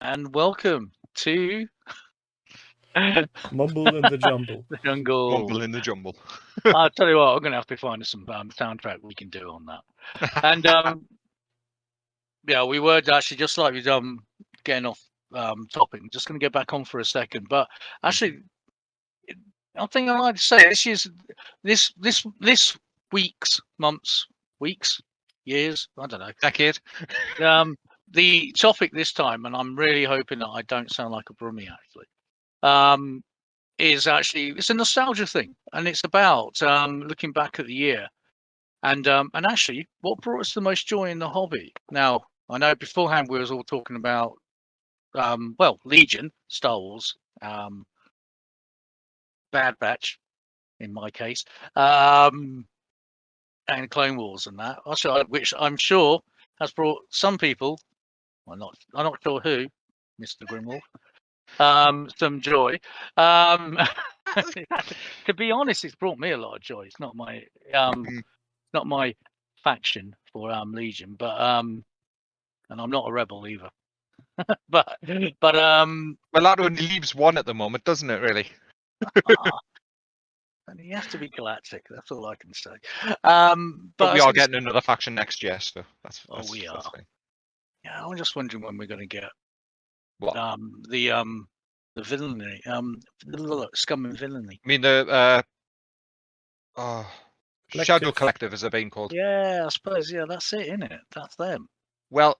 and welcome to Mumble in the Jumble. the jungle. Mumble in the jumble. I'll tell you what, I'm going to have to find some soundtrack we can do on that. And yeah, we were actually just like getting off topic. I'm just going to get back on for a second, but actually, I think I'd like to say this week's, months, weeks, years, I don't know, Decade. The topic this time, and I'm really hoping that I don't sound like a brummie actually, is actually it's a nostalgia thing, and it's about looking back at the year and actually what brought us the most joy in the hobby. Now, I know beforehand we was all talking about well, Legion, Star Wars, Bad Batch, in my case, and Clone Wars and that, which I'm sure has brought some people, I'm not sure who, Mr. Grimwolf, some joy. To be honest, it's brought me a lot of joy. It's not my not my faction for Legion, but and I'm not a rebel either. but well, that only leaves one at the moment, doesn't it? Really. And he has to be galactic. That's all I can say. But we are getting another faction next year, so that's we are. That's fine. Yeah, I'm just wondering when we're going to get what the villainy, scum and villainy. I mean the Shadow Collective, as they're being called. Yeah, I suppose. Yeah, that's it, isn't it? That's them. Well,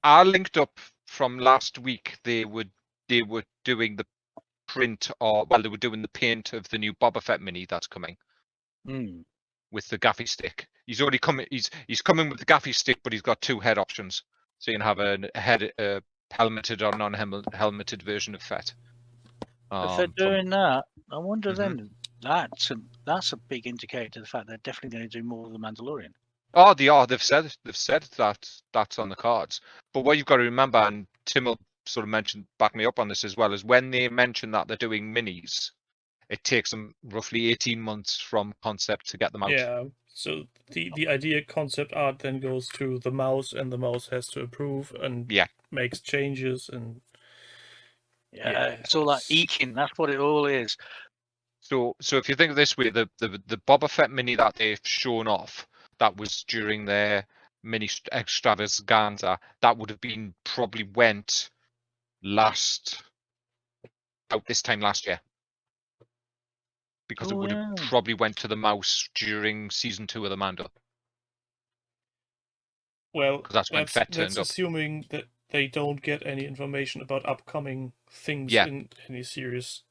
I linked up from last week. They were doing the print, they were doing the paint of the new Boba Fett mini that's coming with the gaffy stick. He's already coming. He's coming with the gaffy stick, but he's got two head options, so you can have a helmeted or non-helmeted version of Fett. If they're doing that, I wonder then that's a big indicator to the fact they're definitely going to do more of the Mandalorian. Oh, they are. They've said that that's on the cards. But what you've got to remember, and Tim will sort of back me up on this as well, is when they mention that they're doing minis, it takes them roughly 18 months from concept to get them out. Yeah. So the idea concept art then goes to the mouse, and the mouse has to approve and makes changes and it's all like eking. That's what it all is. So if you think of this way, the Boba Fett mini that they've shown off, that was during their mini extravaganza, that would have been probably went out this time last year, because it would have probably went to the mouse during season 2 of the Mando. Well, because that's when Fett turned up. Assuming that they don't get any information about upcoming things in any series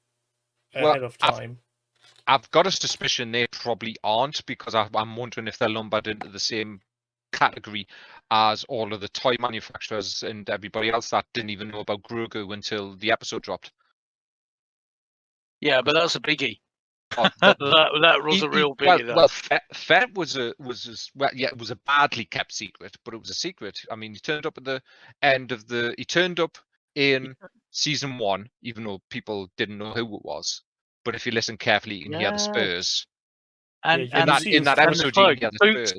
ahead of time. I've got a suspicion they probably aren't, because I'm wondering if they're lumbered into the same category as all of the toy manufacturers and everybody else that didn't even know about Grogu until the episode dropped. Yeah, but that's a biggie. That was a real biggie. Well, Fett was it was a badly kept secret, but it was a secret. I mean, he turned up at the end of he turned up in season 1, even though people didn't know who it was. But if you listen carefully, you can hear the spurs. And in that episode, you can hear the spurs.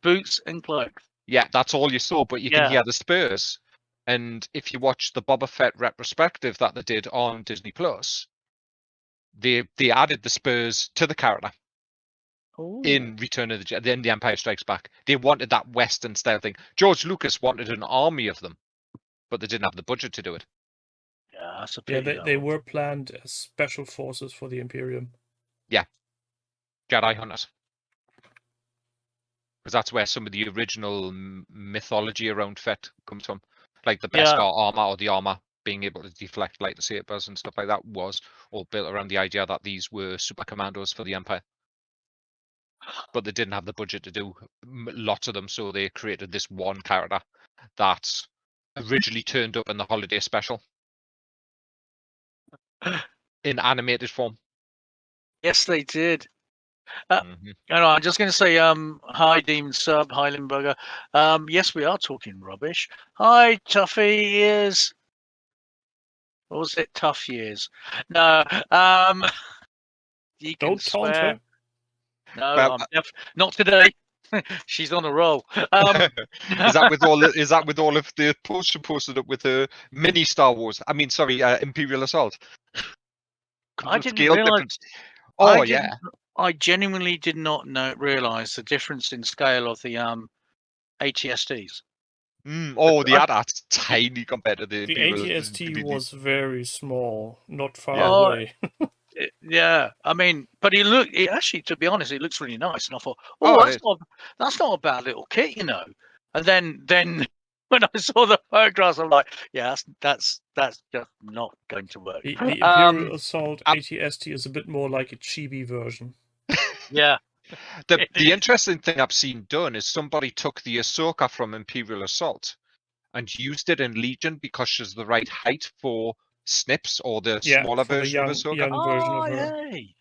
Boots and cloaks. Yeah, that's all you saw, but you can hear the spurs. And if you watch the Boba Fett retrospective that they did on Disney Plus, they added the spurs to the character in Return of the Jedi, then The Empire Strikes Back. They wanted that Western style thing. George Lucas wanted an army of them, but they didn't have the budget to do it. Yeah, that's a pity. They were planned as special forces for the Imperium. Yeah, Jedi hunters. Because that's where some of the original mythology around Fett comes from. Like the Beskar armor, or the armor being able to deflect lightsabers and stuff like that, was all built around the idea that these were super commandos for the Empire. But they didn't have the budget to do lots of them, so they created this one character that originally turned up in the holiday special in animated form. Yes, they did. I'm just going to say, hi, Demon Sub, hi, Limburger. Yes, we are talking rubbish. Hi, Tuffy Years. Or was it Tough Years? No. You can Don't taunt her. No, not today. She's on a roll. Is that with all? Is that with all of the posts you posted up with the mini Star Wars? I mean, sorry, Imperial Assault. I didn't Scale realize. difference. Oh yeah. I genuinely did not realize the difference in scale of the ATSTs. Oh, the AT-AT's tiny compared to the Imperial. The ATST was very small, not far Yeah. away. Yeah, I mean, but it actually, to be honest, it looks really nice. And I thought, that's not a bad little kit, you know. And then when I saw the photographs, I'm like, yeah, that's just not going to work. The Imperial Assault ATST is a bit more like a chibi version. Yeah. The interesting thing I've seen done is somebody took the Ahsoka from Imperial Assault and used it in Legion because she's the right height for Snips or the smaller version of Ahsoka. Young version of her. Yay.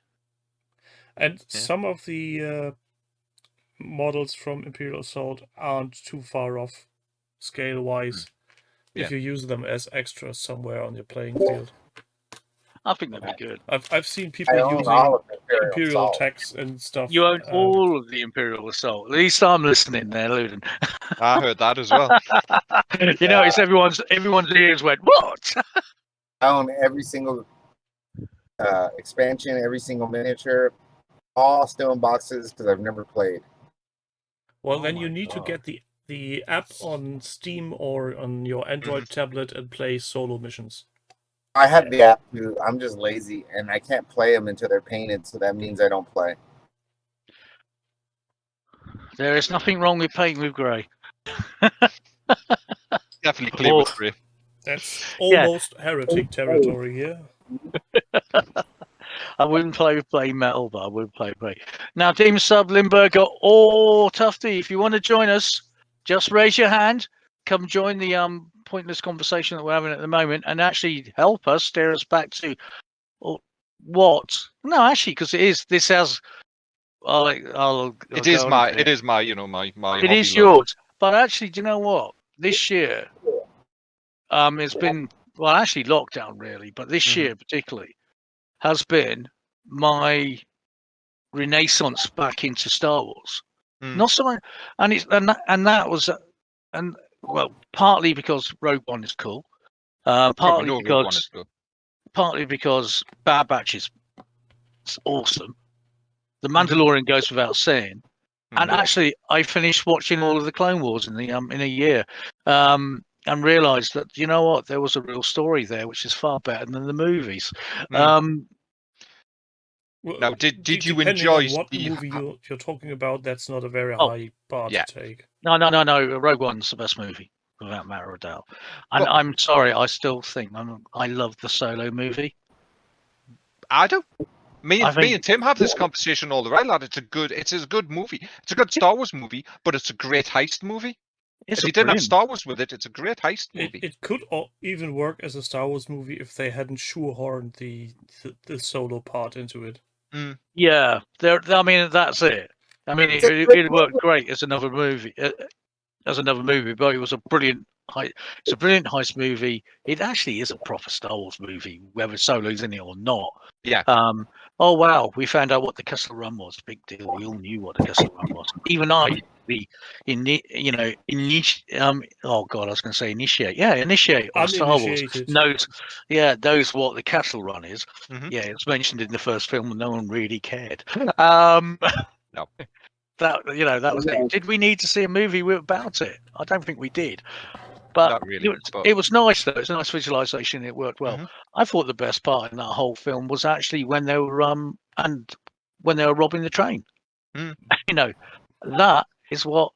And some of the models from Imperial Assault aren't too far off scale-wise if you use them as extras somewhere on your playing field. I think that'd be good. I've seen people using Imperial techs and stuff. You own all of the Imperial Assault. At least I'm listening there, Luden. I heard that as well. You know, it's everyone's ears went, what? I own every single expansion, every single miniature, all still in boxes because I've never played. Well, then you need to get the app on Steam or on your Android tablet and play solo missions. I have the app too. I'm just lazy and I can't play them until they're painted, so that means I don't play. There is nothing wrong with painting with grey. Definitely clear with grey. That's almost heretic territory here. I wouldn't play with plain metal, but I would play grey. Now, Team Sub Limburger or Tufty, if you want to join us, just raise your hand. Come join the pointless conversation that we're having at the moment, and actually help us steer us back to what? No, actually, because it is. This has. It is my. It is yours, but actually, do you know what? This year, it's been actually lockdown really, but this year particularly has been my renaissance back into Star Wars. Not so much, and that was partly because Rogue One is cool, partly because Bad Batch is awesome. The Mandalorian goes without saying, and actually I finished watching all of the Clone Wars in a year, and realised that you know what, there was a real story there, which is far better than the movies. Now, did you enjoy what movie you're talking about? That's not a very high bar to take. No. Rogue One's the best movie, without matter of doubt. And I'm sorry, I still think I love the Solo movie. I do. Me and Tim have this conversation all the way, lad. It's a good movie. It's a good Star Wars movie, but it's a great heist movie. If you didn't have Star Wars with it, it's a great heist movie. It could even work as a Star Wars movie if they hadn't shoehorned the Solo part into it. Yeah, I mean that's it. I mean it worked great as another movie. But it was a brilliant heist movie. It actually is a proper Star Wars movie, whether Solo's in it or not. Yeah. Oh wow, we found out what the Kessel Run was. Big deal. We all knew what the Kessel Run was. Even I, initiate. Initiate on Star Wars knows what the Kessel Run is. Yeah, it's mentioned in the first film, and no one really cared. No. That was it. Did we need to see a movie about it? I don't think we did. But not really, it was nice though. It's a nice visualization. It worked well. I thought the best part in that whole film was actually when they were robbing the train. That is what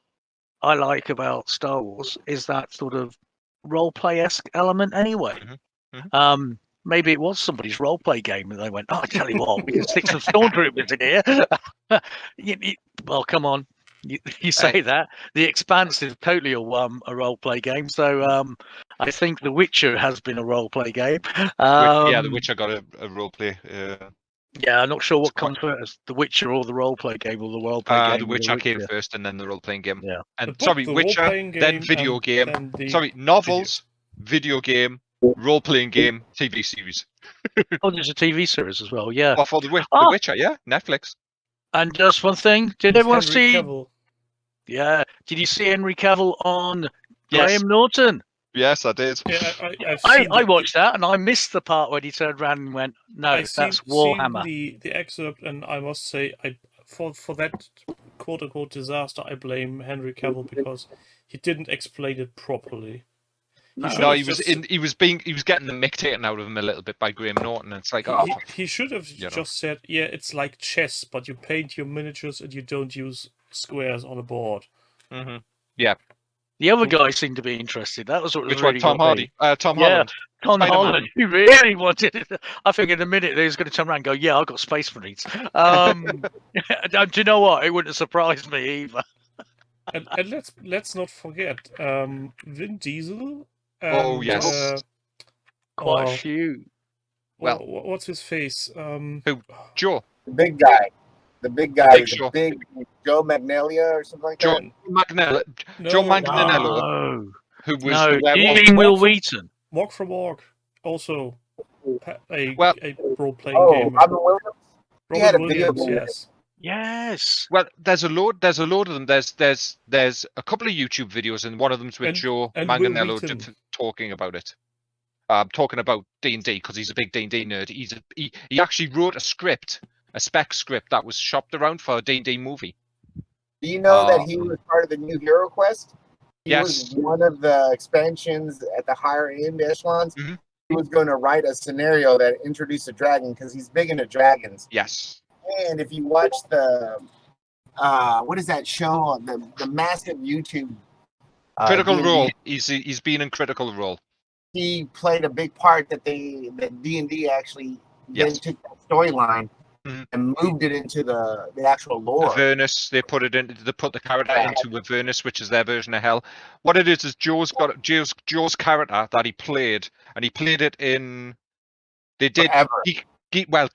I like about Star Wars, is that sort of role play-esque element anyway. Maybe it was somebody's role play game and they went, I tell you what, we can stick some stormtroopers in here. Well, come on. You say that. The Expanse is totally a role play game. So I think The Witcher has been a role play game. The Witcher got a role play. Yeah, I'm not sure what comes first, The Witcher or the role play game, or the role play game. The Witcher came first, and then the role playing game. Yeah. And Witcher, then video game. Novels, video game, role playing game, TV series. There's a TV series as well. Yeah. For the Witcher, yeah, Netflix. And just one thing, did everyone see? Yeah. Did you see Henry Cavill on Yes. Graham Norton? Yes, I did. Yeah, I've seen I watched that and I missed the part when he turned around and went, "No, I've that's seen Warhammer." the excerpt, and I must say, for that quote unquote disaster, I blame Henry Cavill because he didn't explain it properly. No. No, he was getting the mick taken out of him a little bit by Graham Norton. It's like, he should have just said, "Yeah, it's like chess, but you paint your miniatures and you don't use squares on a board." Mm-hmm. Yeah. The other guy seemed to be interested. That was what was Which really one? Tom Hardy. Tom Holland. Tom Spider-Man. Holland. He really wanted it. I think in a minute he was going to turn around and go, "Yeah, I've got Space Marines." Do you know what? It wouldn't have surprised me either. And let's not forget Vin Diesel. And, Oh yes. Quite a few. Well, what's his face? Who? Joe. The big guy. The big guy. Big Joe. Big Joe Magnalia or something like Joe that. Magnello. Joe Manganiello. Who was Will Wheaton. Walk from Walk. Also a role-playing game. Robin Williams. Robin He had a Williams, video yes. Yes. Well, there's a load of them. There's a couple of YouTube videos, and one of them's with Joe Manganiello talking about it. Talking about D&D because he's a big D&D nerd. He actually wrote a spec script that was shopped around for a D&D movie. Do you know that he was part of the new Hero Quest? He Yes. was one of the expansions at the higher end echelons. Mm-hmm. He was going to write a scenario that introduced a dragon because he's big into dragons. Yes. And if you watch the what is that show? The massive YouTube Critical D&D, Role. He's been in Critical Role. He played a big part that D&D actually then took that storyline and moved it into the actual lore. Avernus, they put the character into Avernus, which is their version of Hell. What it is Joe's character that he played, and he played it in. They did.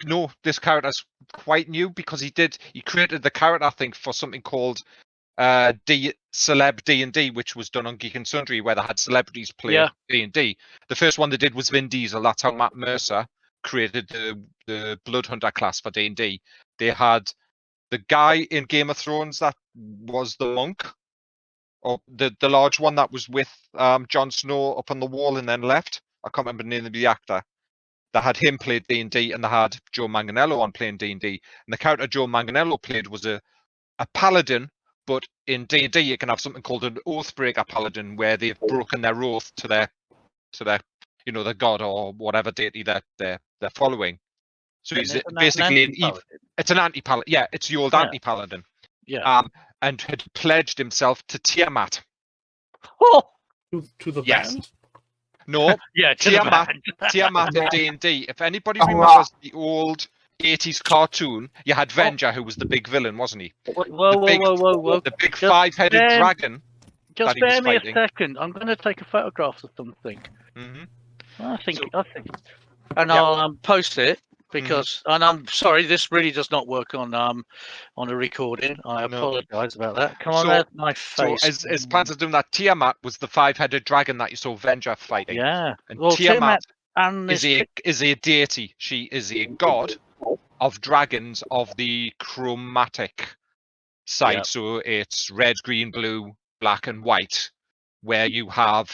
No, this character's quite new because he created the character, I think, for something called Celeb D&D, which was done on Geek and Sundry, where they had celebrities play D&D. The first one they did was Vin Diesel. That's how Matt Mercer created the Bloodhunter class for D&D. They had the guy in Game of Thrones that was the monk, or the large one that was with Jon Snow up on the wall and then left. I can't remember the name of the actor. They had him play D&D, and they had Joe Manganiello on playing D&D. And the character Joe Manganiello played was a paladin, but in D&D you can have something called an Oathbreaker paladin, where they've broken their oath to their the god or whatever deity that they're following. So he's basically it's an anti-paladin. Yeah, it's the old anti-paladin. Yeah. And had pledged himself to Tiamat. To the band? No. Yeah, Tiamat in D&D. If anybody remembers the old 80s cartoon, you had Venger, who was the big villain, wasn't he? Whoa. The big five-headed dragon. Just bear me a second. I'm going to take a photograph of something. Mm-hmm. I think, and I'll post it because, and I'm sorry, this really does not work on a recording. I apologise about that. Come on, there's my face. So as plans of doing that, Tiamat was the five-headed dragon that you saw Venger fighting. Yeah, and Tiamat is a deity. She is a god of dragons of the chromatic side. Yep. So it's red, green, blue, black, and white, where you have.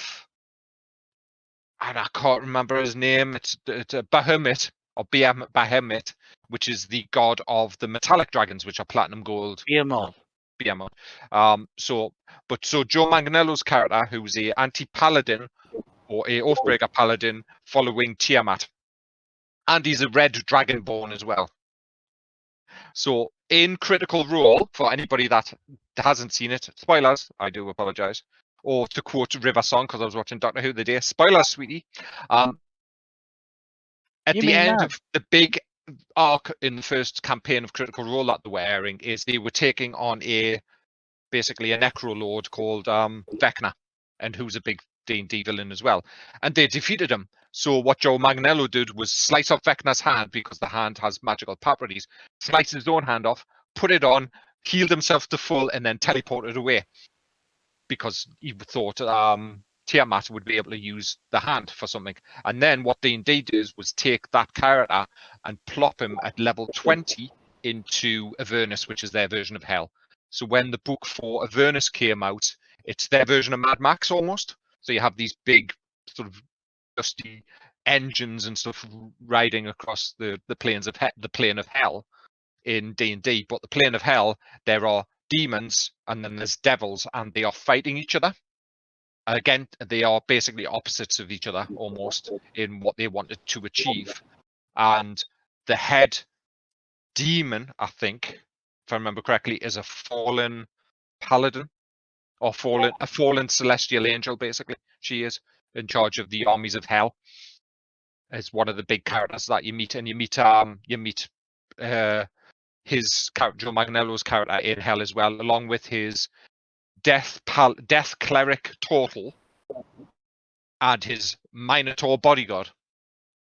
And I can't remember his name. It's a Bahamut or Bahamut, which is the god of the metallic dragons, which are platinum, gold. Behemoth. So Joe Manganiello's character, who's a anti-paladin or a Oathbreaker paladin, following Tiamat, and he's a red dragonborn as well. So in Critical Role, for anybody that hasn't seen it, spoilers. I do apologise. Or to quote River Song, because I was watching Doctor Who the day, spoilers, sweetie. At the end of the big arc in the first campaign of Critical Role that they were airing, is they were taking on basically a necrolord called Vecna, and who's a big D&D villain as well. And they defeated him. So what Joe Manganiello did was slice off Vecna's hand, because the hand has magical properties, slice his own hand off, put it on, healed himself to full, and then teleported away. Because he thought Tiamat would be able to use the hand for something. And then what D&D did was take that character and plop him at level 20 into Avernus, which is their version of Hell. So when the book for Avernus came out, it's their version of Mad Max almost. So you have these big sort of dusty engines and stuff riding across the plains of the plane of hell in D&D. But the plane of hell, there are demons and then there's devils, and they are fighting each other. Again, they are basically opposites of each other almost in what they wanted to achieve. And the head demon, I think, if I remember correctly, is a fallen paladin or a fallen celestial angel. Basically, she is in charge of the armies of hell. Is one of the big characters that you meet, and you meet his character, Joe Manganiello's character in hell as well, along with his death cleric Total and his Minotaur bodyguard.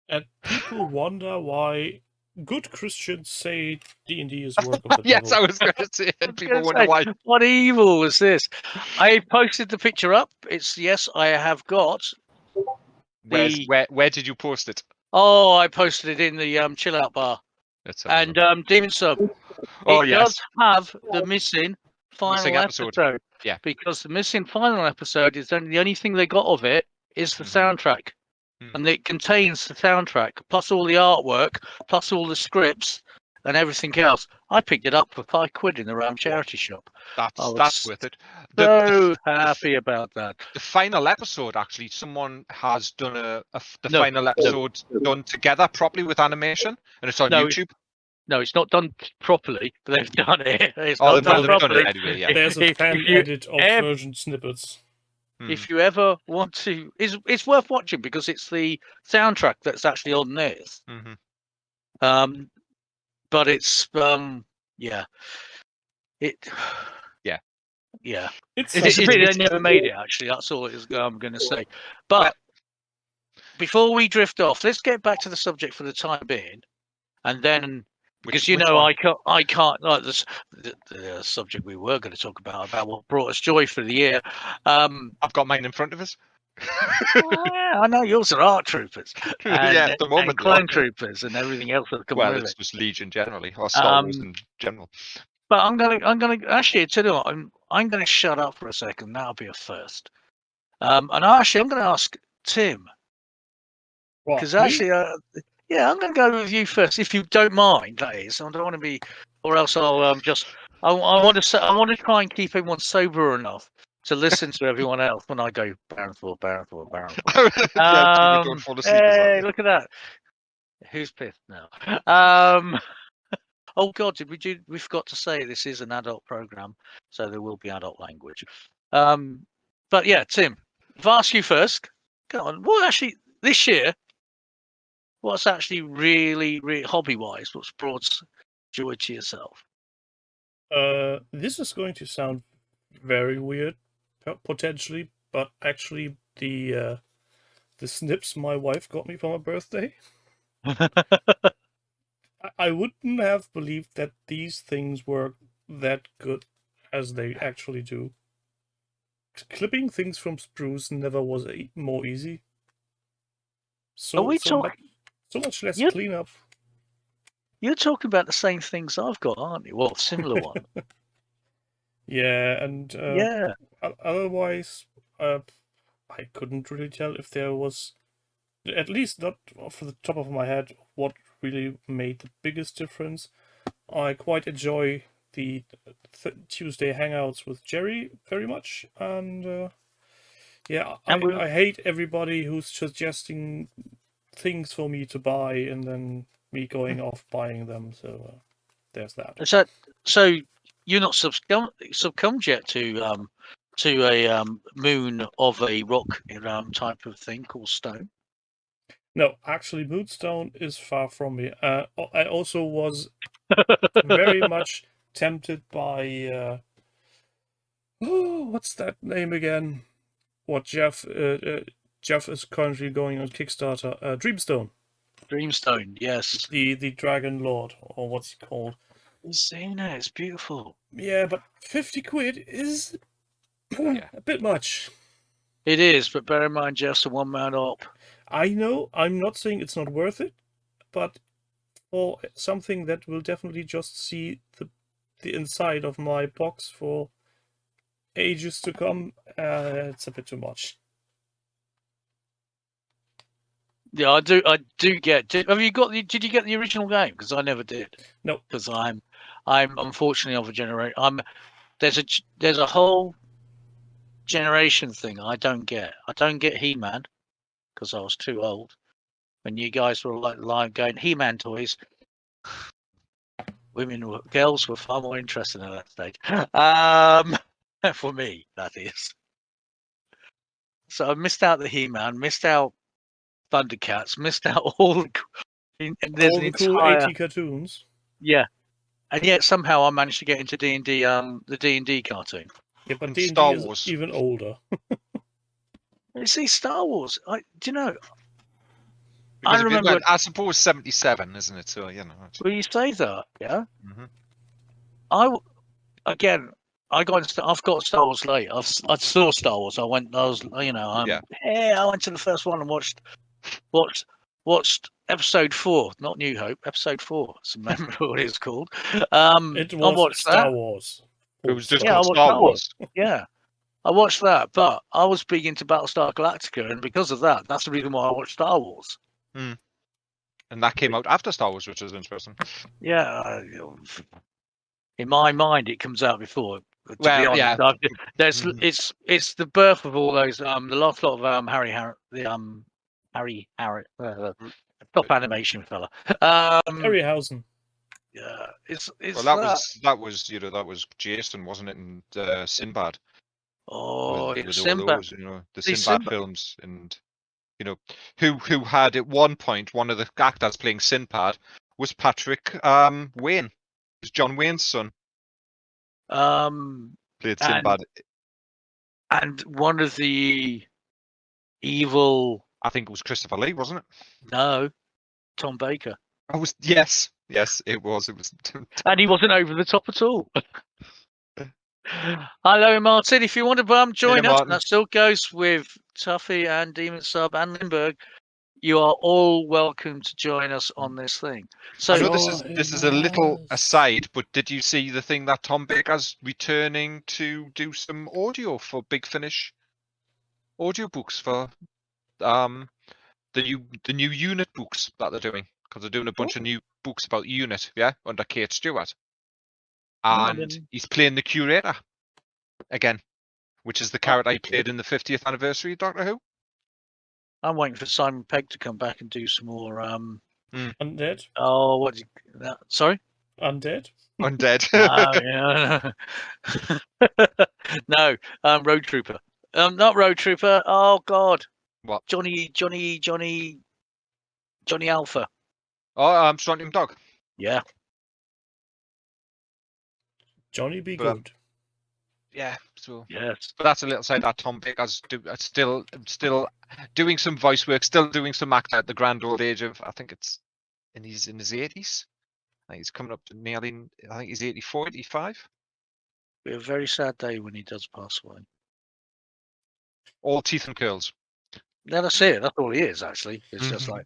And people wonder why good Christians say D&D is work of the Yes, devil. I was going to say. People wonder why. What evil was this? I posted the picture up. Yes, I have got. Where did you post it? Oh, I posted it in the chill out bar. And Demon Sub. It does have the missing final episode. Yeah. Because the missing final episode is the only thing they got of it is the soundtrack. And it contains the soundtrack, plus all the artwork, plus all the scripts and everything else. I picked it up for £5 in the Ram charity shop. That's worth it. So happy about that. The final episode, actually, someone has done the final episode done together properly with animation, and it's on YouTube. No, it's not done properly, but they've done it. It's not done properly. Anyway, yeah. There's a fan edit of version snippets. If you ever want to, it's worth watching because it's the soundtrack that's actually on this. But it's It's a pity they never made it. Actually, that's all I'm going to say. But before we drift off, let's get back to the subject for the time being, and then. Because I can't like the subject we were going to talk about what brought us joy for the year. I've got mine in front of us. I know yours are art troopers, at the moment, and clone troopers, and everything else that comes with it. Well, it's just Legion generally, or Star Wars in general. But I'm gonna actually tell you what, I'm gonna shut up for a second. That'll be a first. And actually, I'm gonna ask Tim because actually. Yeah, I'm going to go with you first, if you don't mind. That is, I don't want to be, or else I'll just. I want to try and keep everyone sober enough to listen to everyone else when I go Baron 4. Don't fall asleep, hey, look at that. Who's pissed now? Oh God, we forgot to say this is an adult program, so there will be adult language. But yeah, Tim, if I ask you first, go on. Well, actually, this year. What's actually really, really hobby-wise? What's brought joy to yourself? This is going to sound very weird, potentially, but actually, the snips my wife got me for my birthday. I wouldn't have believed that these things were that good as they actually do. Clipping things from sprues never was more easy. So much less cleanup. You're talking about the same things I've got, aren't you? Well, similar one. Yeah, and otherwise, I couldn't really tell if there was, at least not off the top of my head, what really made the biggest difference. I quite enjoy the Tuesday hangouts with Jerry very much, and I hate everybody who's suggesting things for me to buy and then me going off buying them. So there's that. So you're not succumbed yet to a moon of a rock type of thing called stone? No, actually, Moonstone is far from me. I also was very much tempted by what's that name again? What Jeff is currently going on Kickstarter. Dreamstone. Dreamstone, yes. The Dragon Lord, or what's he called? I've seen it. It's beautiful. Yeah, but 50 quid is a bit much. It is, but bear in mind, just a one-man op. I know. I'm not saying it's not worth it, but for something that will definitely just see the the inside of my box for ages to come. It's a bit too much. Yeah, I do get. Have you got the? Did you get the original game? Because I never did. No, because I'm unfortunately of a generation. There's a whole generation thing I don't get. I don't get He-Man because I was too old when you guys were like going He-Man toys. Girls were far more interested at that stage. For me, that is. So I missed out the He-Man, missed out Thundercats, missed out all the. There's all an the cool entire 80 cartoons. yeah, and yet somehow I managed to get into D&D, the D&D cartoon. Yeah, but And D&D Star is Wars. even older. You see, Star Wars. Do you know? Because I remember. I suppose 77, isn't it? So Well, you say that, yeah. Mhm. I've got Star Wars late. I saw Star Wars. I went to the first one and watched episode 4, not New Hope, episode 4. It's remember what it's called. It I was watched Star that. Wars. It was just Yeah, called I watched Star Star Wars. Yeah, I watched that, but I was big into Battlestar Galactica, and because of that, that's the reason why I watched Star Wars. And that came out after Star Wars, which is interesting. Yeah, in my mind, it comes out before. To be Well, honest, yeah. it's the birth of all those. The last lot of Harry top animation fella. Harryhausen. Yeah, it's Well, that was Jason, wasn't it? And Sinbad. Oh, with it's all Sinbad. those, the See, Sinbad Sinbad. films, and who had at one point one of the actors playing Sinbad was Patrick Wayne. It was John Wayne's son. Played Sinbad. And one of the evil. I think it was Christopher Lee, wasn't it? No, Tom Baker. Yes, it was. And he wasn't over the top at all. Hello, Martin. If you want to join us, Martin. that still goes with Tuffy and Demon Sub and Lindbergh. You are all welcome to join us on this thing. So I know this is a little aside, but did you see the thing that Tom Baker's returning to do some audio for Big Finish audiobooks for the new Unit books that they're doing, because they're doing a bunch of new books about Unit, under Kate Stewart, and he's playing the Curator again, which is the character he played in the 50th anniversary of Doctor Who. I'm waiting for Simon Pegg to come back and do some more. Undead. Oh, sorry. Undead. Undead. No, Road Trooper. Not Road Trooper. Oh God. What? Johnny Alpha. Oh, Strontium Dog. Yeah. Johnny be good. Yeah. So. Yes. But that's a little side that Tom Baker's still doing some voice work, still doing some acting at the grand old age of, I think he's in his 80s. I think he's coming up to nearly. I think he's 84, 85. It'll be a very sad day when he does pass away. All teeth and curls. Yeah, that's it. That's all he is, actually. It's just like,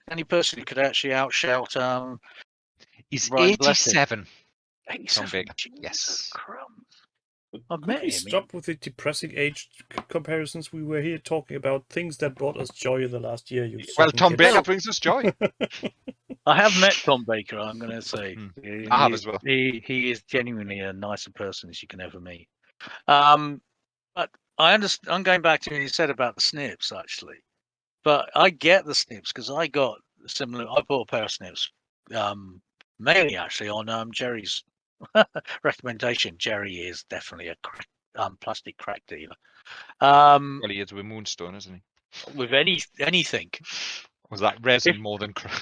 any person who could actually outshout. He's Ryan 87. 87. Tom Baker. Yes. Crumbs. Could we stop with the depressing age comparisons? We were here talking about things that brought us joy in the last year. Well, Tom Baker brings us joy. I have met Tom Baker, I'm going to say. I have as well. He is genuinely a nicer person as you can ever meet. But I understand. I'm going back to what you said about the snips, actually. But I get the snips because I got similar. I bought a pair of snips, mainly actually on Jerry's recommendation. Jerry is definitely a plastic crack dealer. Well, he is with Moonstone, isn't he? With anything. Was that resin more than crack?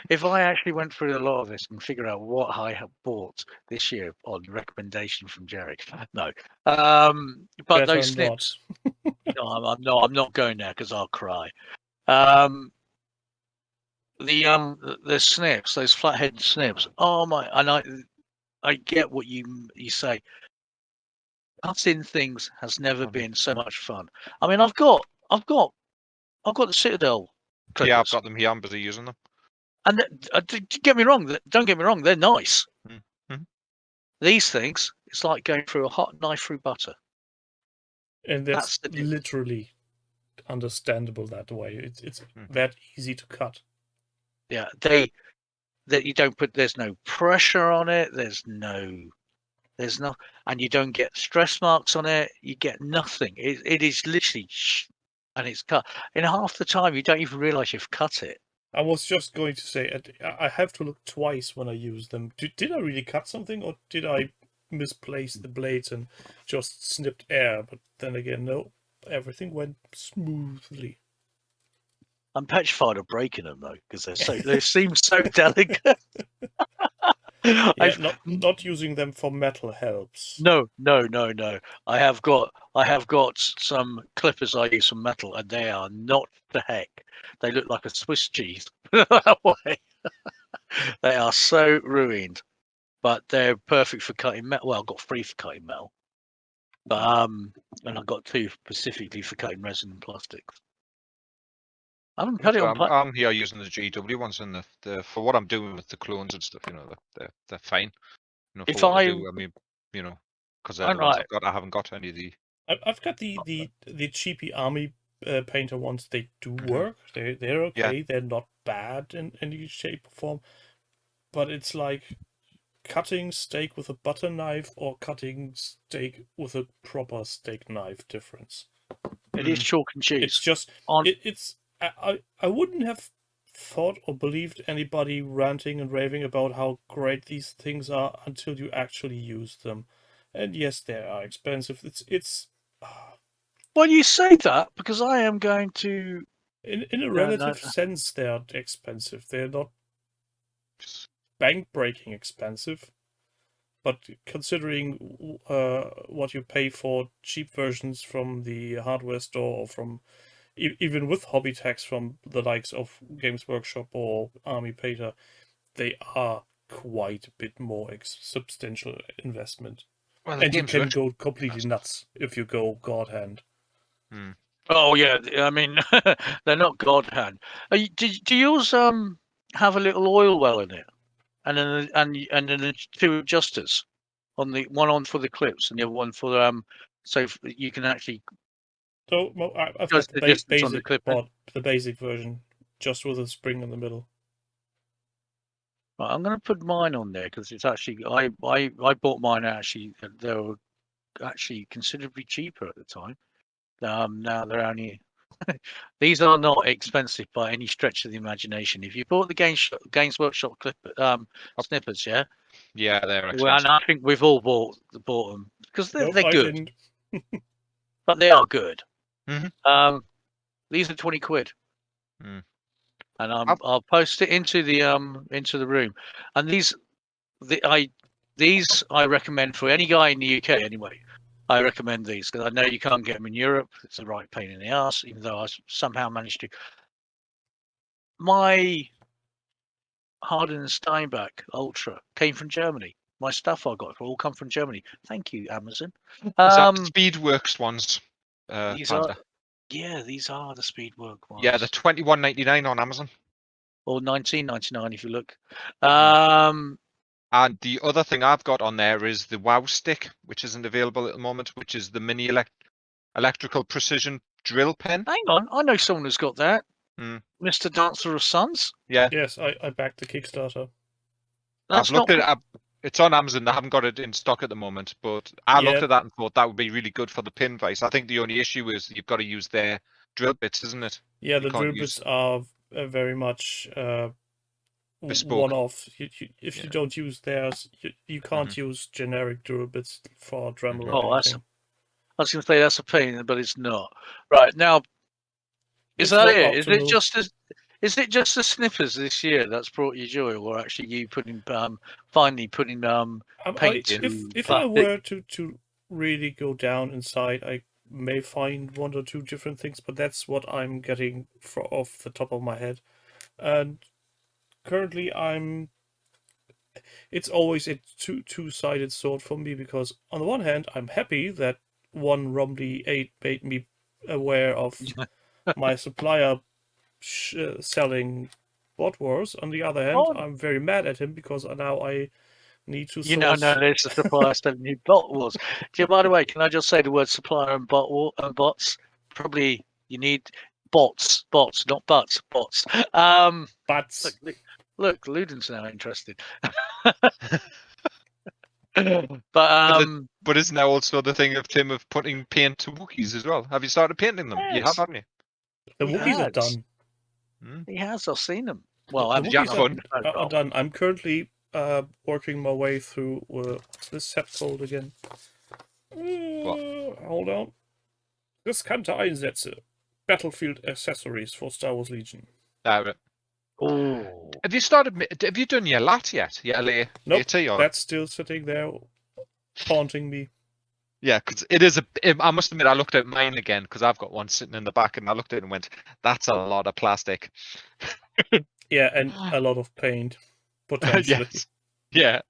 If I actually went through a lot of this and figure out what I have bought this year on recommendation from Jerry, no. But better those snips, no, I'm not going there because I'll cry. The snips, those flathead snips. Oh my! And I get what you say. Cutting things has never been so much fun. I mean, I've got the Citadel. Clippers. Yeah, I've got them here. I'm busy using them. And don't get me wrong. They're nice. Mm-hmm. These things, it's like going through a hot knife through butter. And that's the literally understandable that way. It's that easy to cut. Yeah, that you don't put. There's no pressure on it. There's no, and you don't get stress marks on it. You get nothing. It is literally, and it's cut. In half the time, you don't even realize you've cut it. I was just going to say, I have to look twice when I use them. Did I really cut something, or did I misplace the blades and just snipped air? But then again, no, everything went smoothly. I'm petrified of breaking them though, because they seem so delicate. Yeah, not using them for metal helps. No. I have got some clippers I use for metal, and they are not the heck. They look like a Swiss cheese that way. They are so ruined, but they're perfect for cutting metal. Well, I've got 3 for cutting metal, but and I've got 2 specifically for cutting resin and plastics. I haven't cut it on. I'm here using the GW ones, and the for what I'm doing with the clones and stuff, they're fine. For what I do, I mean, because they're the ones I've got. I haven't got any of the. I've got the cheapy army painter ones. They do work. They're okay. Yeah. They're not bad in any shape or form. But it's like cutting steak with a butter knife or cutting steak with a proper steak knife difference. It is chalk and cheese. It's just I wouldn't have thought or believed anybody ranting and raving about how great these things are until you actually use them. And yes, they are expensive. It's. Well, you say that because I am going to. In a relative sense, they are expensive. They're not bank-breaking expensive, but considering what you pay for cheap versions from the hardware store or from even with hobby tax from the likes of Games Workshop or Army Painter, they are quite a bit more substantial investment. Well, and you can go completely nuts if you go God hand. Oh yeah, I mean they're not God hand. Do yours have a little oil well in it, and then the 2 adjusters on the one on for the clips and the other one for so you can actually. So I've got the basic pod, the basic version, just with a spring in the middle. Right, I'm going to put mine on there because it's actually I bought mine actually. They were actually considerably cheaper at the time. Now they're only. These are not expensive by any stretch of the imagination. If you bought the Games Workshop snippers, yeah, they're expensive. Well, and I think we've all bought them because they're good, but they are good. These are 20 quid, and I'll post it into the room. And these I recommend for any guy in the UK anyway. I recommend these because I know you can't get them in Europe. It's a right pain in the ass, even though I somehow managed to. My Harden and Steinbach Ultra came from Germany. My stuff I got all come from Germany. Thank you, Amazon. Is that the Speedworks ones? These are the Speedwork ones. Yeah, they're $21.99 on Amazon. Or $19.99 if you look. And the other thing I've got on there is the WoW stick, which isn't available at the moment, which is the mini electrical precision drill pen. Hang on, I know someone who's got that. Mr. Dancer of Sons. Yeah. Yes, I backed the Kickstarter. I've looked at it. It's on Amazon. They haven't got it in stock at the moment, but I looked at that and thought that would be really good for the pin vise. I think the only issue is you've got to use their drill bits, isn't it? Yeah, the drill bits are very much one-off. If you don't use theirs, you can't use generic drill bits for Dremel or anything. I was going to say that's a pain, but it's not. Right now, is that it? Is it just the snippers this year that's brought you joy, or actually you finally putting paint in? If I were to really go down inside, I may find 1 or 2 different things, but that's what I'm getting off the top of my head. And currently, it's always a two-sided sword for me, because on the one hand, I'm happy that one Rumley 8 made me aware of my supplier selling Bot Wars. On the other hand, I'm very mad at him because now I need to You know, source. there's a supplier selling you bot wars. By the way, can I just say the word supplier and bots? Probably you need bots, not butts, bots. Butts. Look, Luden's now interested. But isn't there also the thing of Tim of putting paint to Wookiees as well? Have you started painting them? Yes. You have, haven't you? The Wookiees are done. He has. I've seen them. Well, the Wookiees fun. are done. I'm currently working my way through. What's this set called again? Hold on. Das kannte Einsätze. Battlefield accessories for Star Wars Legion. Oh. Have you started? Have you done your LAT yet? Yeah, nope. That's still sitting there, haunting me. Yeah, because it is I must admit, I looked at mine again because I've got one sitting in the back, and I looked at it and went, "That's a lot of plastic." Yeah, and a lot of paint, potentially. Yes. Yeah.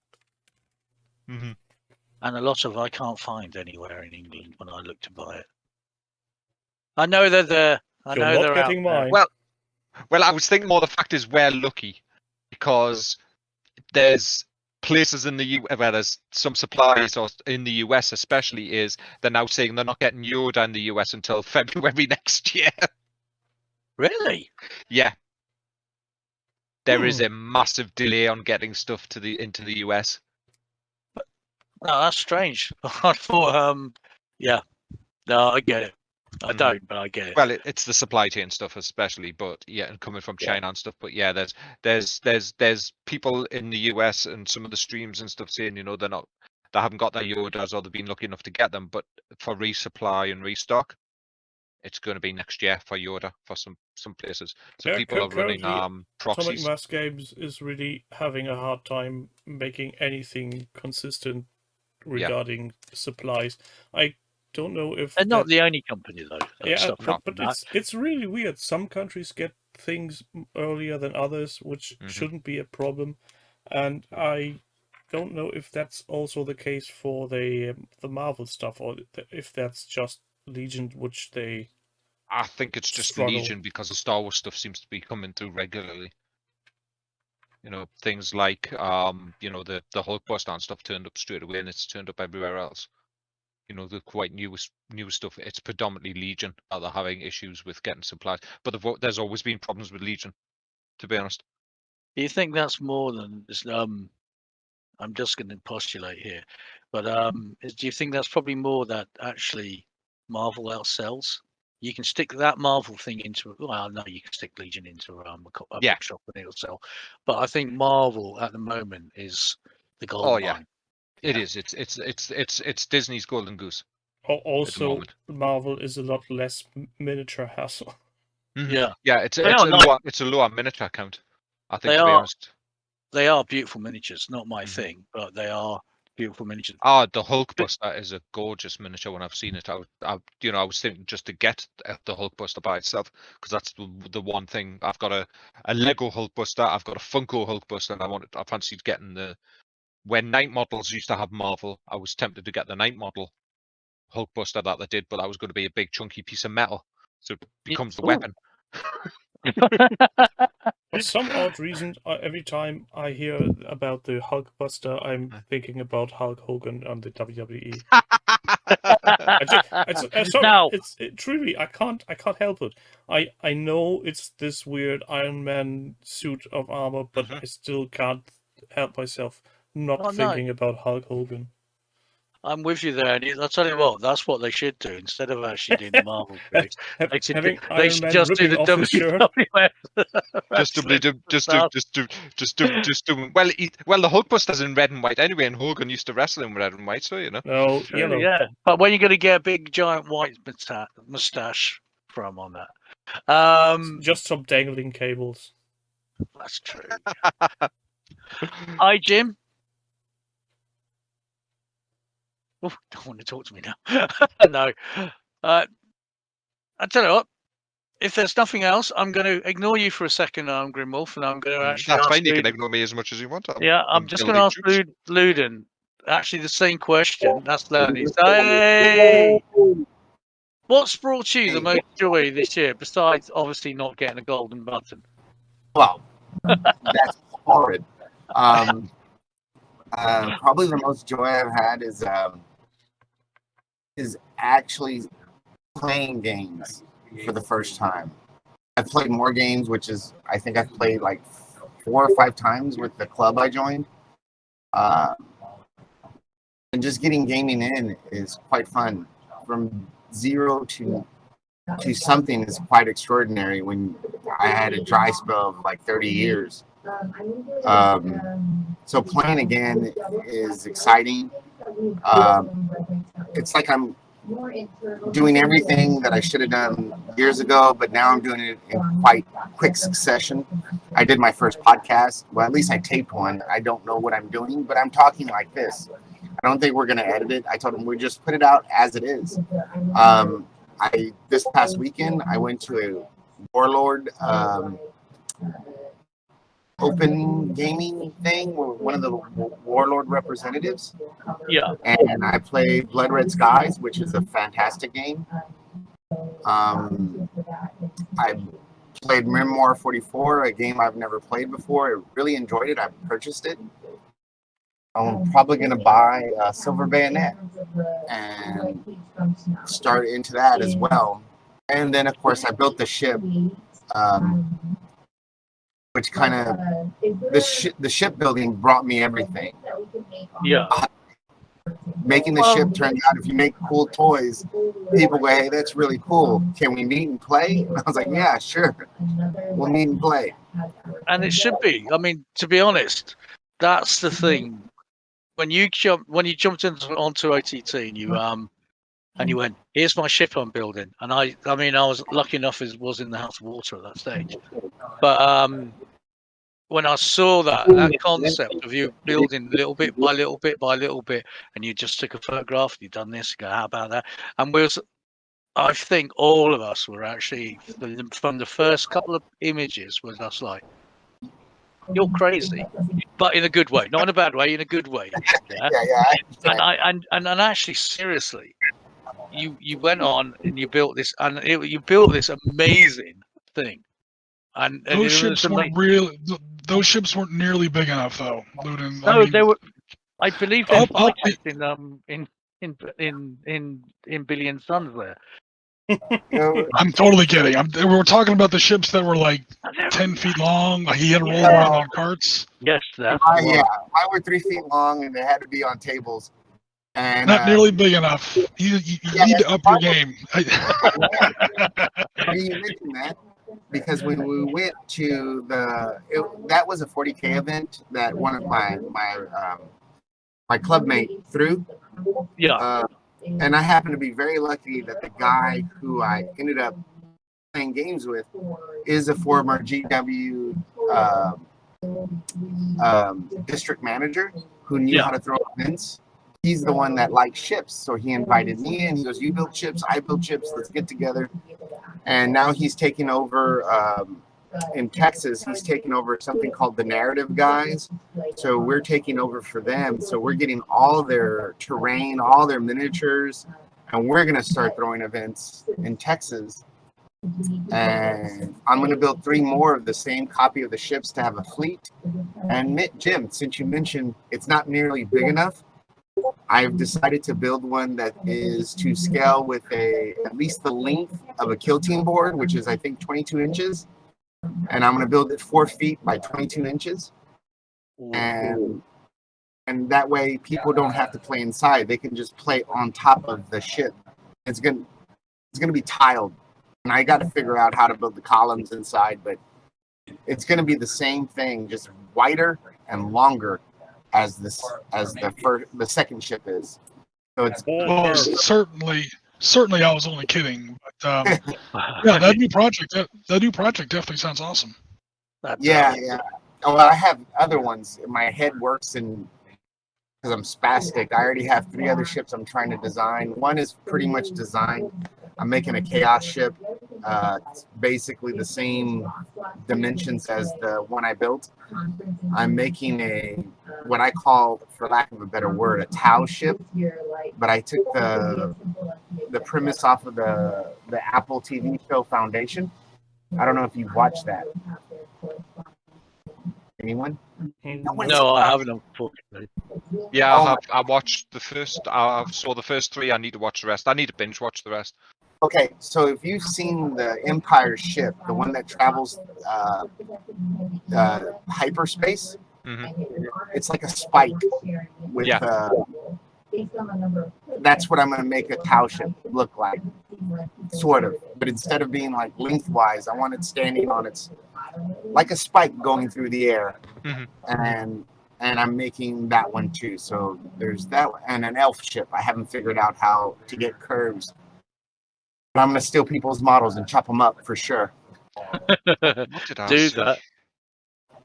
Mm-hmm. And a lot of I can't find anywhere in England when I look to buy it. I know they're there. I know not they're getting out mine. Well, I was thinking more the fact is we're lucky because there's places in the US where there's some suppliers, or in the US especially, is they're now saying they're not getting Yoda in the US until February next year. Really? Yeah. There is a massive delay on getting stuff into the US. No, that's strange. I thought, yeah. No, I get it. I don't, but I get it. Well, it's the supply chain stuff especially, but yeah, and coming from China and stuff. But yeah, there's people in the US and some of the streams and stuff saying, you know, they haven't got their Yodas, or they've been lucky enough to get them, but for resupply and restock, it's going to be next year for Yoda for some places. So people are running proxies. Atomic Mass Games is really having a hard time making anything consistent regarding supplies. I don't know if they're not the only company though. But it's really weird. Some countries get things earlier than others, which shouldn't be a problem, and I don't know if that's also the case for the Marvel stuff, or if that's just Legion, which they. I think it's just Legion because the Star Wars stuff seems to be coming through regularly. You know, things like you know, the Hulkbuster and stuff turned up straight away, and it's turned up everywhere else. You know, the quite new stuff. It's predominantly Legion that they're having issues with getting supplies, but there's always been problems with Legion, to be honest. Do you think that's more than I'm just going to postulate here, but do you think that's probably more that actually Marvel outsells? You can stick that Marvel thing into no, you can stick Legion into a bookshop and it'll sell, but I think Marvel at the moment is the golden mine. It is. It's Disney's golden goose. Also, Marvel is a lot less miniature hassle. Yeah, it's a lower miniature count. I think, to be honest, they are beautiful miniatures. Not my thing, but they are beautiful miniatures. The Hulkbuster is a gorgeous miniature. When I've seen it, I was thinking just to get the Hulkbuster by itself, because that's the one thing. I've got a Lego Hulkbuster. I've got a Funko Hulkbuster, and I fancied getting when Night Models used to have Marvel, I was tempted to get the Night Model Hulkbuster that they did, but that was going to be a big chunky piece of metal, so it becomes the weapon. For some odd reason, every time I hear about the Hulkbuster, I'm thinking about Hulk Hogan on the WWE. Truly, I can't help it. I know it's this weird Iron Man suit of armor, but I still can't help myself not thinking about Hulk Hogan. I'm with you there, and I'll tell you what, that's what they should do instead of actually doing the Marvel things. They should just do the WWF. Just do. Well, the Hulkbuster's in red and white anyway, and Hogan used to wrestle in red and white, so you know. No, yellow. Yeah, but when you're going to get a big giant white mustache from on that, just some dangling cables. That's true. Hi, Jim. Oh, don't want to talk to me now. No. I tell you what, if there's nothing else, I'm going to ignore you for a second, Grimwolf, and I'm going to actually That's fine, you can ignore me as much as you want. I'm just going to ask Luden actually the same question. That's Lenny. Hey! What's brought you the most joy this year, besides obviously not getting a golden button? Well, that's horrid. Probably the most joy I've had is actually playing games for the first time. I've played more games, I think I've played like 4 or 5 times with the club I joined. And just getting gaming in is quite fun. From 0 to something is quite extraordinary when I had a dry spell of like 30 years. So playing again is exciting. It's like I'm doing everything that I should have done years ago, but now I'm doing it in quite quick succession. I did my first podcast. Well, at least I taped one. I don't know what I'm doing, but I'm talking like this. I don't think we're going to edit it. I told them we just put it out as it is. This past weekend, I went to a Warlord open gaming thing with one of the Warlord representatives. Yeah. And I played Blood Red Skies, which is a fantastic game. I played Memoir 44, a game I've never played before. I really enjoyed it. I purchased it. I'm probably going to buy a Silver Bayonet and start into that as well. And then, of course, I built the ship, which kind of, the shipbuilding brought me everything. Yeah. Making the ship turns out, if you make cool toys, people go, hey, that's really cool. Can we meet and play? And I was like, yeah, sure. We'll meet and play. And it should be. I mean, to be honest, that's the thing. When you jumped onto OTT and you went, here's my ship I'm building. And I mean, I was lucky enough as was in the House of Water at that stage. But when I saw that concept of you building little bit by little bit by little bit, and you just took a photograph, you done this, you go, how about that? And I think all of us were actually, from the first couple of images, was us like, you're crazy, but in a good way, not in a bad way, in a good way. Yeah. And actually, seriously, you went on and you built this, and you built this amazing thing. And those ships weren't those ships weren't nearly big enough, though. Ludin. No, they were. I believe they're in Billion Suns there. I'm totally kidding. We're talking about the ships that were like 10 feet long. Like he had to roll around on carts. Yes, that's mine were 3 feet long, and they had to be on tables. And not nearly big enough. You need to up your game. You mentioned that because when we went to that was a 40K event that one of my clubmate threw. Yeah. And I happened to be very lucky that the guy who I ended up playing games with is a former GW district manager who knew how to throw events. He's the one that likes ships, so he invited me in. He goes, you build ships, I build ships, let's get together. And now he's taking over in Texas. He's taking over something called the Narrative Guys. So we're taking over for them. So we're getting all their terrain, all their miniatures, and we're going to start throwing events in Texas. And I'm going to build 3 more of the same copy of the ships to have a fleet. And Jim, since you mentioned it's not nearly big enough, I've decided to build one that is to scale with at least the length of a kill team board, which is I think 22 inches. And I'm going to build it 4 feet by 22 inches. And that way people don't have to play inside. They can just play on top of the ship. It's going to be tiled. And I got to figure out how to build the columns inside, but it's going to be the same thing, just wider and longer as the second ship is. So it's certainly I was only kidding, but yeah, that new project definitely sounds awesome. Yeah. Oh, I have other ones. My head works because I'm spastic. I already have 3 other ships I'm trying to design. One is pretty much designed. I'm making a chaos ship. It's basically the same dimensions as the one I built. I'm making what I call, for lack of a better word, a Tau ship. But I took the premise off of the Apple TV show Foundation. I don't know if you've watched that. Anyone? No, I haven't, unfortunately. Yeah, Oh I watched the first. I saw the first 3. I need to watch the rest. I need to binge watch the rest. Okay, so if you've seen the Empire ship, the one that travels hyperspace, it's like a spike with. Yeah. That's what I'm going to make a Tau ship look like, sort of. But instead of being like lengthwise, I want it standing on its like a spike going through the air, and I'm making that one too. So there's that, and an elf ship. I haven't figured out how to get curves. But I'm going to steal people's models and chop them up for sure. What did I Do see? that.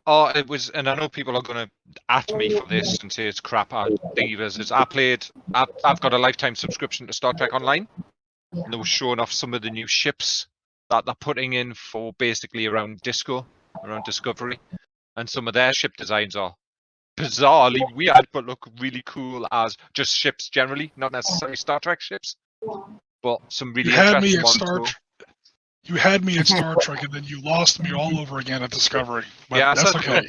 Oh, it was, and I know people are going to at me for this and say it's crap. I've got a lifetime subscription to Star Trek Online, and they were showing off some of the new ships that they're putting in for basically around Discovery, and some of their ship designs are bizarrely weird, but look really cool as just ships generally, not necessarily Star Trek ships, but some really interesting ones. You had me at Star Trek, and then you lost me all over again at Discovery. But yeah, that's okay.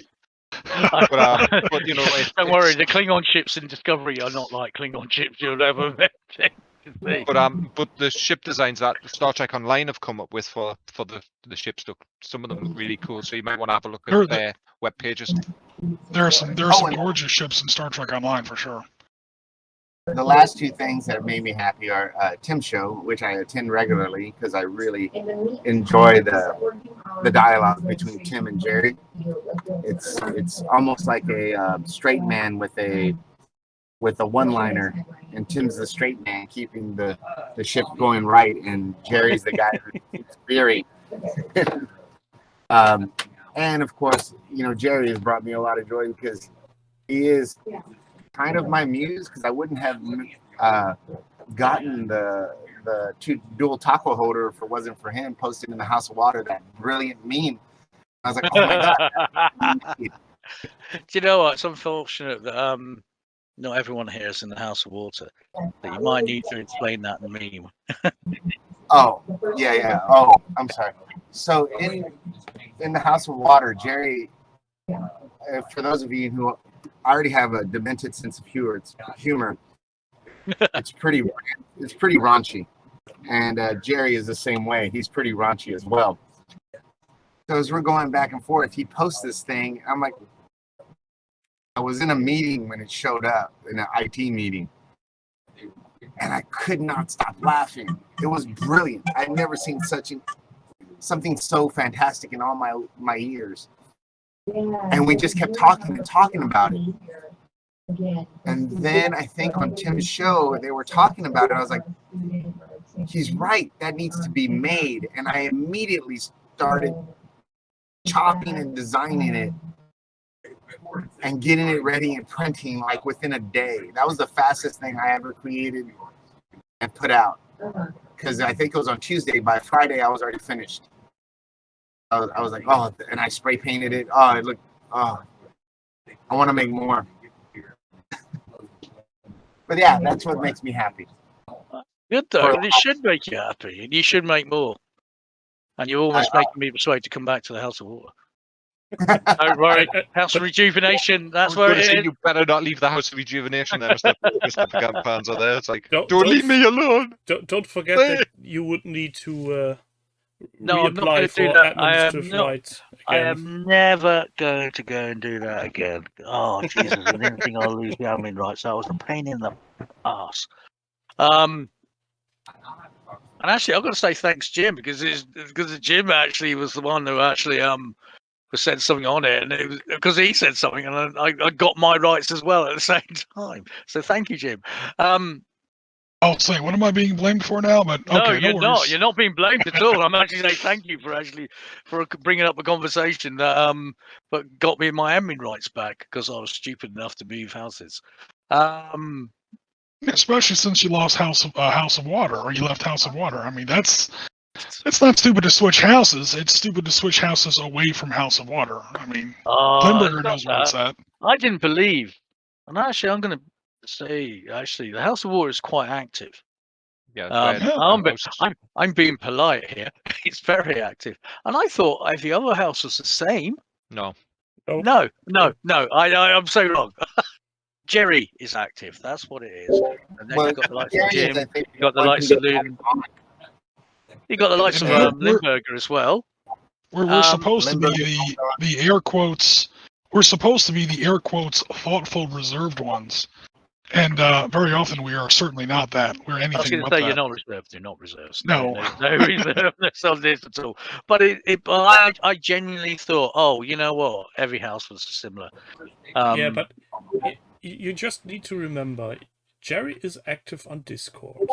But you know, don't worry. The Klingon ships in Discovery are not like Klingon ships you'll ever see. But the ship designs that Star Trek Online have come up with for the ships look, some of them look really cool. So you might want to have a look at their web pages. There are some gorgeous ships in Star Trek Online for sure. The last 2 things that made me happy are Tim's show, which I attend regularly because I really enjoy the dialogue between Tim and Jerry. It's almost like a straight man with a one-liner, and Tim's the straight man keeping the ship going right, and Jerry's the guy who keeps veering. And of course, Jerry has brought me a lot of joy because he is kind of my muse, because I wouldn't have gotten the dual taco holder if it wasn't for him posting in the House of Water that brilliant meme. I was like, oh my god. Do you know what? It's unfortunate that not everyone here is in the House of Water. But you might need to explain that in the meme. Oh, yeah. Oh, I'm sorry. So in the House of Water, Jerry, for those of you who already have a demented sense of humor, it's pretty raunchy. And Jerry is the same way. He's pretty raunchy as well. So as we're going back and forth, he posts this thing. I'm like, I was in a meeting when it showed up, in an IT meeting, and I could not stop laughing. It was brilliant. I'd never seen something so fantastic in all my years. And we just kept talking about it. And then I think on Tim's show, they were talking about it. I was like, he's right. That needs to be made. And I immediately started chopping and designing it and getting it ready and printing like within a day. That was the fastest thing I ever created and put out. Because I think it was on Tuesday. By Friday, I was already finished. I was like, oh, and I spray painted it. Oh, it looked, I want to make more. But yeah, that's what makes me happy. Good though, and it should make you happy, and you should make more. And you're almost making me persuade to come back to the House of Water. Don't worry, House of Rejuvenation, that's where it is. You better not leave the House of Rejuvenation there, Mr. Pagant fans are there. It's like, don't leave me alone. Don't forget that you would need to no, I'm not going to do that. I am never going to go and do that again. Oh, Jesus, I didn't think I'll lose the admin rights. That was a pain in the ass. And actually, I've got to say thanks, Jim, because Jim actually was the one who actually said something on it, and it was because he said something, and I got my rights as well at the same time. So thank you, Jim. I'll say, what am I being blamed for now? But okay, no, you're no not. You're not being blamed at all. I'm actually saying thank you for bringing up a conversation that but got me my admin rights back because I was stupid enough to move houses. Especially since you lost House of Water, or you left House of Water. I mean, it's not stupid to switch houses. It's stupid to switch houses away from House of Water. I mean, Limburger knows where it's at. I didn't believe, and actually, I'm going to say, the House of Water is quite active. Yeah, I'm being polite here. It's very active, and I thought every other house was the same. No. I'm so wrong. Jerry is active. That's what it is. And then Well, you've got the likes of Jerry is, Jim. I think, You've got the one likes who of gets Loon. You've got the likes of Yeah. Limburger as well. We're supposed to be Limburger- the air quotes. We're supposed to be the air quotes thoughtful, reserved ones, and very often we are certainly not that. We're I was anything going to but say that. you're not reserved. You're not reserved. No. No reservedness on this at all. But I genuinely thought, oh, you know what? Every house was similar. Yeah, but you just need to remember, Jerry is active on Discord.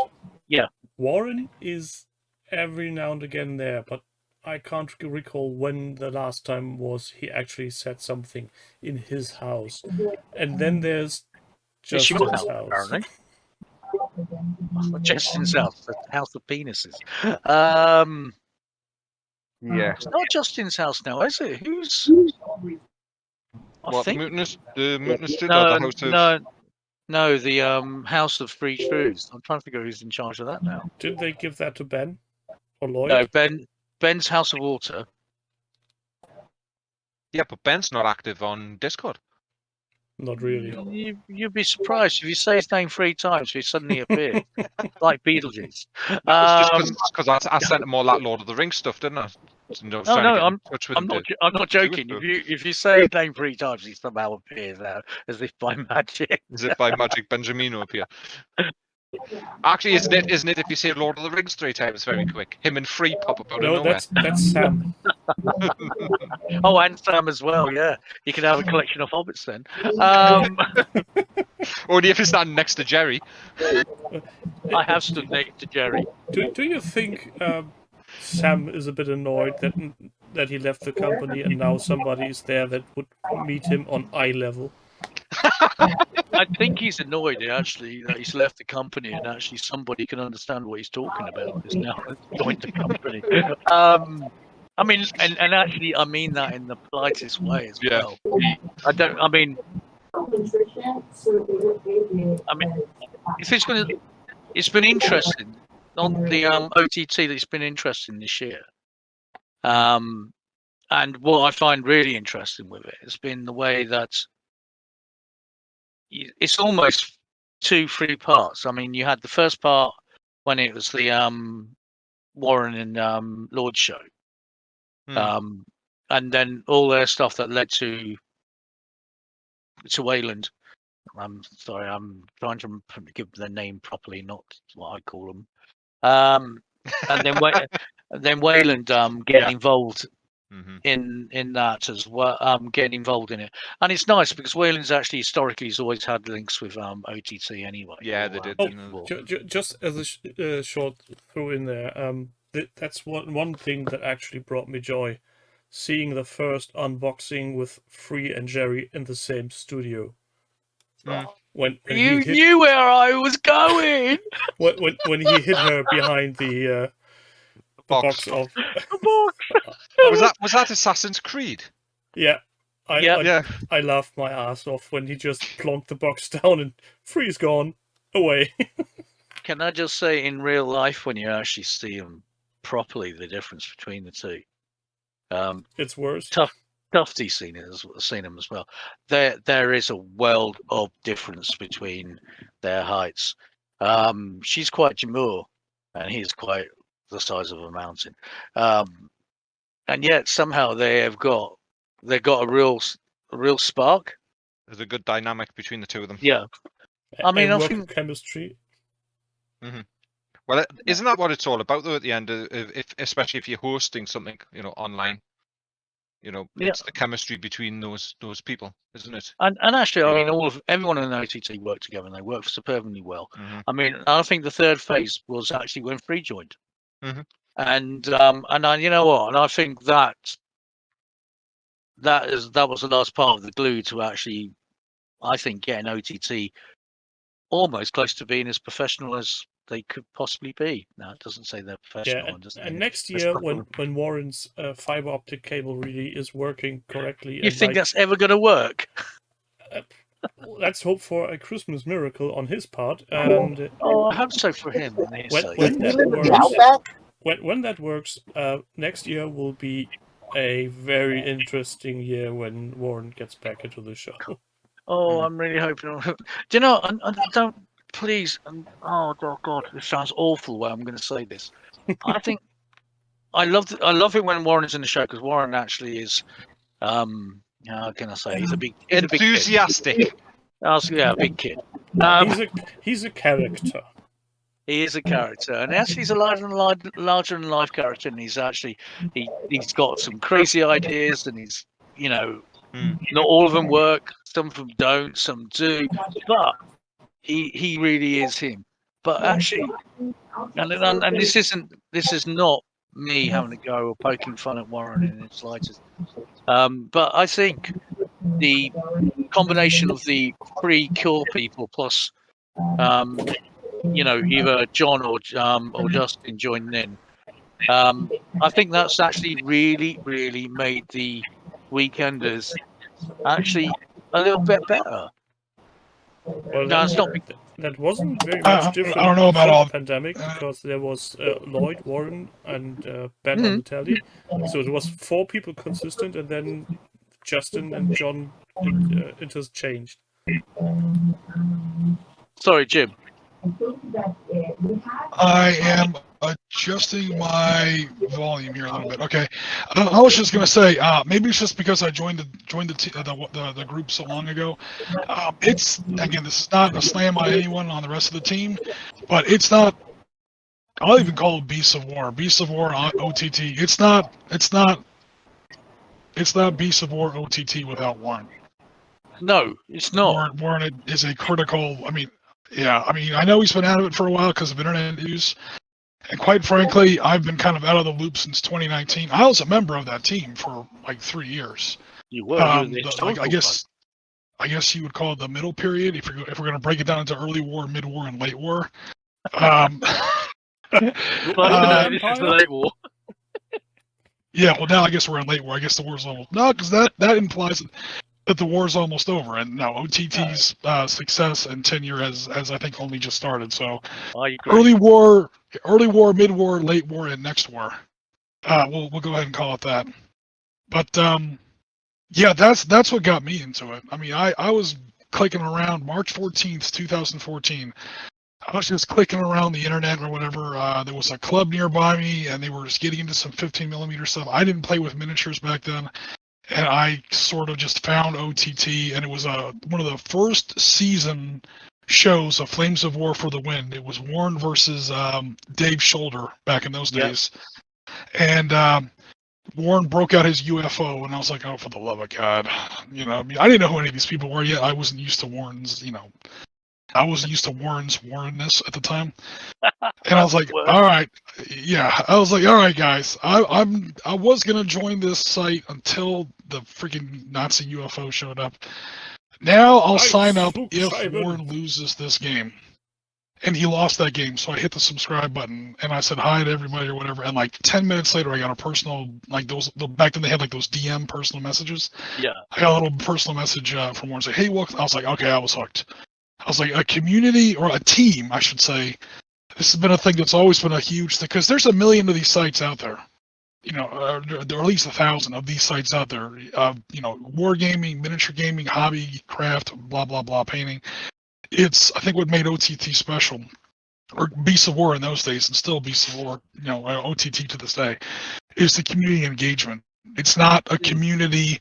Yeah. Warren is every now and again there, but I can't recall when the last time was he actually said something in his house. And then there's It's Justin's your house, house. apparently. Justin's house, the house of penises. Yeah. It's not Justin's house now, is it? Who's? I What, think the mutinous did, or the house of... no, the House of Free Truths. I'm trying to figure out who's in charge of that now. Did they give that to Ben or Lloyd? No, Ben's House of Water. Yeah, but Ben's not active on Discord. Not really. You'd be surprised if you say his name 3 times, he suddenly appears, like Beetlejuice. That was just because I sent him all that Lord of the Rings stuff, didn't I? No, I'm not joking. Do it, If you say his name 3 times, he somehow appears out as if by magic. Is it by magic Benjamino up here? Actually, isn't it? If you say Lord of the Rings 3 times, very quick. Him and Free pop up out of No, nowhere. that's Sam. Oh, and Sam as well. Yeah, you could have a collection of hobbits then. Only if it's standing next to Jerry. I have stood next to Jerry. Do you think Sam is a bit annoyed that he left the company and now somebody is there that would meet him on eye level? I think he's annoyed actually that he's left the company and actually somebody can understand what he's talking about is now joined the company. I mean, and actually, I mean that in the politest way as well. I mean, if it's going to, it's been interesting on the OTT. That's been interesting this year. And what I find really interesting with it has been the way that it's almost 2-3 parts. I mean, you had the first part when it was the Warren and Lord show. And then all their stuff that led to Wayland. I'm sorry, I'm trying to give their name properly, not what I call them. And then Wayland getting involved in that as well, getting involved in it, and it's nice because Wayland's actually historically has always had links with OTT anyway. Yeah, they did. Just as a short throw in there, that's one thing that actually brought me joy, seeing the first unboxing with Free and Jerry in the same studio. When you knew where I was going. when he hit her behind the box of the box. Was that Assassin's Creed? Yeah. I laughed my ass off when he just plonked the box down and Free's gone away. Can I just say, in real life, when you actually see them properly, the difference between the two, it's worse. Tufty's seen them as well. There is a world of difference between their heights. She's quite demure, and he's quite the size of a mountain. And yet somehow they've got a real spark. There's a good dynamic between the two of them. Yeah, I mean, I think chemistry. Well, isn't that what it's all about though? At the end, especially if you're hosting something, online, it's the chemistry between those people, isn't it? And actually, I mean, everyone in OTT worked together, and they worked superbly well. I mean, I think the third phase was actually when Free joined. And you know what? And I think that was the last part of the glue to actually, I think, getting OTT almost close to being as professional as they could possibly be. Now, it doesn't say they're professional. Yeah, and next year, when Warren's fiber optic cable really is working correctly, you think that's ever going to work? Let's hope for a Christmas miracle on his part. And I hope so for him. When that works, next year will be a very interesting year when Warren gets back into the show. Oh, I'm really hoping. Do you know? I don't. Please. Oh God, this sounds awful. Where I'm going to say this. I think I love it when Warren is in the show because Warren actually is. How can I say? He's a big enthusiastic. Big kid. Big kid. He's a character. He is a character, and actually, he's a larger than life character. And he's actually he's got some crazy ideas, and he's not all of them work. Some of them don't. Some do. But he really is him. But actually, and this is not me having a go or poking fun at Warren in the slightest. But I think the combination of the pre-kill people plus, either John or Justin joining in. I think that's actually really, really made the Weekenders actually a little bit better. Well, No, it's not. That wasn't very much different. I don't know about all the pandemic because there was Lloyd, Warren, and Ben on the telly, so it was 4 people consistent, and then Justin and John interchanged. Sorry, Jim. I am adjusting my volume here a little bit. Okay, I was just gonna say maybe it's just because I joined the group so long ago. It's again, this is not a slam on anyone on the rest of the team, but it's not. I'll even call it Beasts of War. Beasts of War OTT. It's not Beasts of War OTT without Warren. No, it's not. Warren is a critical. I know he's been out of it for a while because of internet news. And quite frankly, I've been kind of out of the loop since 2019. I was a member of that team for like 3 years. You were. I guess you would call it the middle period if we're going to break it down into early war, mid war, and late war. This is the late war. Yeah, well now I guess we're in late war. I guess the war's almost because that implies that the war's almost over, and now OTT's success and tenure has I think only just started. So early war, mid war, late war, and next war. We'll go ahead and call it that. But that's what got me into it. I mean, I was clicking around March 14th, 2014. I was just clicking around the internet or whatever. There was a club nearby me, and they were just getting into some 15mm stuff. I didn't play with miniatures back then. And I sort of just found OTT, and it was one of the first season shows of Flames of War for the Win. It was Warren versus Dave Shoulder back in those days. And Warren broke out his UFO, and I was like, oh, for the love of God. I didn't know who any of these people were yet. I wasn't used to Warren's, I wasn't used to Warren's Warrenness at the time. And I was like, all right. Yeah. I was like, all right, guys, I was going to join this site until the freaking Nazi UFO showed up. Now I'll sign up if Warren loses this game. And he lost that game. So I hit the subscribe button and I said hi to everybody or whatever. And like 10 minutes later, I got a personal, like back then they had like those DM personal messages. Yeah. I got a little personal message from Warren saying, hey, welcome. I was like, okay, I was hooked. I was like, a community or a team, I should say. This has been a thing that's always been a huge thing because there's 1 million of these sites out there. There are at least 1,000 of these sites out there. Wargaming, miniature gaming, hobby, craft, blah blah blah, painting. It's I think what made OTT special, or Beasts of War in those days, and still Beasts of War, OTT to this day, is the community engagement. It's not a community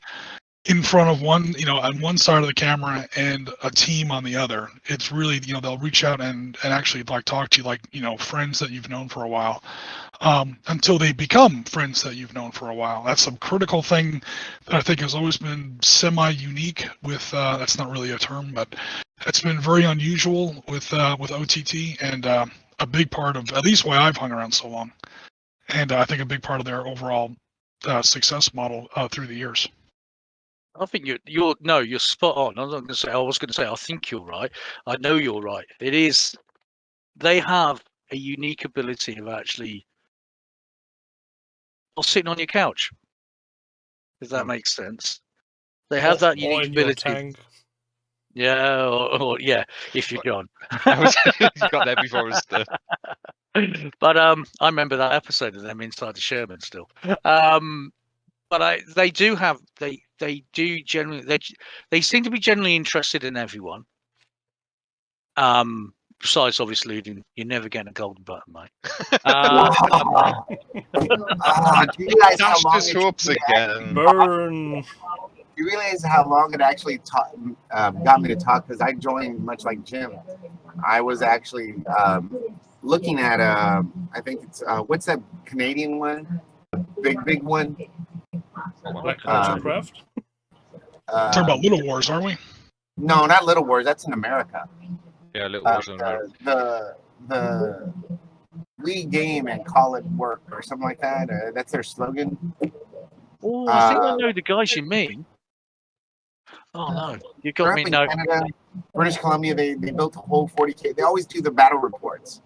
in front of one, on one side of the camera and a team on the other. It's really, they'll reach out and actually like talk to you like, friends that you've known for a while, until they become friends that you've known for a while. That's a critical thing that I think has always been semi-unique with, that's not really a term, but it's been very unusual with OTT and a big part of, at least why I've hung around so long. And I think a big part of their overall success model through the years. I think you're spot on. I was going to say I think you're right. I know you're right. It is. They have a unique ability of actually sitting on your couch. If that makes sense. They have that unique ability. Yeah, or if you're John. You got there before us. But I remember that episode of them inside the Sherman still. but they do have they do generally they seem to be generally interested in everyone. Besides, obviously, you're never getting a golden button, mate. Do you realize how Dashed long his hopes again. Burn. Do you realize how long it actually got me to talk? Because I joined much like Jim. I was actually looking at I think it's what's that Canadian one? Big one. Like Craft? Talking about Little Wars, aren't we? No, not Little Wars. That's in America. Yeah, Little Wars in America. The we game and call it work or something like that. That's their slogan. Oh, I think I know the guys you mean. Oh no, you got me. No, Canada, British Columbia. They built a whole 40K. They always do the battle reports.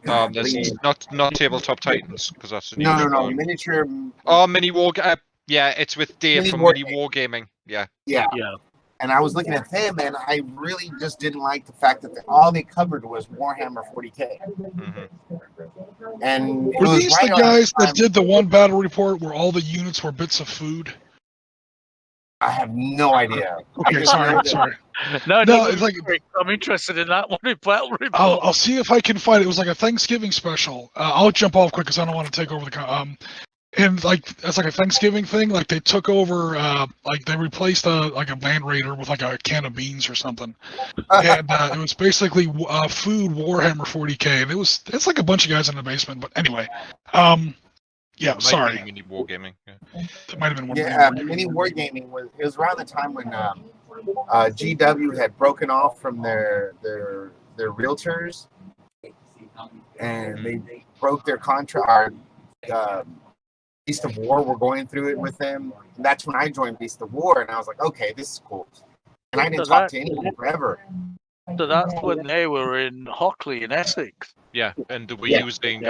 There's not Tabletop Titans because that's a new no one. miniature. Oh, Mini War. Yeah, it's with Dave from Mini Wargaming. Yeah. And I was looking at them, and I really just didn't like the fact that all they covered was Warhammer 40K. Mm-hmm. And were these the guys that did the one battle report where all the units were bits of food? I have no idea. Okay, sorry. No, it's like I'm interested in that one. Battle report. I'll see if I can find it. It was like a Thanksgiving special. I'll jump off quick because I don't want to take over the and like it's like a Thanksgiving thing. Like they took over, like they replaced a Land Raider with like a can of beans or something, and it was basically food Warhammer 40K, and it's like a bunch of guys in the basement. But anyway, yeah, sorry. Mini Wargaming. Yeah. That might have been one. Yeah, Mini Wargaming was around the time when GW had broken off from their realtors, and they broke their contract. Beast of War were going through it with them. And that's when I joined Beast of War, and I was like, okay, this is cool. And I didn't talk to anyone forever. So that's when they were in Hockley in Essex. Yeah, and they were using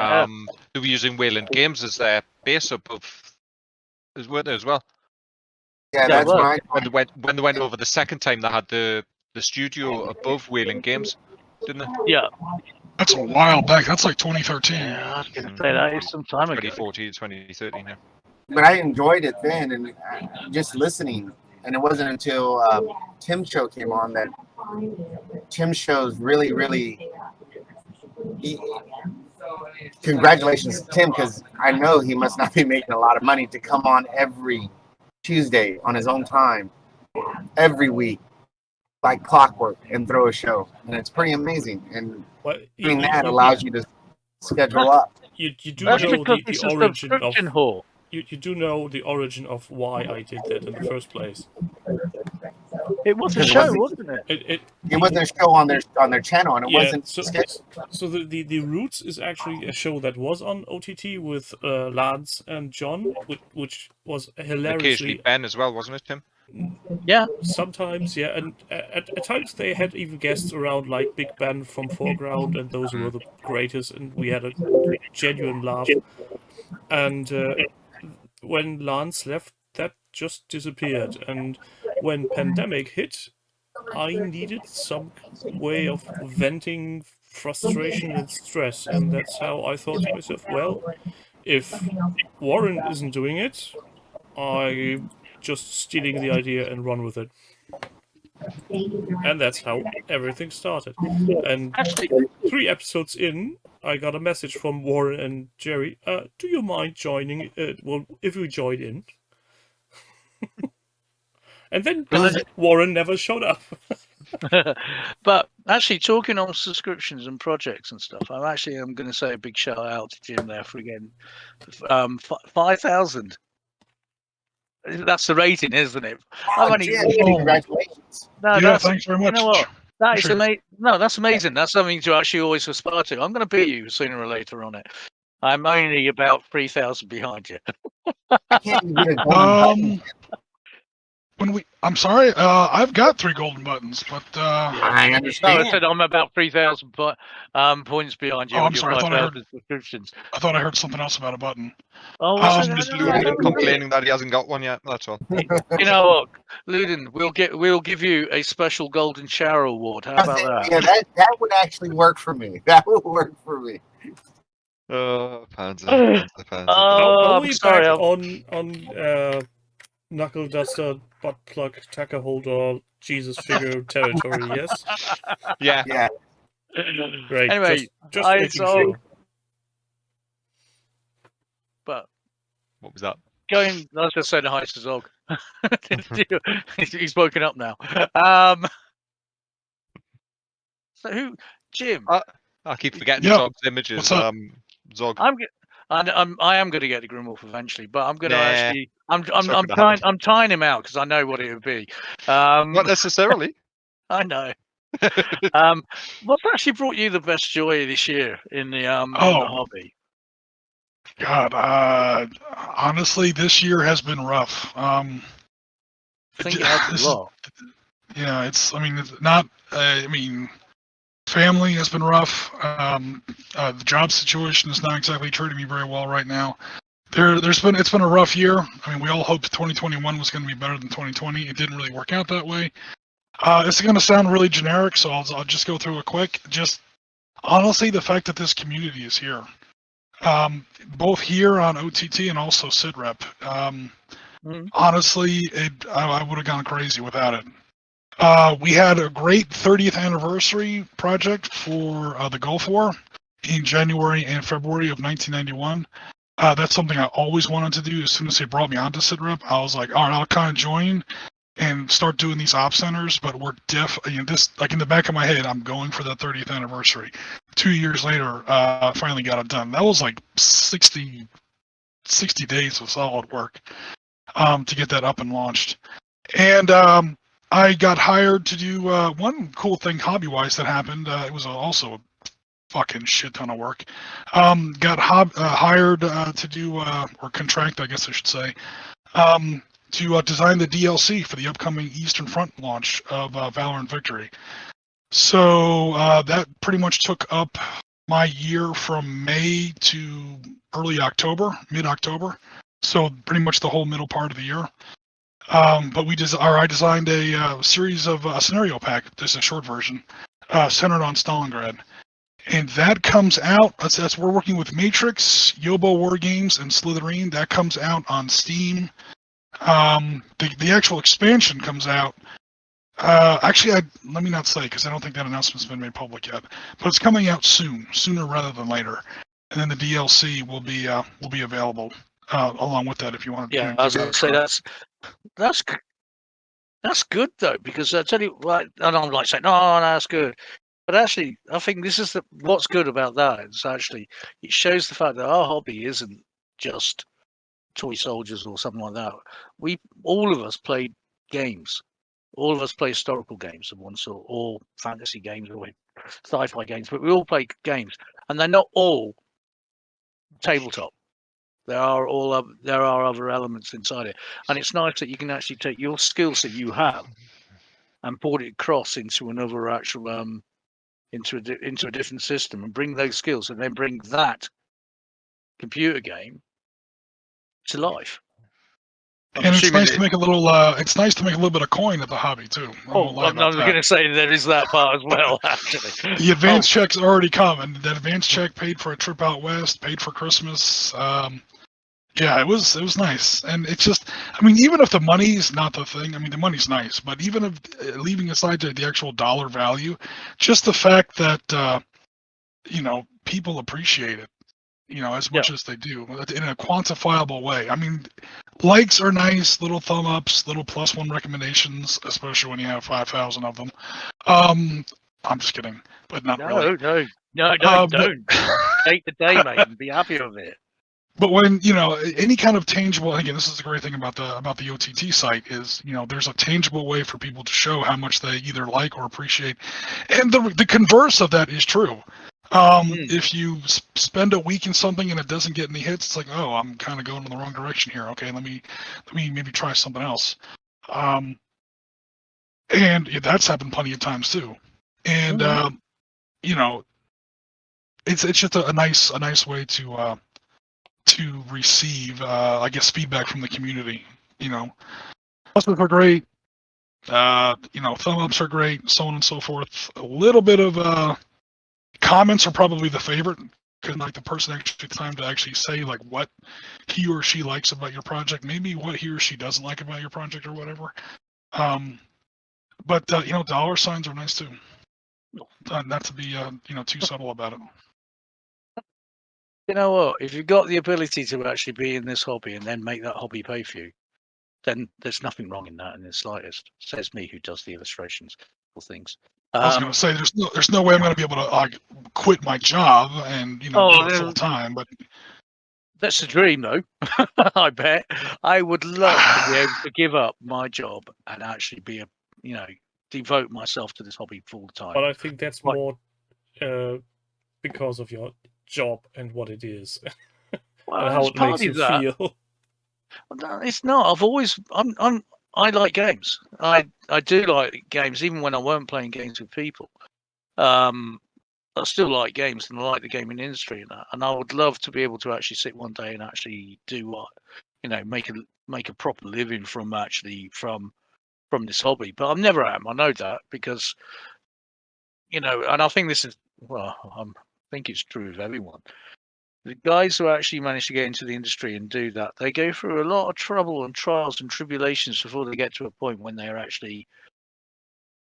Wayland Games as their base up of as well. Yeah, that's when when they went over the second time, they had the studio above Wayland Games, didn't they? Yeah. That's a while back. That's like 2013. Yeah, I was going to say that is some time ago. 2014, 2013, yeah. But I enjoyed it then, and just listening. And it wasn't until Tim's show came on that Tim's show's really, really. Congratulations to Tim, because I know he must not be making a lot of money to come on every Tuesday on his own time, every week, like clockwork, and throw a show. And it's pretty amazing. And doing that allows you to schedule up. You do know the origin of you do know the origin of why I did that in the first place. It was a show, wasn't it? It wasn't a show on their channel, and it wasn't. So the Roots is actually a show that was on OTT with Lance and John, which was hilariously. Occasionally Ben as well, wasn't it, Tim? Yeah, sometimes, yeah, and at times they had even guests around like Big Ben from Foreground, and those were the greatest, and we had a genuine laugh. And when Lance left, that just disappeared. And when pandemic hit, I needed some way of venting frustration and stress, and that's how I thought to myself, well, if Warren isn't doing it, I'm just stealing the idea and run with it. And that's how everything started. And 3 episodes in, I got a message from Warren and Jerry. Do you mind joining? Well, if you join in. And then Warren never showed up. But actually, talking on subscriptions and projects and stuff, I'm going to say a big shout out to Jim there for again 5,000. That's the rating, isn't it? Congratulations. No, thanks very much. You know what? That is amazing. No, that's amazing. That's something to actually always aspire to. I'm going to beat you sooner or later on it. I'm only about 3,000 behind you. I can't even get a golden button. I'm sorry, I've got 3 golden buttons, but I understand. No, I said I'm about 3,000 points behind you. Oh, I'm sorry. I thought I heard something else about a button. Oh, just Luden complaining that he hasn't got one yet. That's all. You know what, Luden, we'll give you a special golden shower award. How about that? Yeah, that would actually work for me. That would work for me. Oh, Panzer. Are I'm we sorry. back on knuckle duster, butt plug, tacker holder, Jesus figure territory? Yes. Yeah. Yeah. Great. Anyway, just I making saw- sure. But What was that? I was just saying hi to Zog. He's woken up now. So who? Jim. I keep forgetting Yeah. Zog's images. What's up? Zog. I am going to get the Grimwolf eventually, but I'm going to Nah, actually. I'm not gonna happen. I'm tying him out because I know what it would be. Not necessarily. I know. What's actually brought you the best joy this year in the in the hobby? God, honestly, this year has been rough. I think it has a lot. Yeah, it's. I mean, it's not. I mean, family has been rough. The job situation is not exactly treating me very well right now. It's been a rough year. I mean, we all hoped 2021 was going to be better than 2020. It didn't really work out that way. It's going to sound really generic, so I'll just go through it quick. Just honestly, the fact that this community is here, both here on OTT and also SITREP. Honestly, I would have gone crazy without it. We had a great 30th anniversary project for the Gulf War in January and February of 1991. That's something I always wanted to do. As soon as they brought me onto SITREP, I was like, all right, I'll kind of join and start doing these op centers. But we're this, like in the back of my head, I'm going for that 30th anniversary. 2 years later, I finally got it done. That was like 60 days of solid work to get that up and launched. And I got hired to do one cool thing hobby-wise that happened. It was also a fucking shit ton of work. Got hired to do, or contract, I guess I should say, to design the DLC for the upcoming Eastern Front launch of Valorant Victory. So that pretty much took up my year from May to early October, mid-October. So pretty much the whole middle part of the year. But I designed a series of scenario pack. This is a short version, centered on Stalingrad, and that comes out. That's we're working with Matrix, Yobo War Games, and Slytherin. That comes out on Steam. The actual expansion comes out. Actually, let me not say because I don't think that announcement's been made public yet. But it's coming out sooner rather than later. And then the DLC will be available along with that if you want to. Yeah, I was going to say that's good though, because I tell you, like, and I'm like saying, no, that's good, but actually, I think this is what's good about that. It's actually it shows the fact that our hobby isn't just toy soldiers or something like that. All of us played games. All of us play historical games of one sort, or fantasy games, or sci-fi games, but we all play games, and they're not all tabletop. There are other elements inside it, and it's nice that you can actually take your skills that you have and put it across into another actual into a different system and bring those skills and then bring that computer game to life. And it's nice to make a little. It's nice to make a little bit of coin at the hobby too. I'm going to say there is that part as well. Actually, the advance check's already come, and that advance check paid for a trip out west, paid for Christmas. Yeah, it was nice, and it's just. I mean, even if the money's not the thing, I mean, the money's nice, but even if leaving aside the actual dollar value, just the fact that people appreciate it. As much as they do in a quantifiable way. I mean, likes are nice, little thumb ups, little +1 recommendations, especially when you have 5,000 of them. I'm just kidding, but not really. No, don't. Take the day, mate, and be happy with it. But when any kind of tangible, again, this is the great thing about the OTT site is there's a tangible way for people to show how much they either like or appreciate, and the converse of that is true. If you spend a week in something and it doesn't get any hits, it's like, oh, I'm kind of going in the wrong direction here. Okay, let me maybe try something else. And that's happened plenty of times too. And it's just a nice way to receive, I guess, feedback from the community. Pluses are great. Thumb ups are great, so on and so forth. A little bit of comments are probably the favorite. Because like the person actually takes time to actually say like what he or she likes about your project, maybe what he or she doesn't like about your project or whatever. But dollar signs are nice too. Not to be too subtle about it. You know what? If you've got the ability to actually be in this hobby and then make that hobby pay for you, then there's nothing wrong in that in the slightest. Says me, who does the illustrations for things. I was going to say there's no way I'm going to be able to quit my job and do it full time, but that's the dream, though. I bet I would love to be able to give up my job and actually be devote myself to this hobby full time. But I think that's more because of your job and what it is, well, and how it makes you feel. It's not. I like games. I do like games, even when I weren't playing games with people. I still like games and I like the gaming industry and that. And I would love to be able to actually sit one day and actually do what, make a proper living from this hobby. But I never am. I know that because, and I think this is, I think it's true of everyone. The guys who actually manage to get into the industry and do that, they go through a lot of trouble and trials and tribulations before they get to a point when they're actually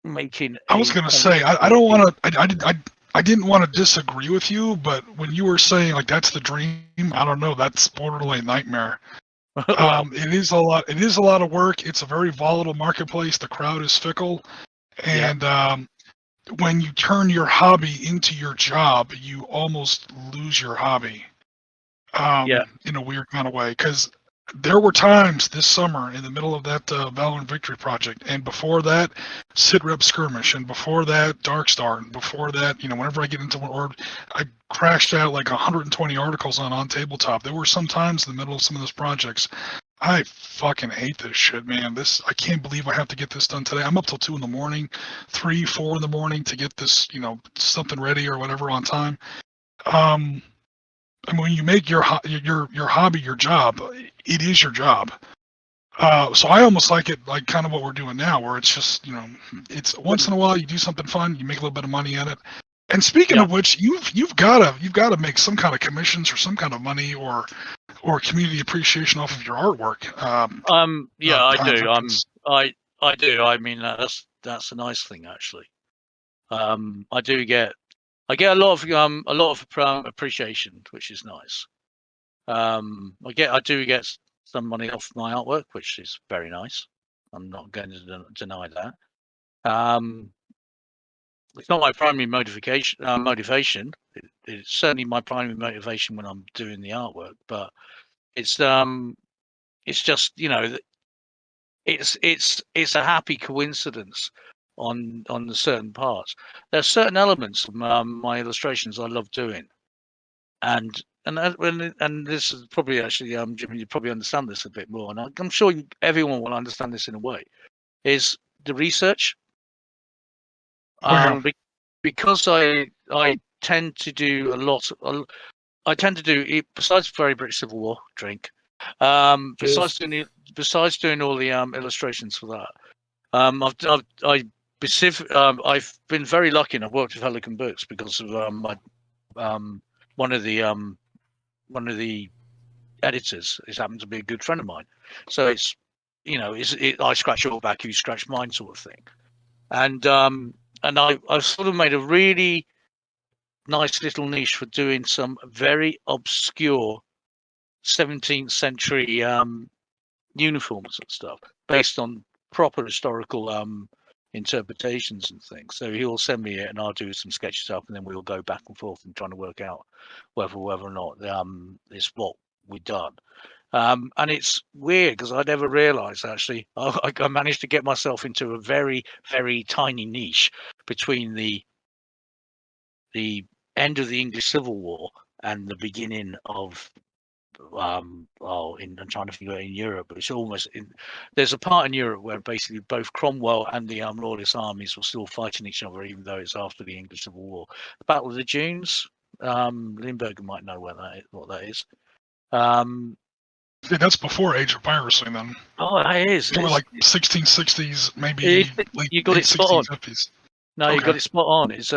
making. I was going to say, I don't want to. I didn't want to disagree with you, but when you were saying like that's the dream, I don't know, that's borderline nightmare. It is a lot. It is a lot of work. It's a very volatile marketplace. The crowd is fickle, and when you turn your hobby into your job, you almost lose your hobby. In a weird kind of way, because there were times this summer in the middle of that Valorant Victory Project, and before that, SITREP Skirmish, and before that, Darkstar, and before that, whenever I get into one orb, I crashed out like 120 articles on Tabletop. There were some times in the middle of some of those projects, I fucking hate this shit, man. I can't believe I have to get this done today. I'm up till 2 in the morning, 3, 4 in the morning to get this, something ready or whatever on time. I mean, when you make your hobby your job, it is your job. So I almost like it like kind of what we're doing now, where it's just it's once in a while you do something fun, you make a little bit of money at it. And speaking of which, you've got to make some kind of commissions or some kind of money or community appreciation off of your artwork. I do. I do. I mean, that's a nice thing actually. I get a lot of appreciation, which is nice. I do get some money off my artwork, which is very nice. I'm not going to deny that. It's not my primary motivation. It's certainly my primary motivation when I'm doing the artwork, but it's just it's a happy coincidence on the certain parts. There are certain elements of my illustrations I love doing, and this is probably actually Jimmy, you probably understand this a bit more, and I'm sure everyone will understand this in a way. Is the research? Because I tend to do a lot. I tend to do besides Very British Civil War drink. Besides doing all the illustrations for that, I've been very lucky, and I've worked with Pelican Books because of one of the editors has happened to be a good friend of mine. So it's I scratch your back, you scratch mine, sort of thing. And I've sort of made a really nice little niche for doing some very obscure 17th century uniforms and stuff based on proper historical interpretations and things. So he'll send me it and I'll do some sketches up, and then we'll go back and forth and trying to work out whether or not it's what we've done. And it's weird because I never realized actually I managed to get myself into a very, very tiny niche between the end of the English Civil War and the beginning of I'm trying to figure out in Europe, but it's almost there's a part in Europe where basically both Cromwell and the Royalist armies were still fighting each other, even though it's after the English Civil War. The Battle of the Dunes, Lindbergh might know what that is. Yeah, that's before Age of Piracy, then. Oh, that is. It's like 1660s, maybe you got it spot on. 1650s. No, okay. You got it spot on. It's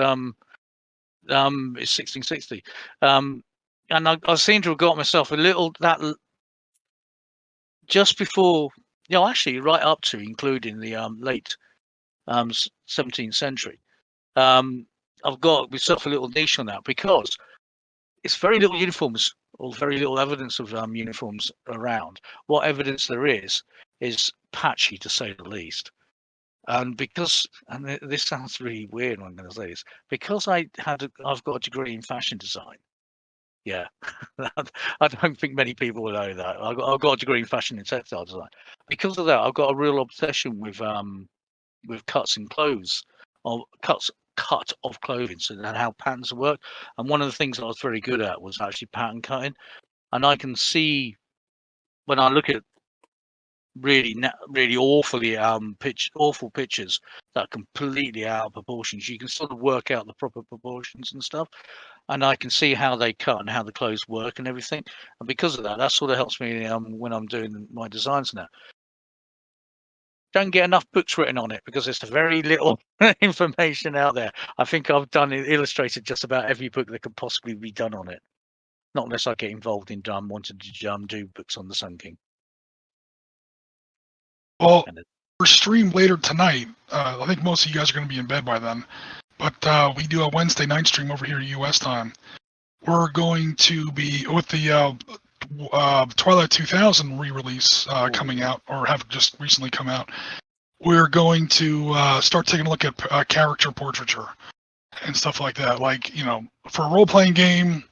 It's 1660. And I seem to have got myself a little just before, actually right up to including the late 17th century. I've got myself a little niche on that because it's very little uniforms or very little evidence of uniforms around. What evidence there is patchy, to say the least. And this sounds really weird when I'm going to say this, because I've got a degree in fashion design. Yeah, I don't think many people will know that. I've got a degree in fashion and textile design. Because of that, I've got a real obsession with cuts in clothes, or cut of clothing, and how patterns work. And one of the things I was very good at was actually pattern cutting. And I can see when I look at really awful pictures that are completely out of proportions, you can sort of work out the proper proportions and stuff, and I can see how they cut and how the clothes work and everything. And because of that, that sort of helps me when I'm doing my designs now. Don't get enough books written on it because there's very little information out there. I think I've illustrated just about every book that could possibly be done on it, not unless I get involved in wanting to do books on the Sun King. Well, we're streamed later tonight. I think most of you guys are going to be in bed by then. But we do a Wednesday night stream over here U.S. time. We're going to be with the Twilight 2000 re-release coming out, or have just recently come out. We're going to start taking a look at character portraiture and stuff like that. Like, for a role-playing game,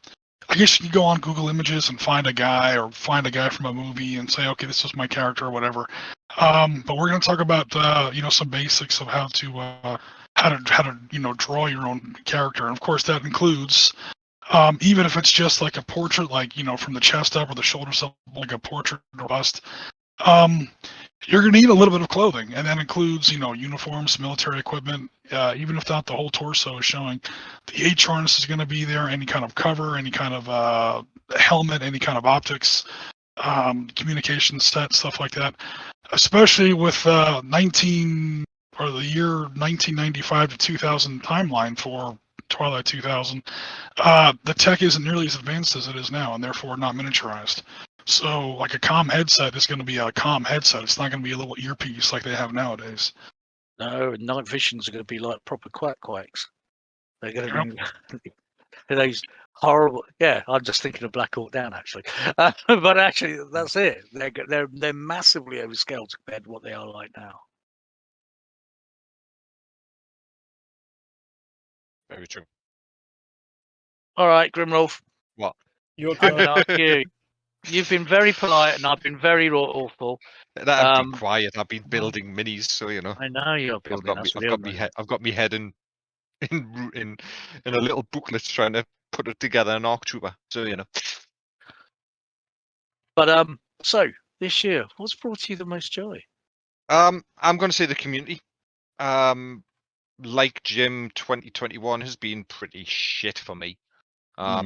I guess you can go on Google Images and find a guy from a movie and say, okay, this is my character or whatever. But we're going to talk about some basics of how to draw your own character. And of course, that includes even if it's just like a portrait, like from the chest up or the shoulders up, like a portrait or bust. You're going to need a little bit of clothing, and that includes uniforms, military equipment. Even if not the whole torso is showing, the H harness is going to be there. Any kind of cover, any kind of helmet, any kind of optics, communication set, stuff like that. Especially with the year 1995 to 2000 timeline for Twilight 2000, the tech isn't nearly as advanced as it is now, and therefore not miniaturized. So, like a comm headset is going to be a comm headset. It's not going to be a little earpiece like they have nowadays. No, night visions are going to be like proper quacks. They're going to be those horrible. Yeah, I'm just thinking of Black Hawk Down actually, but actually that's it. They're massively overscaled compared to what they are like now. Very true. All right, Grimrolf. What? Your I'm going turn. to ask you. You've been very polite, and I've been very awful. I've been quiet. I've been building minis, so I know you're building. I've got me head in a little booklet trying to put it together, an ARC Trooper. So But so this year, what's brought you the most joy? I'm going to say the community. Like Jim, 2021 has been pretty shit for me.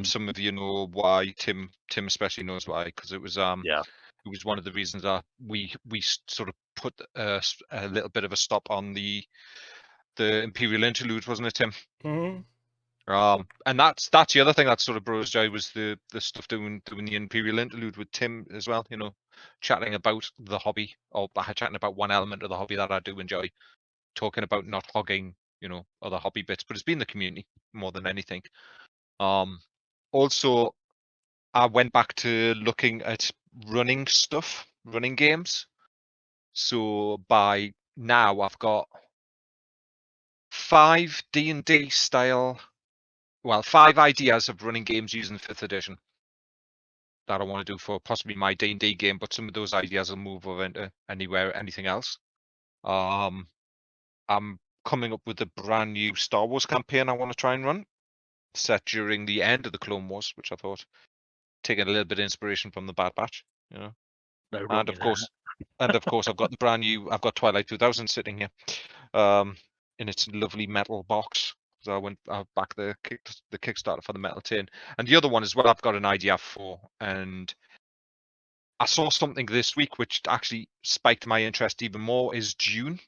Some of you know why. Tim especially knows why, because it was it was one of the reasons that we sort of put a little bit of a stop on the Imperial Interlude, wasn't it, Tim? Mm-hmm. And that's the other thing that sort of brought us joy, was the stuff doing the Imperial Interlude with Tim as well. Chatting about the hobby, or chatting about one element of the hobby that I do enjoy. Talking about not hogging, other hobby bits, but it's been the community more than anything. Also, I went back to looking at running games. So by now I've got 5 D&D style, 5 ideas of running games using 5th edition that I want to do for possibly my D&D game, but some of those ideas will move over into anything else. I'm coming up with a brand new Star Wars campaign I want to try and run, set during the end of the Clone Wars, which I thought, taking a little bit of inspiration from the Bad Batch, No, and of course I've got Twilight 2000 sitting here, in its lovely metal box. So I went back the Kickstarter for the metal tin, and the other one as well I've got an idea for, and I saw something this week which actually spiked my interest even more. Is Dune.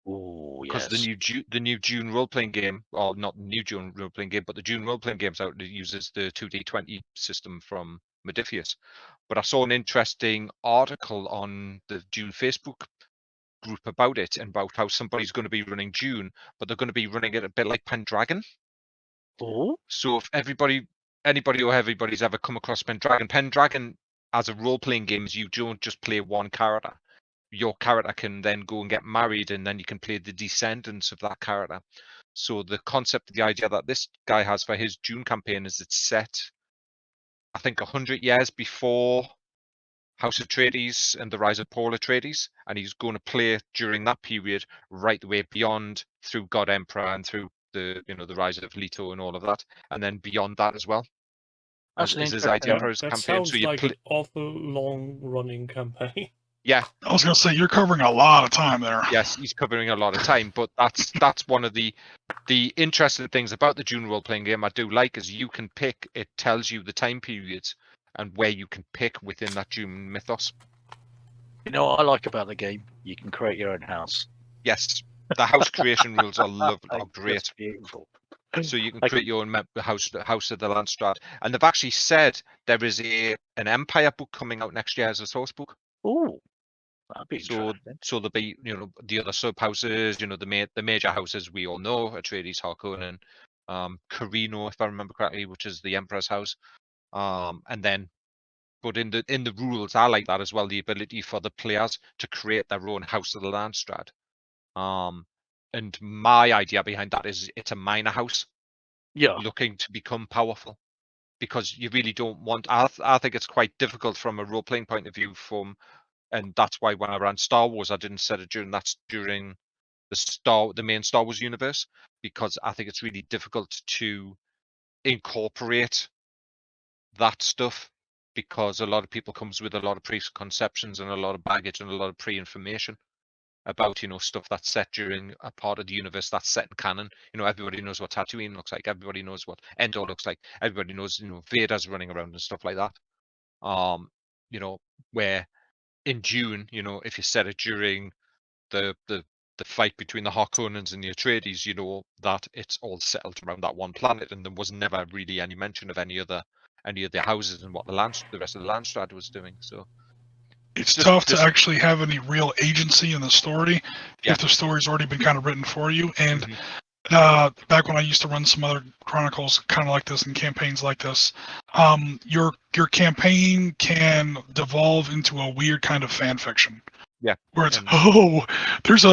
Oh, because yes. the new June role playing game, or not the new June role playing game, but the June role playing game's out that uses the 2D20 system from Modiphius. But I saw an interesting article on the June Facebook group about it and about how somebody's going to be running June, but they're going to be running it a bit like Pendragon. Oh, So if everybody's ever come across Pendragon as a role playing game is you don't just play one character. Your character can then go and get married, and then you can play the descendants of that character. So the concept, the idea that this guy has for his June campaign is it's set, I think, 100 years before House Atreides and the rise of Paul Atreides, and he's going to play during that period right the way beyond through God Emperor and through the the rise of Leto and all of that, and then beyond that as well. that's As his idea for his That campaign. sounds So you like an awful long-running campaign. yeah, I was gonna say you're covering a lot of time there. yes, he's covering a lot of time, but that's one of the interesting things about the June role-playing game I do like is you can pick. It tells you the time periods and where you can pick within that June mythos. You know what I like about the game? You can create your own house. Yes, the house creation rules are great. That's beautiful. So you can create your own house of the Landstrad, and they've actually said there is an Empire book coming out next year as a source book. Oh, that'd be So interesting. there'll be the other sub houses, the major houses we all know, Atreides, Harkonnen, Carino, if I remember correctly, which is the Emperor's house, and then. But in the rules, I like that as well, the ability for the players to create their own house of the Landstrad. And my idea behind that is it's a minor house looking to become powerful, because you really don't want. I think it's quite difficult from a role playing point of view. And that's why when I ran Star Wars, I didn't set it during the main Star Wars universe, because I think it's really difficult to incorporate that stuff, because a lot of people comes with a lot of preconceptions and a lot of baggage and a lot of pre-information about stuff that's set during a part of the universe that's set in canon. Everybody knows what Tatooine looks like, everybody knows what Endor looks like, everybody knows Vader's running around and stuff like that. Where in June, if you set it during the fight between the Harkonnens and the Atreides, that it's all settled around that one planet, and there was never really any mention of any of the houses and what the rest of the Landstrad was doing. So it's tough to actually have any real agency in the story if the story's already been kind of written for you. And back when I used to run some other chronicles kind of like this and campaigns like this, your campaign can devolve into a weird kind of fan fiction. Yeah. Where it's there's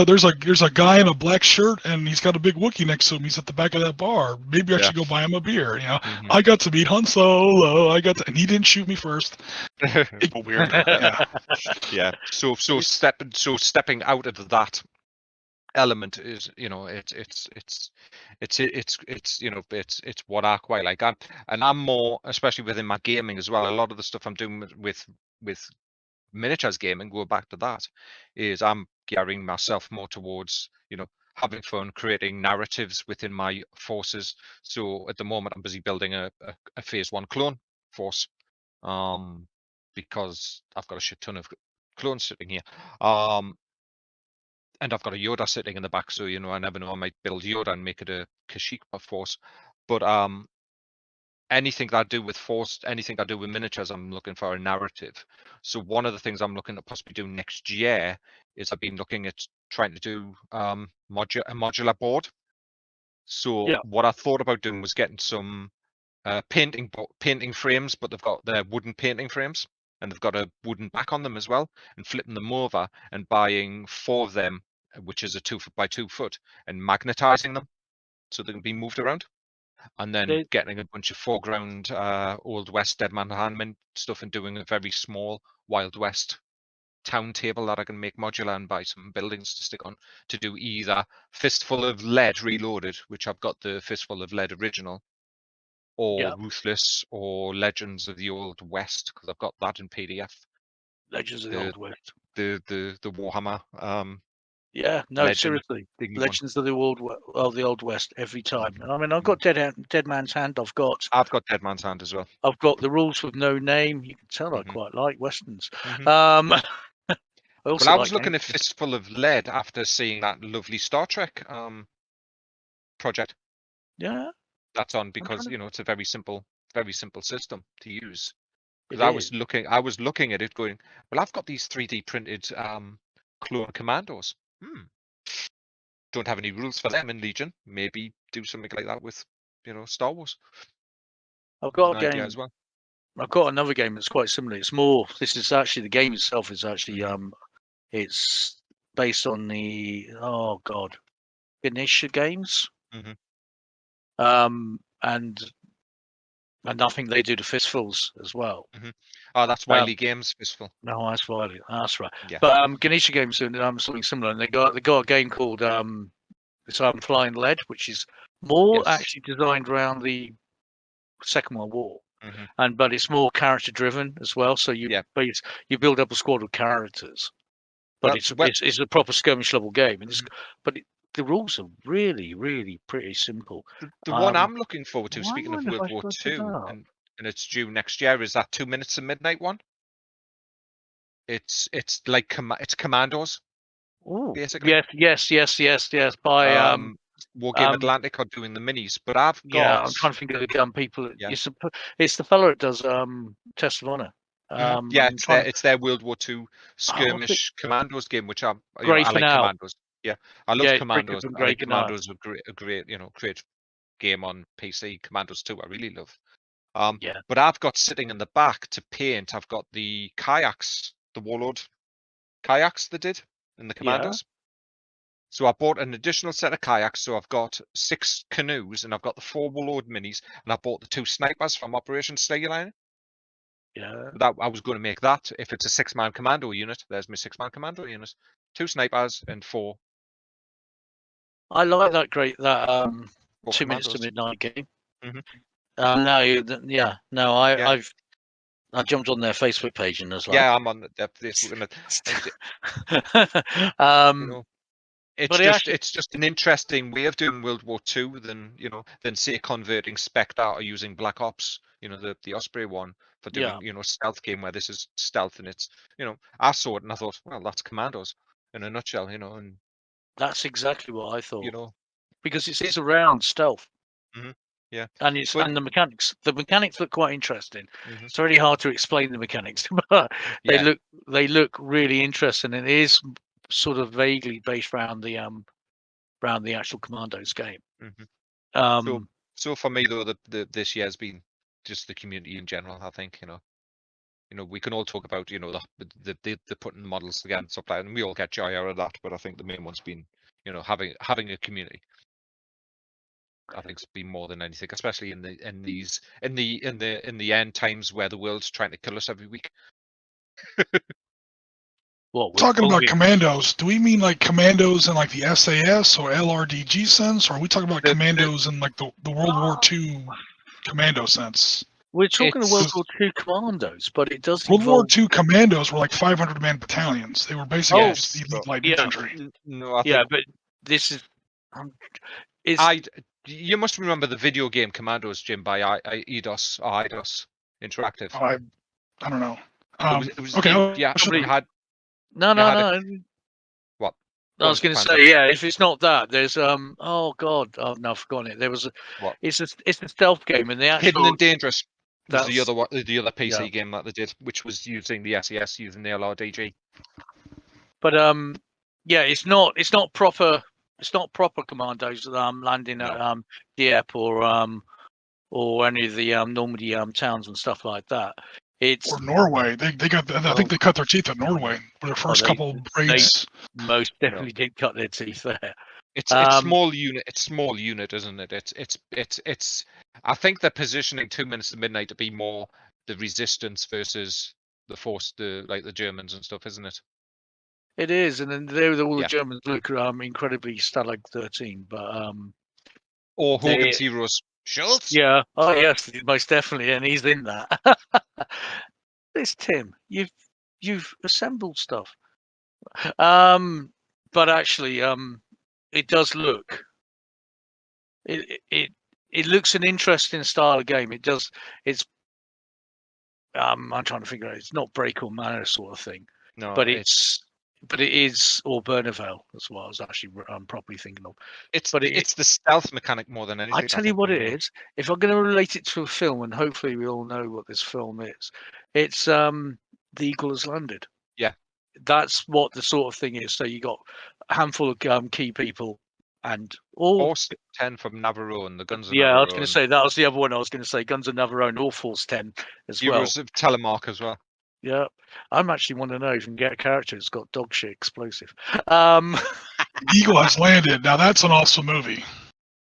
a guy in a black shirt and he's got a big Wookiee next to him. He's at the back of that bar. Maybe I should go buy him a beer. I got to meet Han Solo. And he didn't shoot me first. It's weird. Yeah. So stepping out of that element is it's what I quite like. I'm more, especially within my gaming as well. A lot of the stuff I'm doing with miniatures gaming, go back to that, is I'm gearing myself more towards having fun, creating narratives within my forces. So at the moment I'm busy building a phase 1 clone force, because I've got a shit ton of clones sitting here, and I've got a Yoda sitting in the back, so I never know, I might build Yoda and make it a Kashyyyk force. But anything that I do with force, anything I do with miniatures, I'm looking for a narrative. So one of the things I'm looking at possibly doing next year is I've been looking at trying to do a modular board. So what I thought about doing was getting some painting frames, but they've got their wooden painting frames and they've got a wooden back on them as well, and flipping them over and buying 4 of them, which is a 2 foot by 2 foot, and magnetizing them so they can be moved around. And then getting a bunch of foreground Old West Dead Man Hand stuff and doing a very small Wild West town table that I can make modular and buy some buildings to stick on, to do either Fistful of Lead Reloaded, which I've got the Fistful of Lead original, or Ruthless, or Legends of the Old West, because I've got that in PDF. Legends of the Old West. The Warhammer. Seriously. Legends of the Old West every time. And I mean, I've got Dead Man's Hand. I've got Dead Man's Hand as well. I've got the Rules with No Name. You can tell I quite like westerns. also Well, I like was looking games. at Fistful of Lead after seeing that lovely Star Trek project Yeah, that's on, I'm because trying to. it's a very simple system to use. It Because is. I was looking at it going, well, I've got these 3D printed clone commandos. Don't have any rules for them in Legion. Maybe do something like that with, Star Wars. I've got An a idea game. as well. I've got another game that's quite similar. It's more. This is actually the game itself is actually it's based on the Ganesha games. Mhm. And I think they do the fistfuls as well. Oh, that's Wiley Games, Fistful. No, that's Wiley. That's right. Yeah. But Ganesha games are something similar, and they got a game called Flying Lead, which is more Yes. actually designed around the Second World War, Mhm. but it's more character driven as well. So you build up a squad of characters, but it's a proper skirmish level game, and the rules are really, really pretty simple. The one I'm looking forward to, why speaking of wonder if World I War looked it II, up? and it's due next year, is that 2 Minutes to Midnight one. It's like it's Commandos, Oh, basically. yes. By Wargame Atlantic are doing the minis, but I've yeah, got I'm trying to think of the people. Yeah. It's the fellow that does Test of Honor. Yeah, it's their World War II skirmish Commandos game, which I Grey like Finale. Commandos. Yeah, I love Yeah, Commandos. from I think Grey Finale. Commandos are great, great game on PC. Commandos 2, I really love. Yeah. But I've got sitting in the back to paint. I've got the kayaks, the Warlord kayaks they did in the Commandos. So I bought an additional set of kayaks. So I've got 6 canoes, and I've got the 4 Warlord minis, and I bought the 2 snipers from Operation Steguline. Yeah. That I was going to make that if it's a 6-man commando unit. There's my 6-man commando unit. 2 snipers and 4. I like that 4 2 Minutes to commandos. Midnight game. No, I jumped on their Facebook page and as well. Yeah, I'm on their Facebook. It's just an interesting way of doing World War II than say converting Spectre or using Black Ops, the Osprey one, for doing stealth game where this is stealth, and it's I saw it and I thought, well, that's Commandos in a nutshell, and that's exactly what I thought. Because it is around stealth. Yeah, and the mechanics. The mechanics look quite interesting. It's really hard to explain the mechanics, but they look really interesting, and it is sort of vaguely based around the actual Commandos game. So for me though, this year has been just the community in general. I think we can all talk about the putting models together and stuff like that, and we all get joy out of that. But I think the main one's been having a community. I think it's been more than anything, especially in the end times where the world's trying to kill us every week. Talking about commandos, do we mean like commandos in like the SAS or LRDG sense, or are we talking about commandos in like the World War II commando sense? We're talking the World War II commandos, but it does. World War II commandos were like 500-man battalions. They were basically just elite light infantry. No, but this is. You must remember the video game Commandos, Jim, by Eidos Interactive. Oh, I don't know. It was okay. had. No. What? I was going to say, if it's not that, there's oh god, I've now forgotten it. There was what? It's a stealth game, and the actual Hidden and Dangerous was the other PC game that they did, which was using the SES, using the LRDG. But it's not proper. It's not proper commandos landing at Dieppe or any of the Normandy towns and stuff like that. Or Norway. They got. I think they cut their teeth at Norway for the first couple raids. They most definitely did cut their teeth there. It's small unit. It's small unit, isn't it? It's. I think they're positioning 2 Minutes to Midnight to be more the resistance versus the force, the Germans and stuff, isn't it? It is, and then all the Germans look incredibly Stalag 13, but or Hogan's Heroes. Schultz? Yeah. Oh yes, most definitely, and he's in that. It's Tim. You've assembled stuff. But actually, it does look. It looks an interesting style of game. It does. It's. I'm trying to figure out. It's not break or manner sort of thing. No, but it's but it is, or Bernavale. That's what I was actually properly thinking of. It's But the stealth mechanic more than anything. I tell you what it is. If I'm going to relate it to a film, and hopefully we all know what this film is, it's The Eagle Has Landed. Yeah, that's what the sort of thing is. So you got a handful of key people, and all Force 10 from Navarone, the Guns of Navarone. Yeah, I was going to say that was the other one. I was going to say Guns of Navarone, or Force 10 as Heroes of Telemark as well. Yeah, I'm actually want to know if you can get a character that's got dog shit explosive. Eagle Has Landed. Now that's an awesome movie.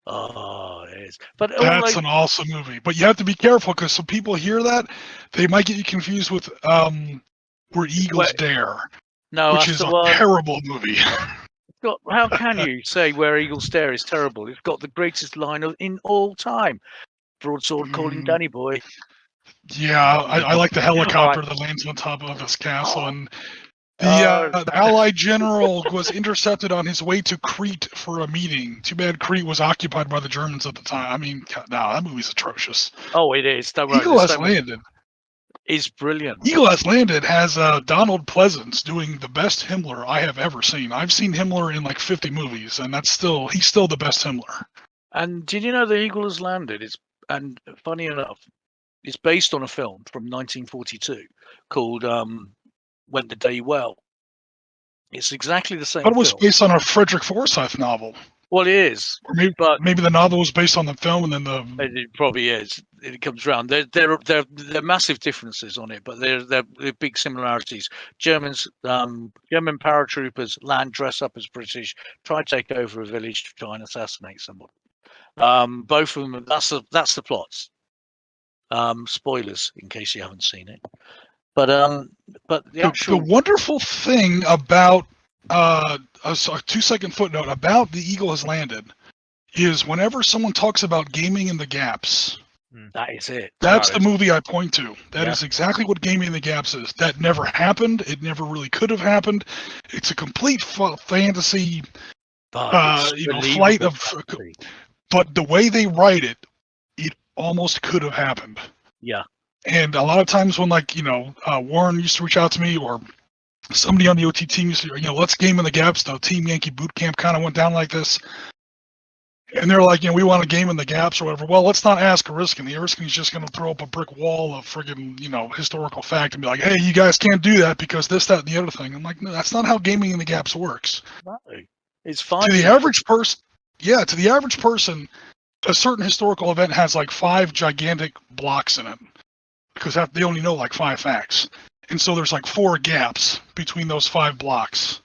Oh, it is. But that's an awesome movie. But you have to be careful because some people hear that, they might get you confused with Where Eagles Dare, which is a terrible movie. How can you say Where Eagles Dare is terrible? It's got the greatest line in all time. Broadsword calling Danny Boy. Yeah, I like the helicopter that lands on top of his castle, and the Allied general was intercepted on his way to Crete for a meeting. Too bad Crete was occupied by the Germans at the time. I mean, no, that movie's atrocious. Oh, it is. Eagle Has Landed is brilliant. Eagle Has Landed has Donald Pleasance doing the best Himmler I have ever seen. I've seen Himmler in like 50 movies, and he's still the best Himmler. And did you know The Eagle Has Landed? And funny enough, it's based on a film from 1942 called Went the Day Well. It's exactly the same. But it was based on a Frederick Forsyth novel. Well, it is. Or maybe the novel was based on the film, and then it probably is. It comes around. There are massive differences on it, but there are big similarities. German paratroopers land, dress up as British, try to take over a village to try and assassinate somebody. Both of them. That's the plots. Spoilers in case you haven't seen it. But the wonderful thing about a 2-second footnote about The Eagle Has Landed is whenever someone talks about Gaming in the Gaps, that is it. That's the movie I point to. That is exactly what Gaming in the Gaps is. That never happened. It never really could have happened. It's a complete fantasy, flight of. But the way they write it, it almost could have happened. Yeah. And a lot of times when Warren used to reach out to me, or somebody on the OT team used to, let's Game in the Gaps. The Team Yankee Boot Camp kind of went down like this. And they're like, we want a Game in the Gaps or whatever. Well, let's not ask Erskine. The Erskine's just going to throw up a brick wall of friggin', historical fact and be like, hey, you guys can't do that because this, that, and the other thing. I'm like, no, that's not how Gaming in the Gaps works. No, it's fine. To the average person, a certain historical event has like 5 gigantic blocks in it because they only know like 5 facts. And so there's like 4 gaps between those 5 blocks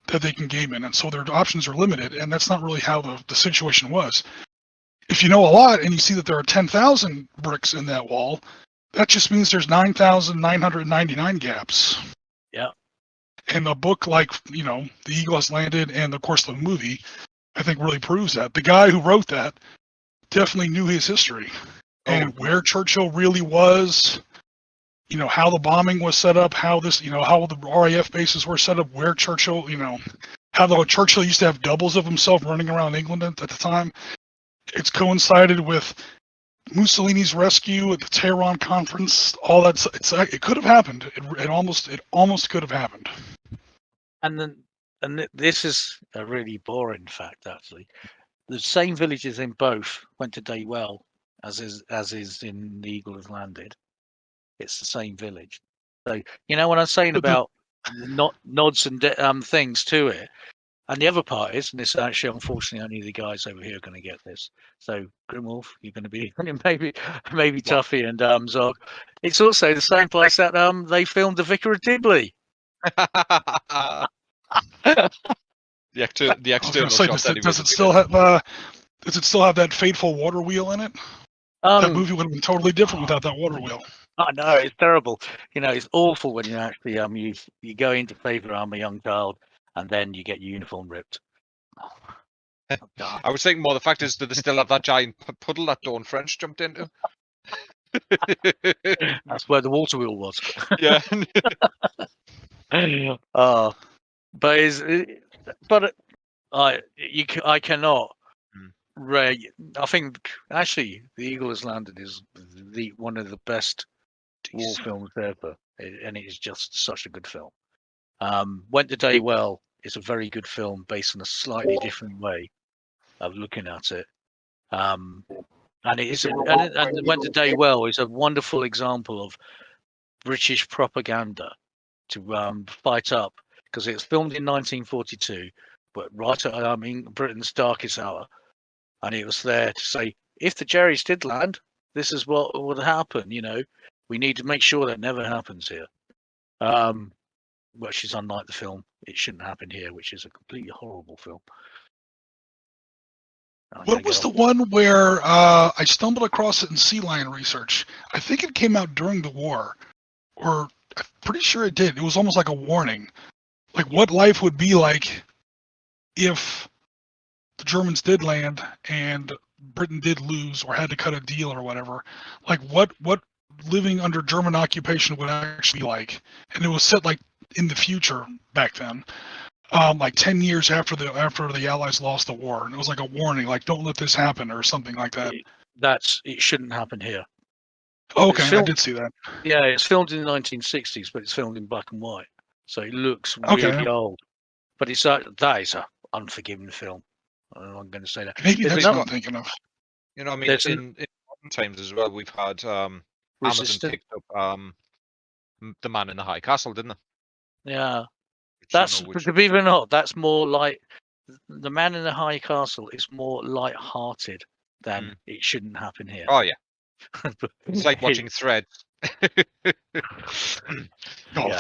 that they can game in. And so their options are limited. And that's not really how the situation was. If you know a lot and you see that there are 10,000 bricks in that wall, that just means there's 9,999 gaps. Yeah. And a book like, The Eagle Has Landed and, of course, the movie, I think really proves that. The guy who wrote that definitely knew his history and where Churchill really was, how the bombing was set up, how this, how the RAF bases were set up, where Churchill, how Churchill used to have doubles of himself running around England at the time. It's coincided with Mussolini's rescue at the Tehran conference. All that, it could have happened. It almost could have happened. And this is a really boring fact, actually. The same villages in both went to day well as is in The Eagle Has Landed. It's the same village. So what I'm saying about nods and things to it. And the other part is, and this is actually unfortunately only the guys over here are going to get this. So Grimwolf, you're going to be maybe Tuffy and Zog. It's also the same place that they filmed The Vicar of Dibley. The external shot. Does it still have that fateful water wheel in it? That movie would have been totally different without that water wheel. I know, it's terrible. It's awful when you actually you go into favour of a young child and then you get your uniform ripped. I was thinking more the fact is that they still have that giant puddle that Dawn French jumped into. That's where the water wheel was. Yeah. I cannot. I think actually The Eagle Has Landed is one of the best war films ever, and it is just such a good film. Went the Day Well is a very good film based on a slightly different way of looking at it. And it is, and Went the Day Well is a wonderful example of British propaganda to fight up, because it was filmed in 1942, but right at Britain's darkest hour, and it was there to say, if the Jerrys did land, this is what would happen. We need to make sure that never happens here. Which is unlike the film It Shouldn't Happen Here, which is a completely horrible film. What was the one where I stumbled across it in Sea Lion research? I think it came out during the war, or I'm pretty sure it did. It was almost like a warning, like what life would be like if the Germans did land and Britain did lose or had to cut a deal or whatever. Like what living under German occupation would actually be like. And it was set like in the future back then. Like 10 years after the Allies lost the war, and it was like a warning, like don't let this happen or something like that. It shouldn't happen here. Okay, I did see that. Yeah, it's filmed in the 1960s, but it's filmed in black and white, so it looks really old. But that is a unforgiving film. I'm going to say that. Maybe that's what I'm thinking of. In modern times as well, we've had Amazon picked up The Man in the High Castle, didn't they? Yeah. Believe it or not, that's more like The Man in the High Castle is more light-hearted than It Shouldn't Happen Here. Oh yeah, it's like watching Threads.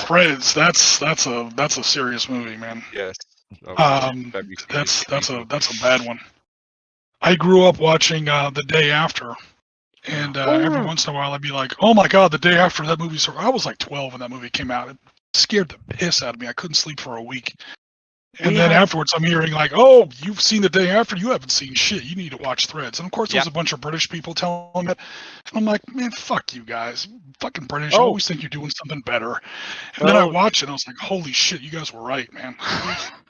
Threads. That's a serious movie, man. Yes. That's a bad one. I grew up watching The Day After, and every once in a while I'd be like, "Oh my God, The Day After!" That movie. So I was like 12 when that movie came out. It scared the piss out of me. I couldn't sleep for a week. And then afterwards, I'm hearing like, "Oh, you've seen The Day After? You haven't seen shit. You need to watch Threads." And of course, there was a bunch of British people telling me that. And I'm like, "Man, fuck you guys. Fucking British. I always think you're doing something better." And then I watched it, and I was like, "Holy shit, you guys were right, man."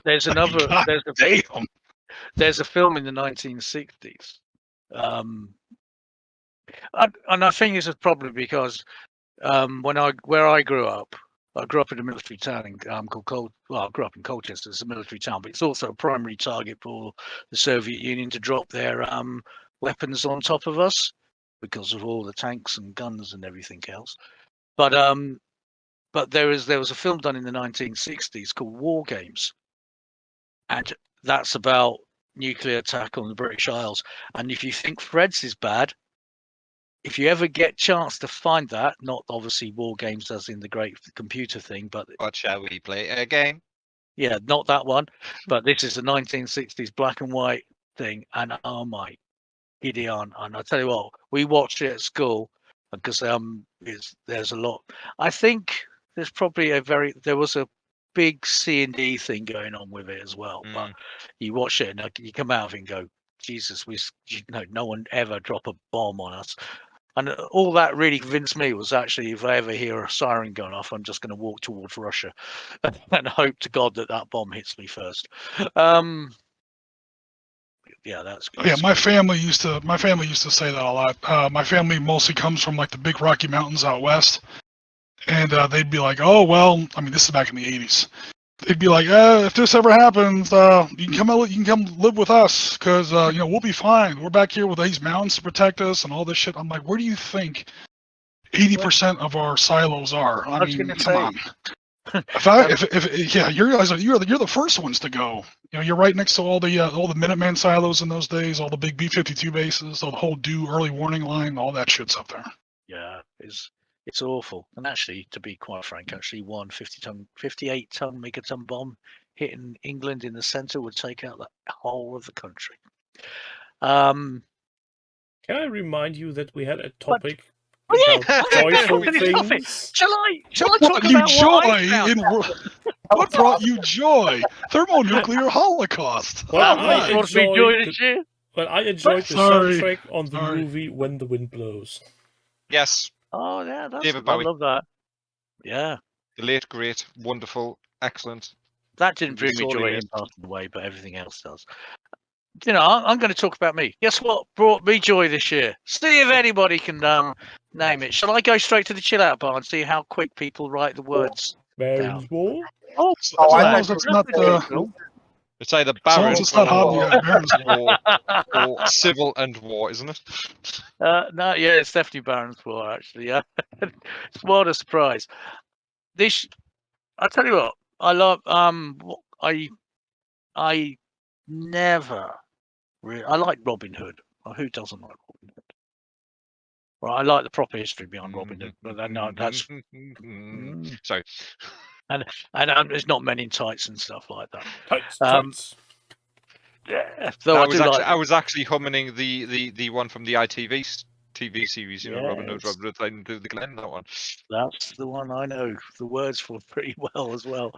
There's another. Damn. There's a film in the 1960s. And I think this is probably because where I grew up in a military town called I grew up in Colchester. It's a military town, but it's also a primary target for the Soviet Union to drop their weapons on top of us because of all the tanks and guns and everything else. But there was a film done in the 1960s called War Games, and that's about nuclear attack on the British Isles. And if you think Threads is bad, if you ever get a chance to find that, not obviously War Games as in the great computer thing, but what shall we play a game? Yeah, not that one, but this is a 1960s black and white thing, and oh my, Gideon! And I tell you what, we watched it at school because there's a lot. I think there's probably there was a big C&D thing going on with it as well. But you watch it and you come out of it and go, Jesus, no one ever drop a bomb on us. And all that really convinced me was actually, if I ever hear a siren going off, I'm just going to walk towards Russia and hope to God that bomb hits me first. Yeah, that's good. Yeah, my family used to say that a lot. My family mostly comes from like the big Rocky Mountains out west, and they'd be like, "Oh well," I mean, this is back in the '80s. They'd be like, "If this ever happens, you can come live with us, because we'll be fine. We're back here with these mountains to protect us and all this shit." I'm like, "Where do you think 80% of our silos are?" I mean, come on. You're the first ones to go. You're right next to all the Minuteman silos in those days, all the big B-52 bases, all the whole early warning line, all that shit's up there. Yeah, it's awful. And actually, to be quite frank, one 58-ton megaton bomb hitting England in the centre would take out the whole of the country. Can I remind you that we had a topic? Joyful things. Shall I talk about what brought you joy? Thermonuclear holocaust. Well, I enjoyed the soundtrack on the movie When the Wind Blows. Yes. Oh yeah, David Bowie. I love that. Yeah. The late, great, wonderful, excellent. That didn't bring me joy in passing away, but everything else does. I'm going to talk about me. Guess what brought me joy this year? See if anybody can name it. Shall I go straight to the chill out bar and see how quick people write the words Baron's War? Oh, Oh, I As long thought as it's not the. It's either As long Baron as it's not hobby, or, Baron's War. or Civil and War, isn't it? No, yeah, it's definitely Baron's War, actually. Yeah, what a surprise! This, I tell you what, I love. I never. I like Robin Hood. Who doesn't like Robin Hood? Well, I like the proper history behind Robin Hood, but no, that's Sorry. and there's not Men in Tights and stuff like that. Tights. Yeah, though I was actually humming the one from the ITV TV series, you know, Robin Hood, I didn't do the Glen, that one. That's the one I know the words for pretty well as well.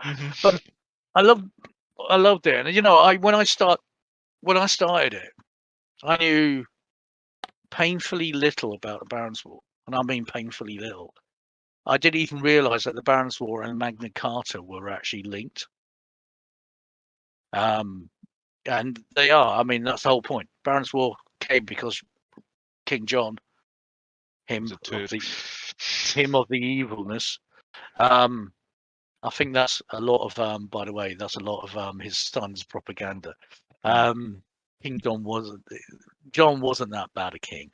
But I loved it, and you know, when I started it, I knew painfully little about the Barons' War, and I mean painfully little. I didn't even realise that the Barons' War and Magna Carta were actually linked. And they are. I mean, that's the whole point. Barons' War came because King John, him of the evilness. I think that's a lot of. By the way, that's a lot of his son's propaganda. King John wasn't that bad a king.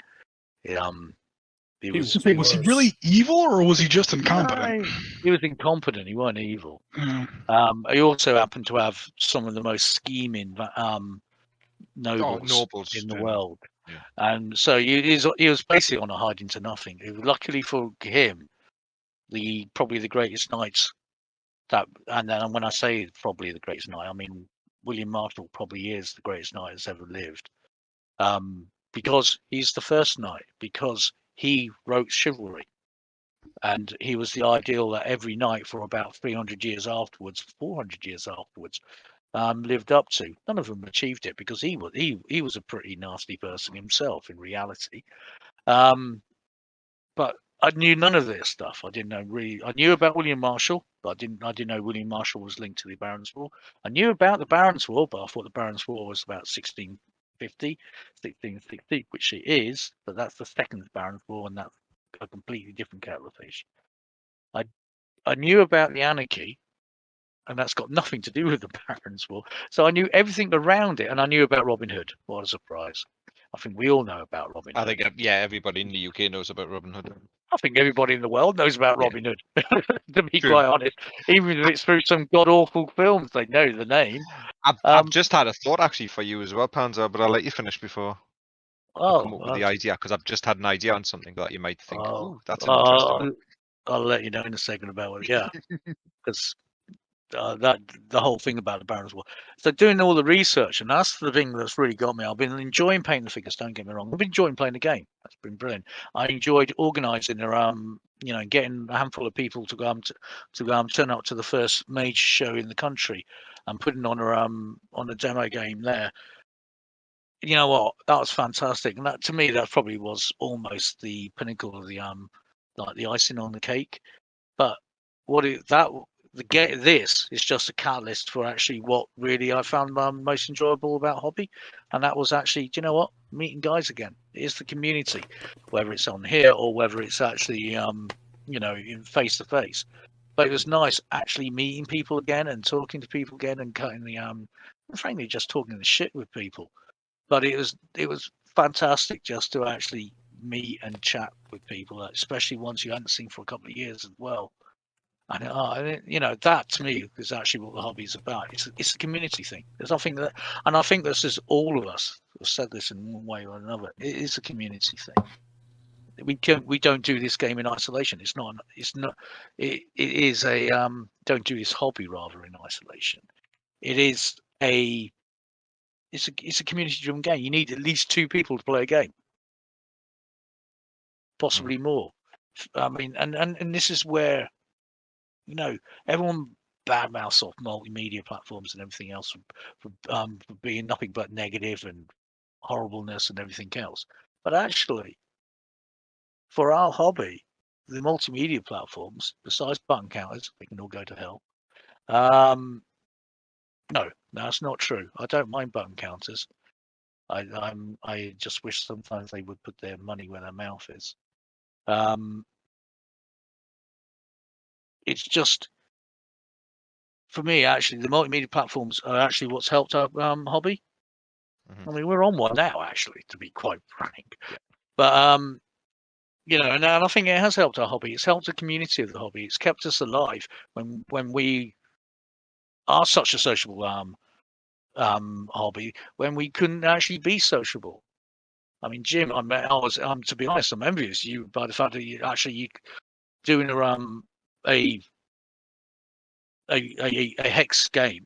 Was he really evil, or was he just incompetent? No, he was incompetent. He wasn't evil. Mm. He also happened to have some of the most scheming nobles in the world, and so he was basically on a hiding to nothing. Luckily for him, probably the greatest knights and then when I say probably the greatest knight, I mean William Marshall probably is the greatest knight that's ever lived, because he's the first knight, because he wrote chivalry, and he was the ideal that every knight for about 300 years afterwards, 400 years afterwards, lived up to. None of them achieved it because he was a pretty nasty person himself in reality. But I knew none of this stuff. I didn't know really. I knew about William Marshall, but I didn't know William Marshall was linked to the Barons' War. I knew about the Barons' War, but I thought the Barons' War was about 1660, which it is, but that's the second Barons' War, and that's a completely different kettle of fish. I knew about the anarchy, and that's got nothing to do with the Barons' War. So I knew everything around it, and I knew about Robin Hood. What a surprise! I think we all know about Robin Hood. I think, everybody in the UK knows about Robin Hood. I think everybody in the world knows about Robin Hood, to be quite honest. Even if it's through some god-awful films, they know the name. I've just had a thought, actually, for you as well, Panzer, but I'll let you finish before I come up with the idea, because I've just had an idea on something that you might think, that's an interesting one. I'll let you know in a second about it, yeah. Because the whole thing about the Barons' War. So doing all the research, and that's the thing that's really got me. I've been enjoying painting the figures. Don't get me wrong. I've been enjoying playing the game. That's been brilliant. I enjoyed organising their getting a handful of people to turn up to the first major show in the country, and putting on a demo game there. You know what? That was fantastic, and that, to me, that probably was almost the pinnacle of the like the icing on the cake. But this is just a catalyst for actually what really I found most enjoyable about hobby, and that was actually, do you know what, meeting guys again. It is the community, whether it's on here or whether it's actually in face to face. But it was nice actually meeting people again and talking to people again and cutting the frankly just talking the shit with people. But it was fantastic just to actually meet and chat with people, especially ones you hadn't seen for a couple of years as well. And that to me is actually what the hobby is about. It's a community thing. There's nothing that, and I think this is all of us have said this in one way or another. It is a community thing. We don't do this game in isolation. It is a don't do this hobby rather in isolation. It's a community driven game. You need at least 2 people to play a game, possibly more. I mean, and this is where, everyone badmouths off multimedia platforms and everything else for being nothing but negative and horribleness and everything else. But actually, for our hobby, the multimedia platforms, besides button counters, they can all go to hell. No, that's not true. I don't mind button counters. I just wish sometimes they would put their money where their mouth is. It's just for me, actually, the multimedia platforms are actually what's helped our hobby. Mhm. I mean, we're on one now, actually, to be quite frank. But you know, and I think it has helped our hobby. It's helped the community of the hobby. It's kept us alive when we are such a sociable hobby, when we couldn't actually be sociable. I mean, Jim, I was to be honest, I'm envious of you by the fact that you doing a hex game.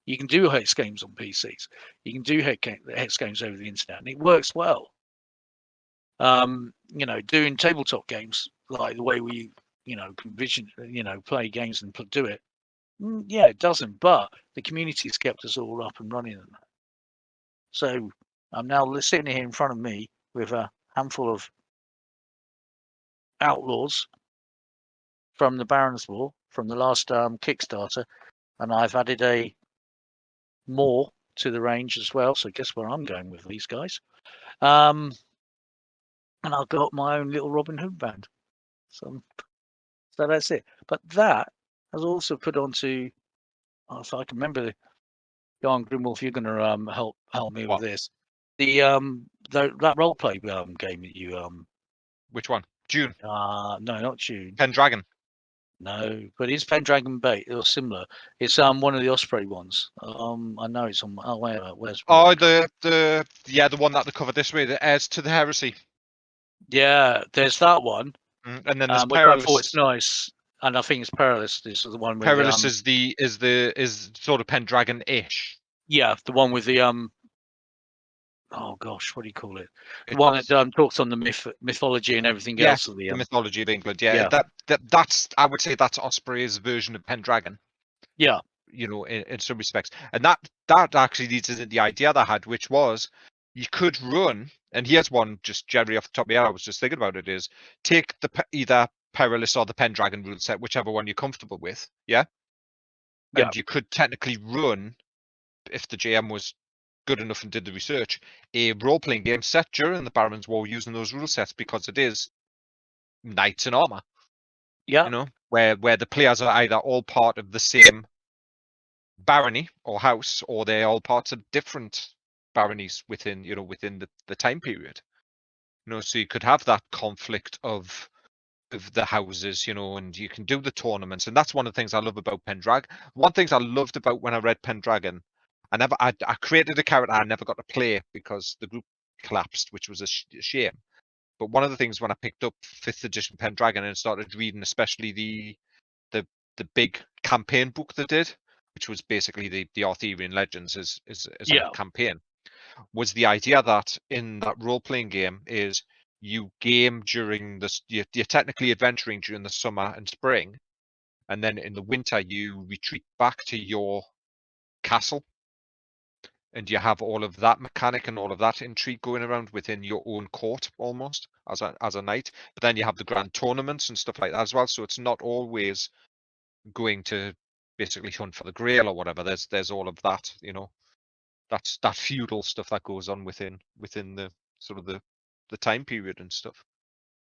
You can do hex games on PCs. You can do hex games over the internet, and it works well. You know, doing tabletop games like the way we, you know, envision, you know, play games and do it. Yeah, it doesn't. But the community's kept us all up and running. So I'm now sitting here in front of me with a handful of outlaws from the Baron's War from the last Kickstarter, and I've added more to the range as well. So guess where I'm going with these guys? And I've got my own little Robin Hood band. So that's it. But that has also put onto, if I can remember, go on, Grimwolf, you're going to help me with this. That role play game that you Which one? June. no, not June. Pendragon. No, but it's Pendragon Bait or similar. It's one of the Osprey ones. I know it's on. Oh, where's? Oh, the one that they covered this way, the Heirs to the Heresy. Yeah, there's that one. And then there's which Perilous. I thought it's nice, and I think it's Perilous. This is the one with Perilous is sort of Pendragon-ish. Yeah, the one with the oh gosh, what do you call it? The one that talks on the mythology and everything else of the mythology of England. Yeah, yeah. That's I would say that's Osprey's version of Pendragon. Yeah, you know, in some respects, and that actually leads into the idea that I had, which was you could run. And here's one, just Jerry off the top of my head, I was just thinking about it, is take either Perilous or the Pendragon rule set, whichever one you're comfortable with. Yeah. And you could technically run, if the GM was good enough and did the research, a role-playing game set during the Baron's War using those rule sets, because it is knights in armor. Yeah. You know, where the players are either all part of the same barony or house, or they're all parts of different baronies within the time period. You know, so you could have that conflict of the houses, you know, and you can do the tournaments, and that's one of the things I love about Pendragon. One of the things I loved about when I read Pendragon, I created a character I never got to play because the group collapsed, which was a shame. But one of the things when I picked up 5th edition Pendragon and started reading, especially the big campaign book they did, which was basically the Arthurian Legends as a campaign, was the idea that in that role-playing game is you game during this, you're technically adventuring during the summer and spring, and then in the winter you retreat back to your castle, and you have all of that mechanic and all of that intrigue going around within your own court almost as a knight. But then you have the grand tournaments and stuff like that as well, so it's not always going to basically hunt for the grail or whatever. There's all of that, you know, that's that feudal stuff that goes on within the sort of the time period and stuff.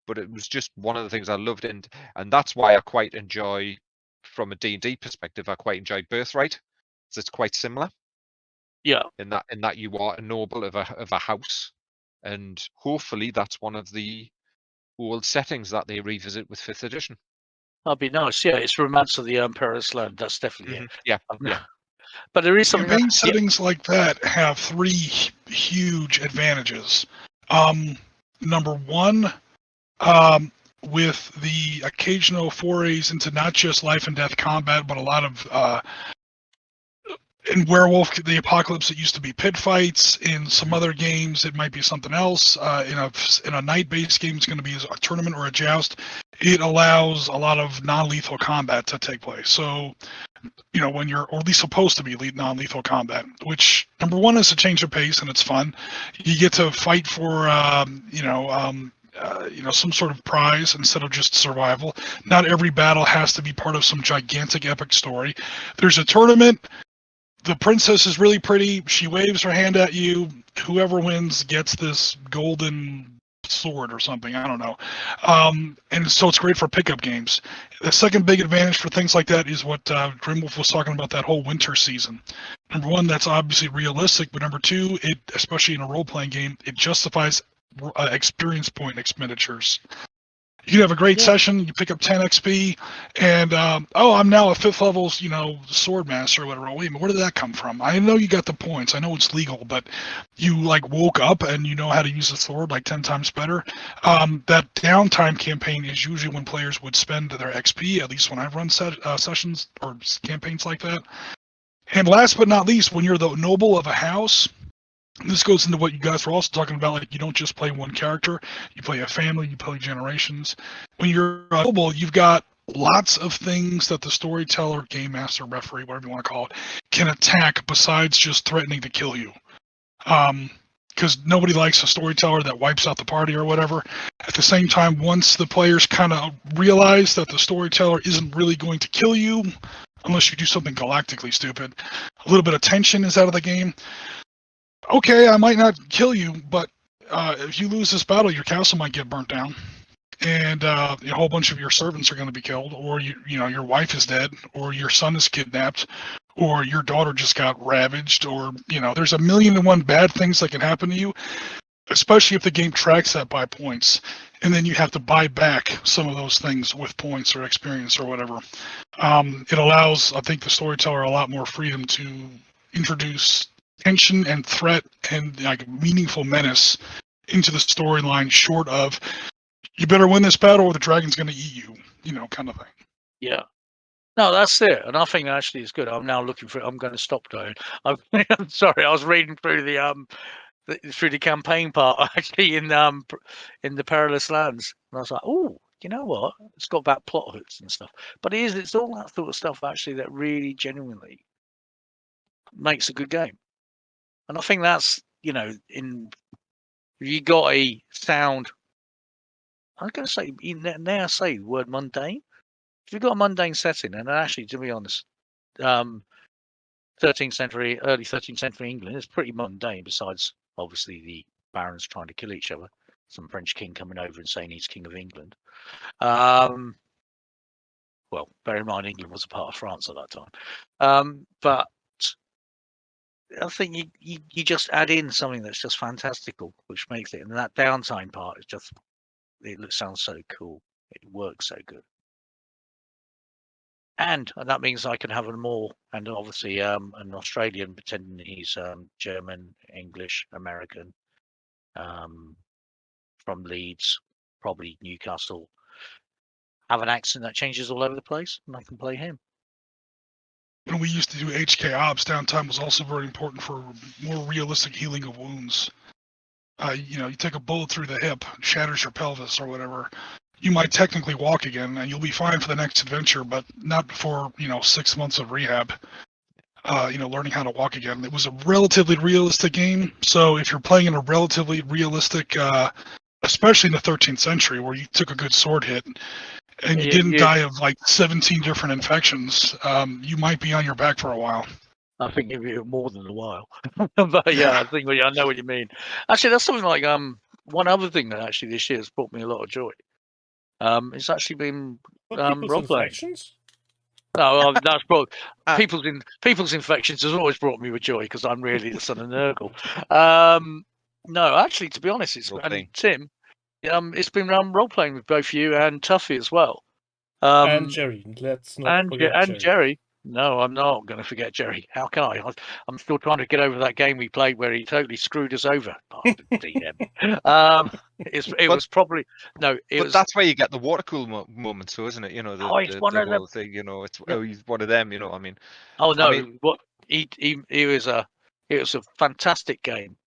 But it was just one of the things I loved, and that's why I quite enjoy, from a D&D perspective, I quite enjoy Birthright, because it's quite similar. Yeah. In that you are a noble of a house, and hopefully that's one of the old settings that they revisit with 5th edition. That'd be nice. Yeah, it's Romance of the Perilous Land. That's definitely it. Yeah. But there is some campaign settings like that have 3 huge advantages. Number one, with the occasional forays into not just life and death combat, but a lot of in Werewolf the Apocalypse, it used to be pit fights. In some other games, it might be something else. In a night-based game, it's going to be a tournament or a joust. It allows a lot of non-lethal combat to take place. So, you know, when you're, or at least supposed to be non-lethal combat, which number one is a change of pace and it's fun. You get to fight for, some sort of prize instead of just survival. Not every battle has to be part of some gigantic epic story. There's a tournament. The princess is really pretty. She waves her hand at you. Whoever wins gets this golden sword or something. I don't know. And so it's great for pickup games. The second big advantage for things like that is what Grimwolf was talking about, that whole winter season. Number one, that's obviously realistic, but number two, it, especially in a role-playing game, it justifies experience point expenditures. You can have a great session, you pick up 10 XP, and I'm now a 5th level, sword master or whatever. Wait a minute, where did that come from? I know you got the points, I know it's legal, but you woke up and you know how to use the sword 10 times better. That downtime campaign is usually when players would spend their XP, at least when I've run sessions or campaigns like that. And last but not least, when you're the noble of a house, this goes into what you guys were also talking about, you don't just play one character, you play a family, you play generations. When you're a noble, you've got lots of things that the storyteller, game master, referee, whatever you want to call it, can attack besides just threatening to kill you. Because nobody likes a storyteller that wipes out the party or whatever. At the same time, once the players kind of realize that the storyteller isn't really going to kill you, unless you do something galactically stupid, a little bit of tension is out of the game. Okay, I might not kill you, but if you lose this battle, your castle might get burnt down, and a whole bunch of your servants are going to be killed, or your wife is dead, or your son is kidnapped, or your daughter just got ravaged, or there's 1,000,001 bad things that can happen to you, especially if the game tracks that by points, and then you have to buy back some of those things with points or experience or whatever. It allows, I think, the storyteller a lot more freedom to introduce tension and threat and meaningful menace into the storyline, short of you better win this battle or the dragon's going to eat you, kind of thing. Yeah. No, that's it, and I think actually it's good. I'm now looking for it. I'm going to stop doing. I'm sorry. I was reading through the campaign part actually in the Perilous Lands, and I was like, oh, you know what? It's got about plot hooks and stuff, but it's all that sort of stuff actually that really genuinely makes a good game. And I think that's, if you got a sound, I'm going to say, now I say the word mundane. If you've got a mundane setting, and actually, to be honest, 13th century, early 13th century England is pretty mundane, besides obviously the barons trying to kill each other. Some French king coming over and saying he's king of England. Well, bear in mind, England was a part of France at that time. But I think you just add in something that's just fantastical, which makes it, and that downtime part is just, it sounds so cool. It works so good. And that means I can have a more, and obviously an Australian pretending he's German, English, American, from Leeds, probably Newcastle, have an accent that changes all over the place, and I can play him. When we used to do HK Ops, downtime was also very important for more realistic healing of wounds. You take a bullet through the hip, shatters your pelvis or whatever. You might technically walk again, and you'll be fine for the next adventure, but not before 6 months of rehab. Learning how to walk again. It was a relatively realistic game, so if you're playing in a relatively realistic, especially in the 13th century, where you took a good sword hit, and you didn't die of 17 different infections, you might be on your back for a while. I think it'd more than a while. But yeah, I know what you mean. Actually, that's something like one other thing that actually this year has brought me a lot of joy. It's actually been role-playing. No, that's brought people's infections has always brought me with joy because I'm really the son of Nurgle. No, actually, to be honest, and Tim. It's been role-playing with both you and Tuffy as well. And Jerry. Let's not forget Jerry. No, I'm not going to forget Jerry. How can I? I'm still trying to get over that game we played where he totally screwed us over. It was probably no. But that's where you get the water cooler moments, so isn't it? It's one of them. Thing, he's one of them. I mean. Oh no! What it was a fantastic game.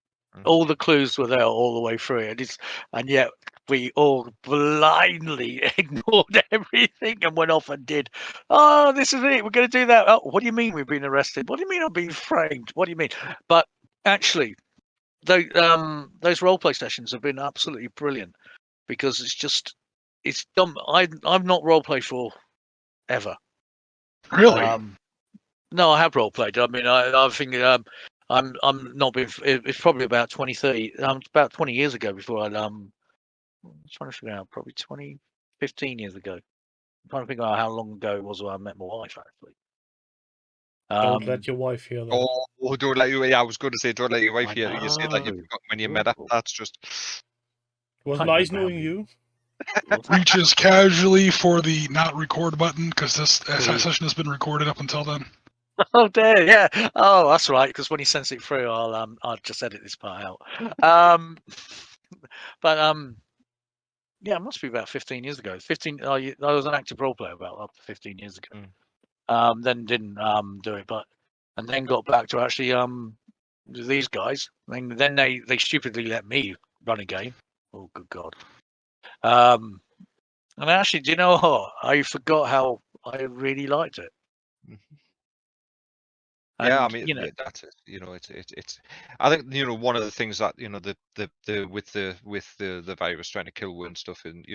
All the clues were there all the way through it, and yet we all blindly ignored everything and went off and did. Oh, this is it. We're going to do that. Oh, what do you mean we've been arrested? What do you mean I'm being framed? What do you mean? But actually, those roleplay sessions have been absolutely brilliant because it's dumb. I've not roleplayed for ever. Really? No, I have roleplayed. I mean, I think. I'm not been. It's probably about 20 years ago before I I'm trying to figure out, probably 15 years ago. I'm trying to figure out how long ago it was when I met my wife, actually. Don't let your wife hear that. Oh, don't let you. Yeah, I was going to say, don't let your wife hear you say that you've know. forgotten when you met her. That's just. It was I nice remember knowing you. Reaches casually for the not record button because this Ooh. session has been recorded up until then. Oh dear, yeah. Oh, that's right. Because when he sends it through, I'll just edit this part out. But yeah, it must be about 15 years ago. 15. I was an active role player about up to 15 years ago. Then didn't do it, and then got back to actually these guys. Then they stupidly let me run a game. Oh, good God. And actually, do you know what? I forgot how I really liked it. Yeah, I And, mean, you know, that's it. You know, it's. I think one of the things that with the virus trying to kill and stuff, and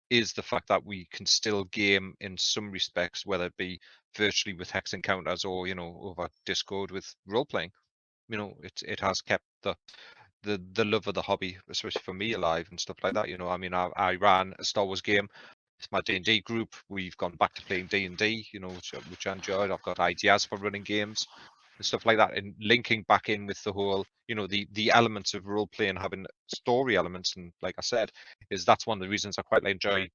is the fact that we can still game in some respects, whether it be virtually with hex encounters or over Discord with role playing. It has kept the love of the hobby, especially for me, alive and stuff like that. I mean, I ran a Star Wars game. It's my D&D group. We've gone back to playing D&D, which I enjoyed. I've got ideas for running games and stuff like that, and linking back in with the whole, the elements of role playing, having story elements, and like I said, that's one of the reasons I quite enjoy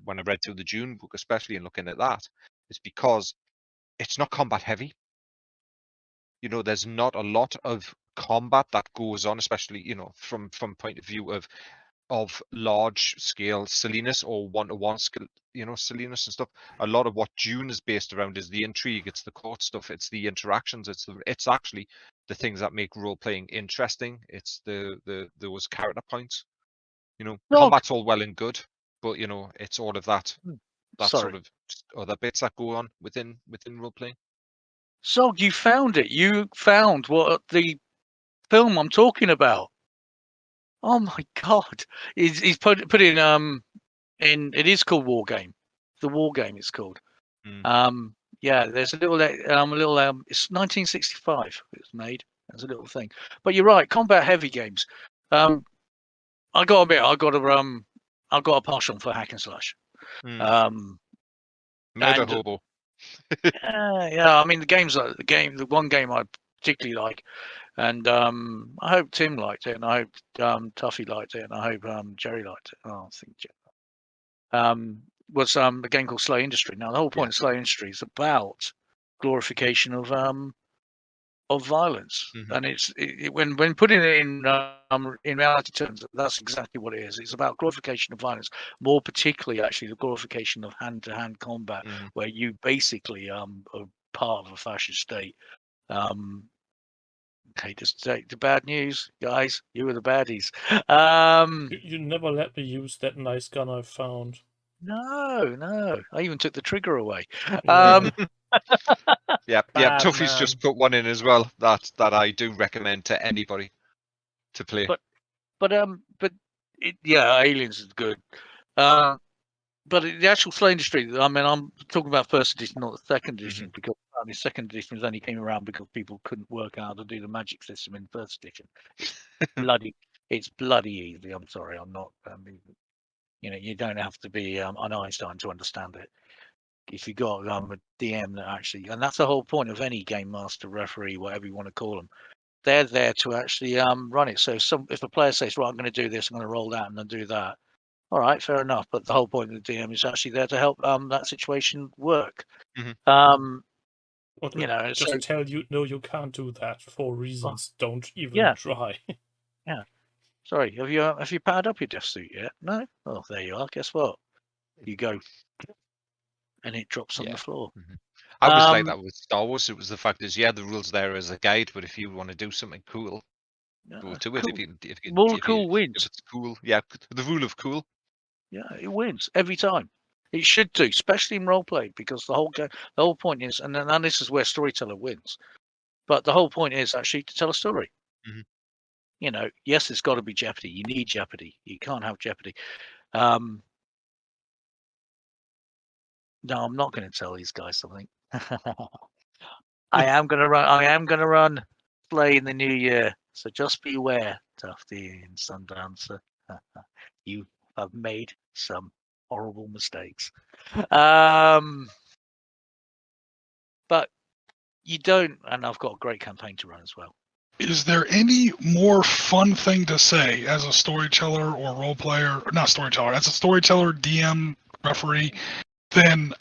when I read through the Dune book, especially in looking at that, is because it's not combat heavy. There's not a lot of combat that goes on, especially from point of view of large scale silliness or one-to-one skill, silliness and stuff. A lot of what Dune is based around is the intrigue, it's the court stuff, it's the interactions, it's actually the things that make role playing interesting. It's those character points. Combat's all well and good, but it's all of that sort of other bits that go on within role playing. So you found it. You found what the film I'm talking about. Oh my God! He's put in it is called War Game. The War Game it's called. Yeah, there's a little it's 1965. It was made as a little thing. But you're right, combat heavy games. I got to admit, I got a passion for hack and slash. Murder Hobo. Yeah, I mean the one game I particularly like, and I hope Tim liked it, and I hope Tuffy liked it, and I hope Jerry liked it. Oh, I think was a game called Slow Industry. Now the whole point of Slow Industry is about glorification of violence, and it's when putting it in reality terms, that's exactly what it is. It's about glorification of violence, more particularly actually the glorification of hand-to-hand combat, where you basically are part of a fascist state. Okay, just take the bad news, guys. You were the baddies. You never let me use that nice gun I found. No. I even took the trigger away. Yeah. Tuffy's just put one in as well. That I do recommend to anybody to play. But Aliens is good. But the actual Slow Industry, I mean, I'm talking about first edition, not the second edition, because the second edition only came around because people couldn't work out how to do the magic system in first edition. It's bloody easy. I'm sorry, I'm not. You don't have to be an Einstein to understand it. If you got a DM that actually, and that's the whole point of any game master, referee, whatever you want to call them, they're there to actually run it. So if a player says, right, I'm going to do this, I'm going to roll that and then do that. All right, fair enough. But the whole point of the DM is actually there to help that situation work. Just tell you, no, you can't do that for reasons. Don't even try. Yeah. Sorry, have you powered up your death suit yet? No? Oh, there you are. Guess what? You go, and it drops on the floor. I was like that with Star Wars. It was the fact is, the rules there as a guide, but if you want to do something cool, go to it. If cool wins. If it's cool, the rule of cool. Yeah, it wins every time. It should do, especially in roleplay, because the whole point is, and this is where storyteller wins. But the whole point is actually to tell a story. Yes, it's got to be jeopardy. You need jeopardy. You can't have jeopardy. No, I'm not going to tell these guys something. I am going to run Slay in the new year. So just beware, Tufty and Sundancer. You I've made some horrible mistakes. But you don't, and I've got a great campaign to run as well. Is there any more fun thing to say as a storyteller or role player, not storyteller, as a storyteller, DM, referee, than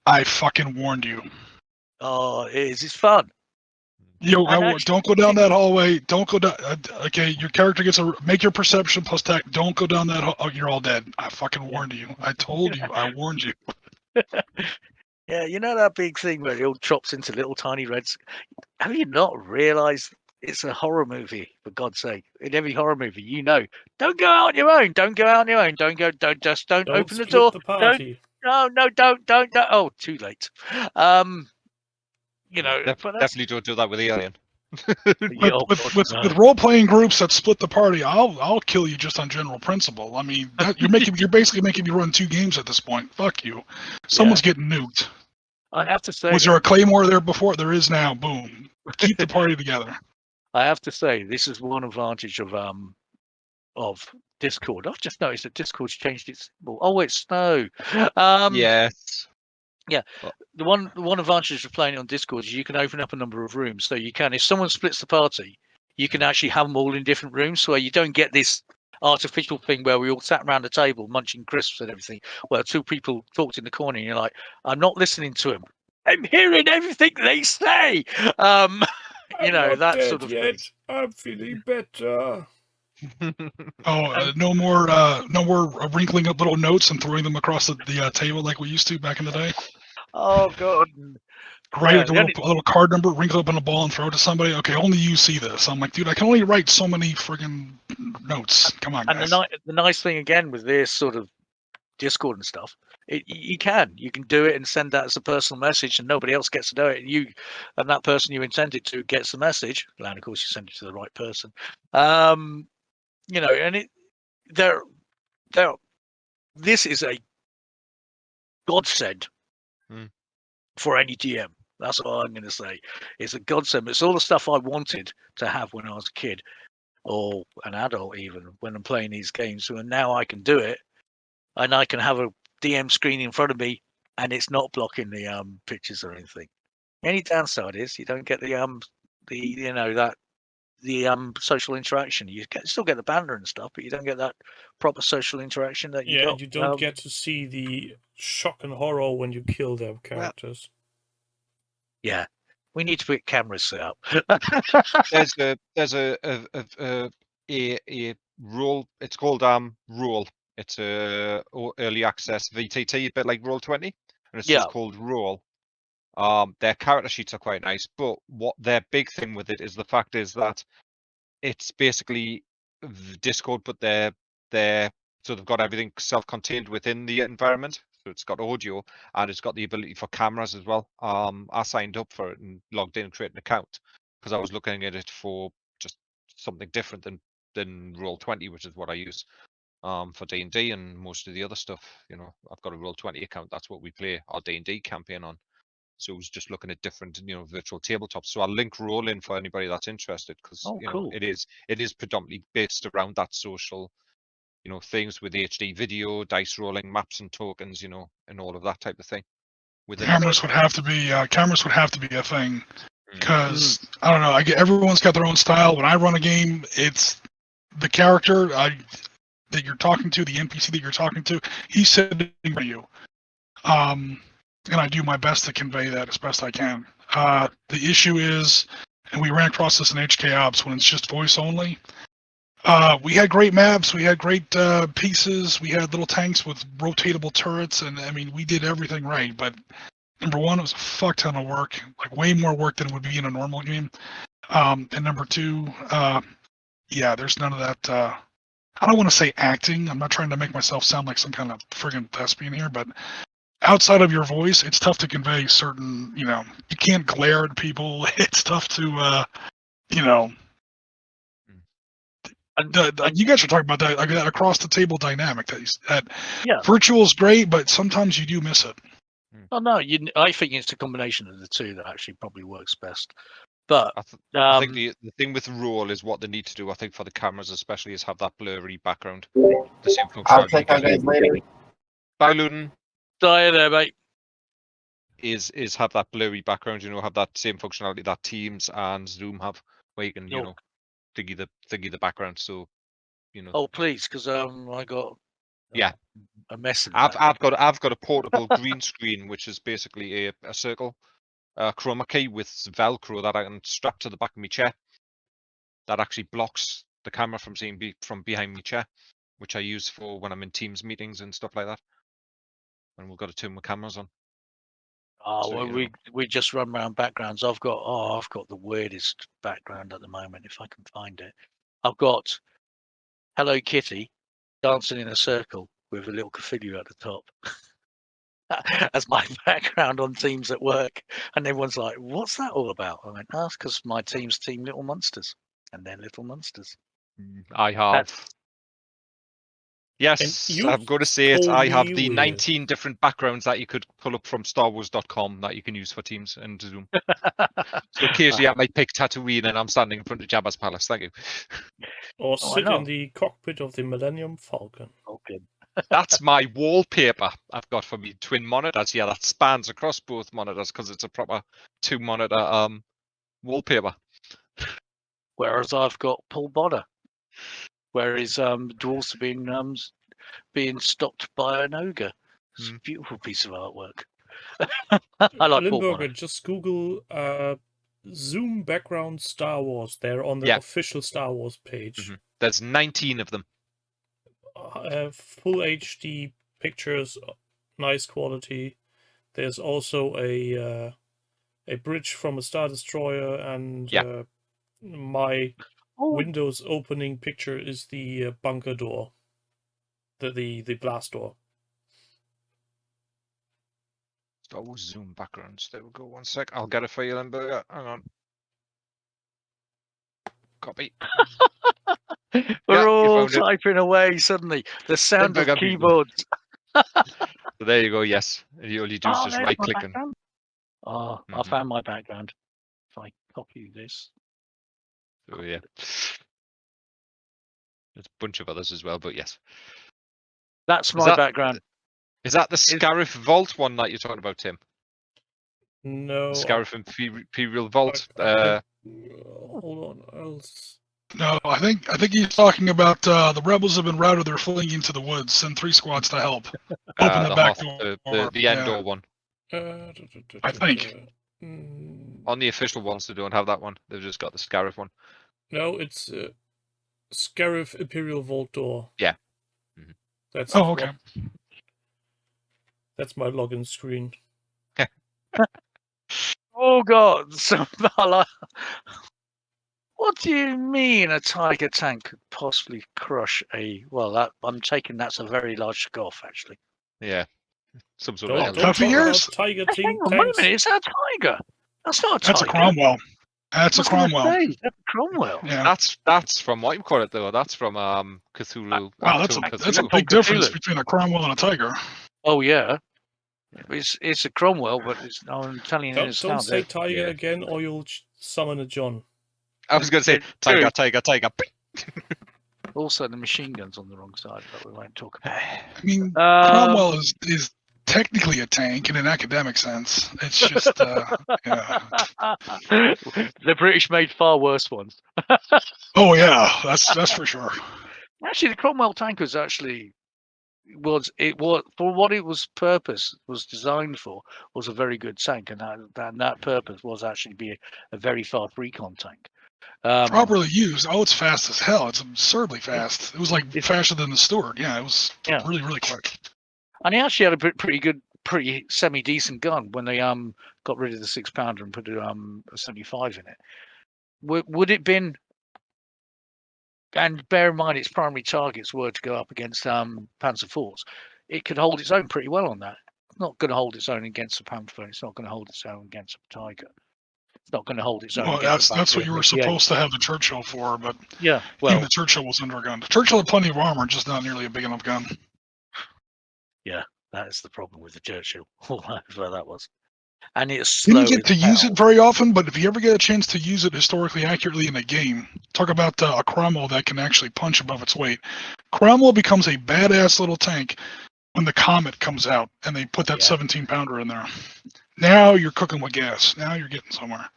I fucking warned you? Oh, it's fun. Don't go down that hallway. Don't go down. Okay, your character gets make your perception plus tech. Don't go down that. Oh, you're all dead. I fucking warned you. I told you. I warned you. Yeah, you know that big thing where it all chops into little tiny reds. Have you not realised it's a horror movie? For God's sake, in every horror movie, don't go out on your own. Don't go out on your own. Don't open the door. The party. Don't. Oh, too late. Definitely don't do that with the alien. With role-playing groups that split the party, I'll kill you just on general principle. I mean, you're basically making me run 2 games at this point. Fuck you. Someone's getting nuked. I have to say, was there a claymore there before? There is now. Boom. Keep the party together. I have to say, this is one advantage of Discord. I've just noticed that Discord's changed its symbol. Oh, it's snow. Yes. Yeah, the one advantage of playing it on Discord is you can open up a number of rooms. So you can, if someone splits the party, you can actually have them all in different rooms, so you don't get this artificial thing where we all sat around the table munching crisps and everything, where 2 people talked in the corner and you're like, I'm not listeing to them. I'm hearing everything they say. That sort of thing. I'm feeling better. No more wrinkling up little notes and throwing them across the table like we used to back in the day. Oh God! Write a little card number, wrinkle up in a ball, and throw it to somebody. Okay, only you see this. I'm like, dude, I can only write so many friggin' notes. Come on, guys. And the nice thing again with this sort of Discord and stuff, you can do it and send that as a personal message, and nobody else gets to know it. And that person you intend it to gets the message. And of course, you send it to the right person. And this is a godsend for any GM. That's what I'm going to say. It's a godsend. It's all the stuff I wanted to have when I was a kid or an adult, even when I'm playing these games. And now I can do it, and I can have a DM screen in front of me, and it's not blocking the pictures or anything. Any downside is you don't get the social interaction. You still get the banner and stuff, but you don't get that proper social interaction that you got. You don't get to see the shock and horror when you kill their characters. Yeah, we need to put cameras set up. There's a rule. It's called Roll. It's a early access VTT, a bit like Roll20, and it's just called Roll. Their character sheets are quite nice, but what their big thing with it is the fact is that it's basically Discord, but they're so they've got everything self-contained within the environment. So it's got audio and it's got the ability for cameras as well. I signed up for it and logged in and created an account because I was looking at it for just something different than Roll20, which is what I use for D&D and most of the other stuff. I've got a Roll20 account. That's what we play our D&D campaign on. So I was just looking at different, virtual tabletops. So I'll link Roll in for anybody that's interested because cool. it is predominantly based around that social, things with HD video, dice rolling, maps and tokens, and all of that type of thing. Cameras would have to be a thing because I don't know. Everyone's got their own style. When I run a game, it's the character that you're talking to, the NPC that you're talking to. He's sitting for you. And I do my best to convey that as best I can. The issue is, and we ran across this in HK Ops when it's just voice only. We had great maps, we had great pieces, we had little tanks with rotatable turrets, and I mean, we did everything right. But number one, it was a fuck ton of work, like way more work than it would be in a normal game. And number two, there's none of that. I don't want to say acting. I'm not trying to make myself sound like some kind of friggin' thespian here, but outside of your voice, it's tough to convey certain, you can't glare at people. It's tough to, you guys are talking about that, like that across the table dynamic. Virtual is great, but sometimes you do miss it. Oh no, I think it's a combination of the two that actually probably works best. But I think the thing with roll is what they need to do. I think for the cameras especially is have that blurry background. The same I'll functionality. check out guys later. Bye, Luton. die there, mate. Is have that blurry background, have that same functionality that Teams and Zoom have, where you can, thingy the background. So, Oh, please, because I got a mess in I've got a portable green screen, which is basically a circle, chroma key with Velcro that I can strap to the back of my chair. That actually blocks the camera from seeing from behind my chair, which I use for when I'm in Teams meetings and stuff like that. And we've got to turn my cameras on. Oh, well, we just run around backgrounds. I've got the weirdest background at the moment, if I can find it. I've got Hello Kitty dancing in a circle with a little Cthulhu at the top. As my background on Teams at work, and everyone's like, "What's that all about?" I went, "That's because my team's Team Little Monsters, and they're little monsters." I have. Yes, I'm going to say it. I have the 19 different backgrounds that you could pull up from StarWars.com that you can use for Teams and Zoom. So occasionally I might pick Tatooine and I'm standing in front of Jabba's palace. Thank you. Or sit in the cockpit of the Millennium Falcon. Okay. That's my wallpaper I've got for me twin monitors. Yeah, that spans across both monitors because it's a proper 2-monitor wallpaper. Whereas I've got Paul Bonner, where his dwarfs have been being stopped by an ogre. It's a beautiful piece of artwork. I like Paul Bonner. Just Google Zoom background Star Wars. They're on the official Star Wars page. There's 19 of them. Full HD pictures, nice quality. There's also a bridge from a Star Destroyer, and my Windows opening picture is the bunker door, the blast door. Star Wars Zoom backgrounds. There we go. 1 sec. I'll get it for you then, Burger. Hang on. Copy. We're all typing away suddenly. The sound of keyboards. So there you go. Yes. All you do is just right click and. I found my background. If I copy this. Oh yeah. There's a bunch of others as well, but yes. That's my background. Is that the Scarif Vault one that you're talking about, Tim? No. The Scarif Imperial Vault. Hold on. No, I think he's talking about the rebels have been routed. They're fleeing into the woods. Send 3 squads to help. Open the back door. The Endor one. I think. On the official ones, they don't have that one. They've just got the Scarif one. No, it's Scarif Imperial Vault door. Yeah. That's okay. That's my login screen. Oh God! What do you mean a Tiger tank could possibly crush a? Well, I'm taking that's a very large scoff, actually. Yeah. Some sort of Tiger tank. Hang on a minute, is that a Tiger? That's not a Tiger. That's a Cromwell. That's a Cromwell. That's a Cromwell. Yeah. That's from what you call it though. That's from Cthulhu. Wow, that's a big difference between a Cromwell and a Tiger. Oh yeah. It's a Cromwell, but I'm telling you, don't say Tiger again, or you'll summon a John. I was going to say Tiger. Also, the machine gun's on the wrong side, but we won't talk about it. I mean, Cromwell is technically a tank in an academic sense. It's just, The British made far worse ones. Oh yeah, that's for sure. Actually, the Cromwell tank was was for what it was designed for, was a very good tank, and that purpose was actually be a very fast recon tank. Properly used, it's fast as hell. It's absurdly fast. It was like faster than the Stuart. Yeah, it was really, really quick. And he actually had a pretty semi-decent gun when they got rid of the 6-pounder and put a 75 in it. Would it been? And bear in mind, its primary targets were to go up against Panzer IVs. It could hold its own pretty well on that. It's not going to hold its own against a Panther. It's not going to hold its own against a Tiger. It's not going to hold its own. Well, that's what you were supposed to have the Churchill for, but even the Churchill was undergunned. The Churchill had plenty of armor, just not nearly a big enough gun. Yeah, that is the problem with the Churchill. Where that was. and it's slow. Didn't get to use it very often, but if you ever get a chance to use it historically accurately in a game, talk about a Cromwell that can actually punch above its weight. Cromwell becomes a badass little tank when the Comet comes out and they put that 17-pounder in there. Now you're cooking with gas. Now you're getting somewhere.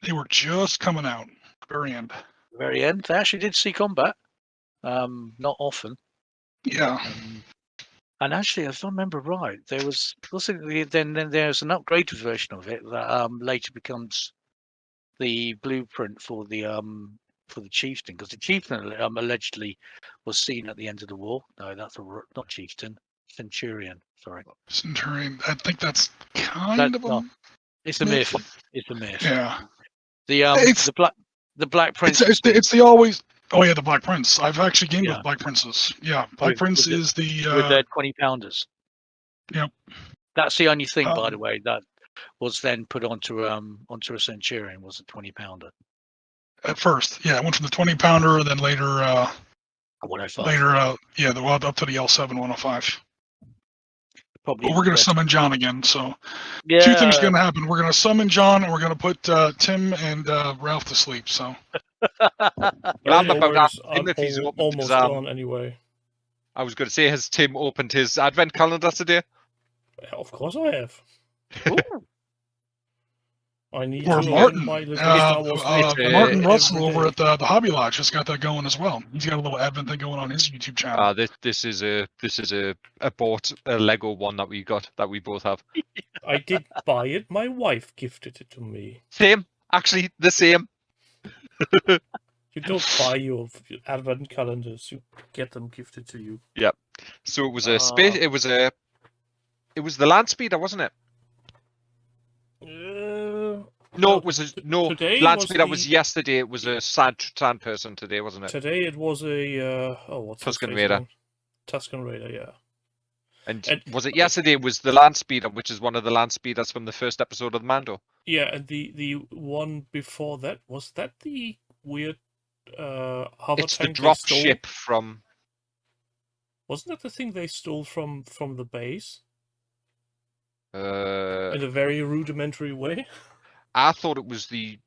They were just coming out. Very end. Very end. They actually did see combat. Not often. Yeah. And actually, if I remember right, there was then there's an upgraded version of it that later becomes the blueprint for the chieftain, because the chieftain allegedly was seen at the end of the war. No, that's not chieftain, centurion. Sorry, centurion. I think that's kind of a. It's a myth. It's a myth. Yeah. The Black Prince. It's the always. Oh yeah, the Black Prince. I've actually gamed with Black Princes. Yeah, Black Prince is the with their 20-pounders. Yep. That's the only thing, by the way, that was then put onto a centurion was a 20-pounder. At first, yeah, it went from the 20-pounder, and then later. 105. Later, up to the L7 105. Probably. But we're going to summon John again, so yeah. 2 things are going to happen. We're going to summon John, and we're going to put Tim and Ralph to sleep. So. I'm almost gone anyway. I was going to say, has Tim opened his advent calendar today? Of course I have. I need or to Martin. my Martin Russell over at the Hobby Lodge has got that going as well. He's got a little advent thing going on his YouTube channel. This is a bought a Lego one that we both have. I did buy it. My wife gifted it to me. Same, actually, the same. You don't buy your advent calendars; you get them gifted to you. Yep. So it was a space. It was the land speeder, wasn't it? No, it was land speeder was yesterday. It was a sand person today, wasn't it? Today it was a what's Tusken Raider. Tusken Raider, yeah. And was it yesterday? It was the land speeder, which is one of the land speeders from the first episode of the Mando. Yeah, and the one before that, was that the weird hover it's tank the drop ship from. Wasn't that the thing they stole from the base? In In a very rudimentary way. I thought it was the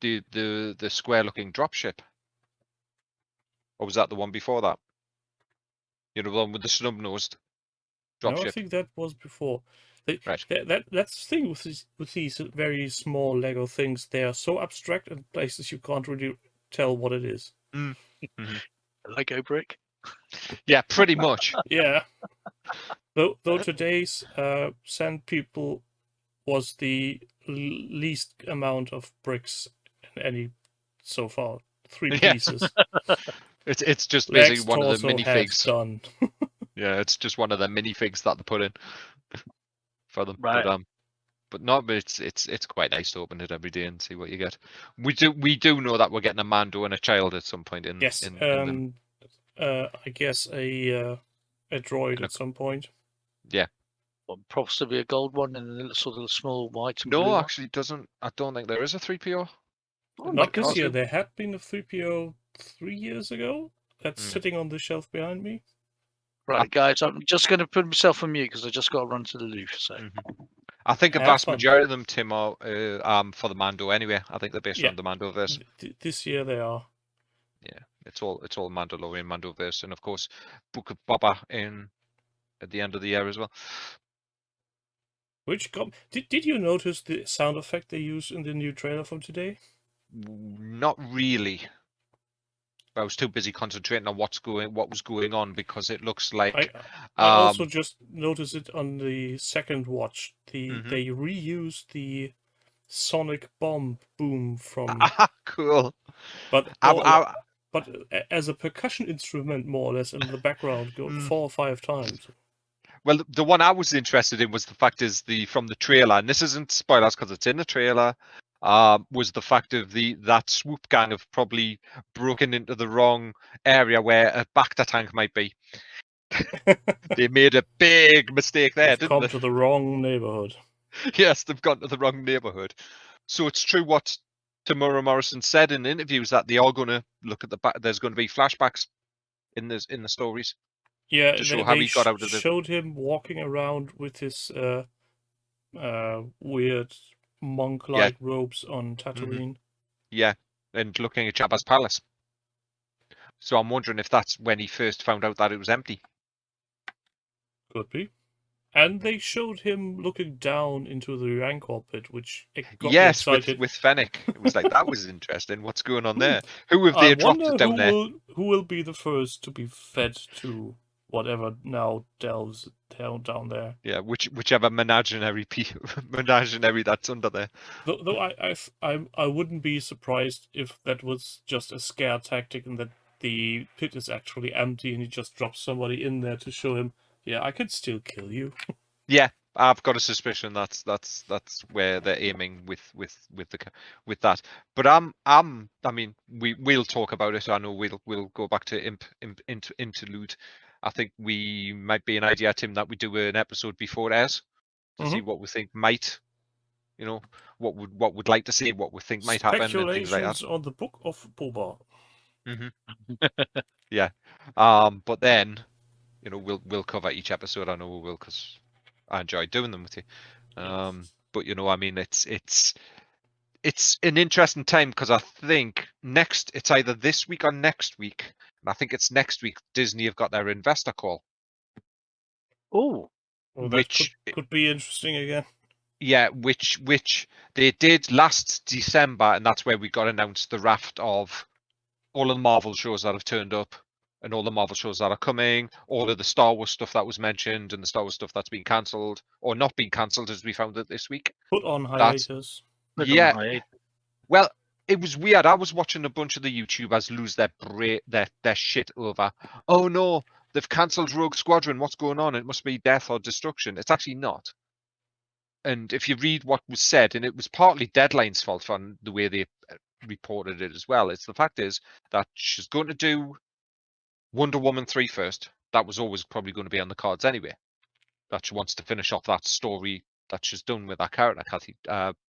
square-looking dropship. Or was that the one before that? You know, the one with the snub-nosed dropship. No, I think that was before. Right. That's the thing with these very small Lego things. They are so abstract in places you can't really tell what it is. Mm-hmm. Lego brick. Yeah, pretty much. Yeah. Though today's Sand People was the least amount of bricks in any so far. 3 pieces. It's just basically one of the minifigs. Done. Yeah, it's just one of the minifigs that they put in for them. Right. But it's quite nice to open it every day and see what you get. We do know that we're getting a Mando and a child at some point in. Yes. In I guess a droid at some point. Yeah. Well, possibly a gold one and a sort of small white. And no, blue actually, doesn't. I don't think there is a 3PO. Not this year. There had been a 3PO 3 years ago. That's sitting on the shelf behind me. Right, guys, I'm just going to put myself on mute because I just got to run to the loo. So. I think a vast majority of them, Tim, are for the Mando anyway. I think they're based around the Mandoverse. This year they are. Yeah, it's all Mandalorian Mandoverse, and of course, Book of Boba at the end of the year as well. Did you notice the sound effect they use in the new trailer from today? Not really. I was too busy concentrating on what was going on because it looks like. I also just noticed it on the second watch. They reused the sonic bomb boom from. Cool. But as a percussion instrument, more or less, in the background, 4 or 5 times. Well, the one I was interested in was the fact from the trailer, and this isn't spoilers because it's in the trailer. Was the fact of that swoop gang have probably broken into the wrong area where a Bacta tank might be. They made a big mistake there, didn't they? Come to the wrong neighborhood. Yes, they've gone to the wrong neighborhood. So it's true what Tamura Morrison said in interviews that they are going to look at there's going to be flashbacks in the stories. Yeah, to show how he got out of showed him walking around with his weird monk-like robes on Tatooine. Yeah, and looking at Jabba's palace. So I'm wondering if that's when he first found out that it was empty. Could be. And they showed him looking down into the Rancor pit, which got me Yes, excited. with Fennec. It was like, that was interesting. What's going on there? Who have they dropped it down there? Who will be the first to be fed to whatever now delves down there? Yeah, whichever menagerie that's under there. Though I wouldn't be surprised if that was just a scare tactic and that the pit is actually empty and he just drops somebody in there to show him, yeah, I could still kill you. Yeah, I've got a suspicion that's where they're aiming with that. But I mean, we'll talk about it. I know we'll go back to Interlude. I think we might be an idea, Tim, that we do an episode before it airs to see what we think might, what we'd like to see, what we think might happen, and things like that. On the Book of Boba. Yeah, but then, we'll cover each episode. I know we will, because I enjoy doing them with you. But I mean, it's an interesting time, because I think it's either this week or next week, and I think it's next week. Disney have got their investor call. Oh, which could be interesting again. Yeah, which they did last December, and that's where we got announced the raft of all of the Marvel shows that have turned up, and all the Marvel shows that are coming, all of the Star Wars stuff that was mentioned, and the Star Wars stuff that's been cancelled, or not been cancelled, as we found it this week. Put on hiatus. Well, it was weird. I was watching a bunch of the YouTubers lose their shit over, oh no, they've cancelled Rogue Squadron, what's going on? It must be death or destruction. It's actually not. And if you read what was said, and it was partly Deadline's fault for the way they reported it as well, the fact is that she's going to do Wonder Woman 3 first. That was always probably going to be on the cards anyway. That she wants to finish off that story that she's done with that character,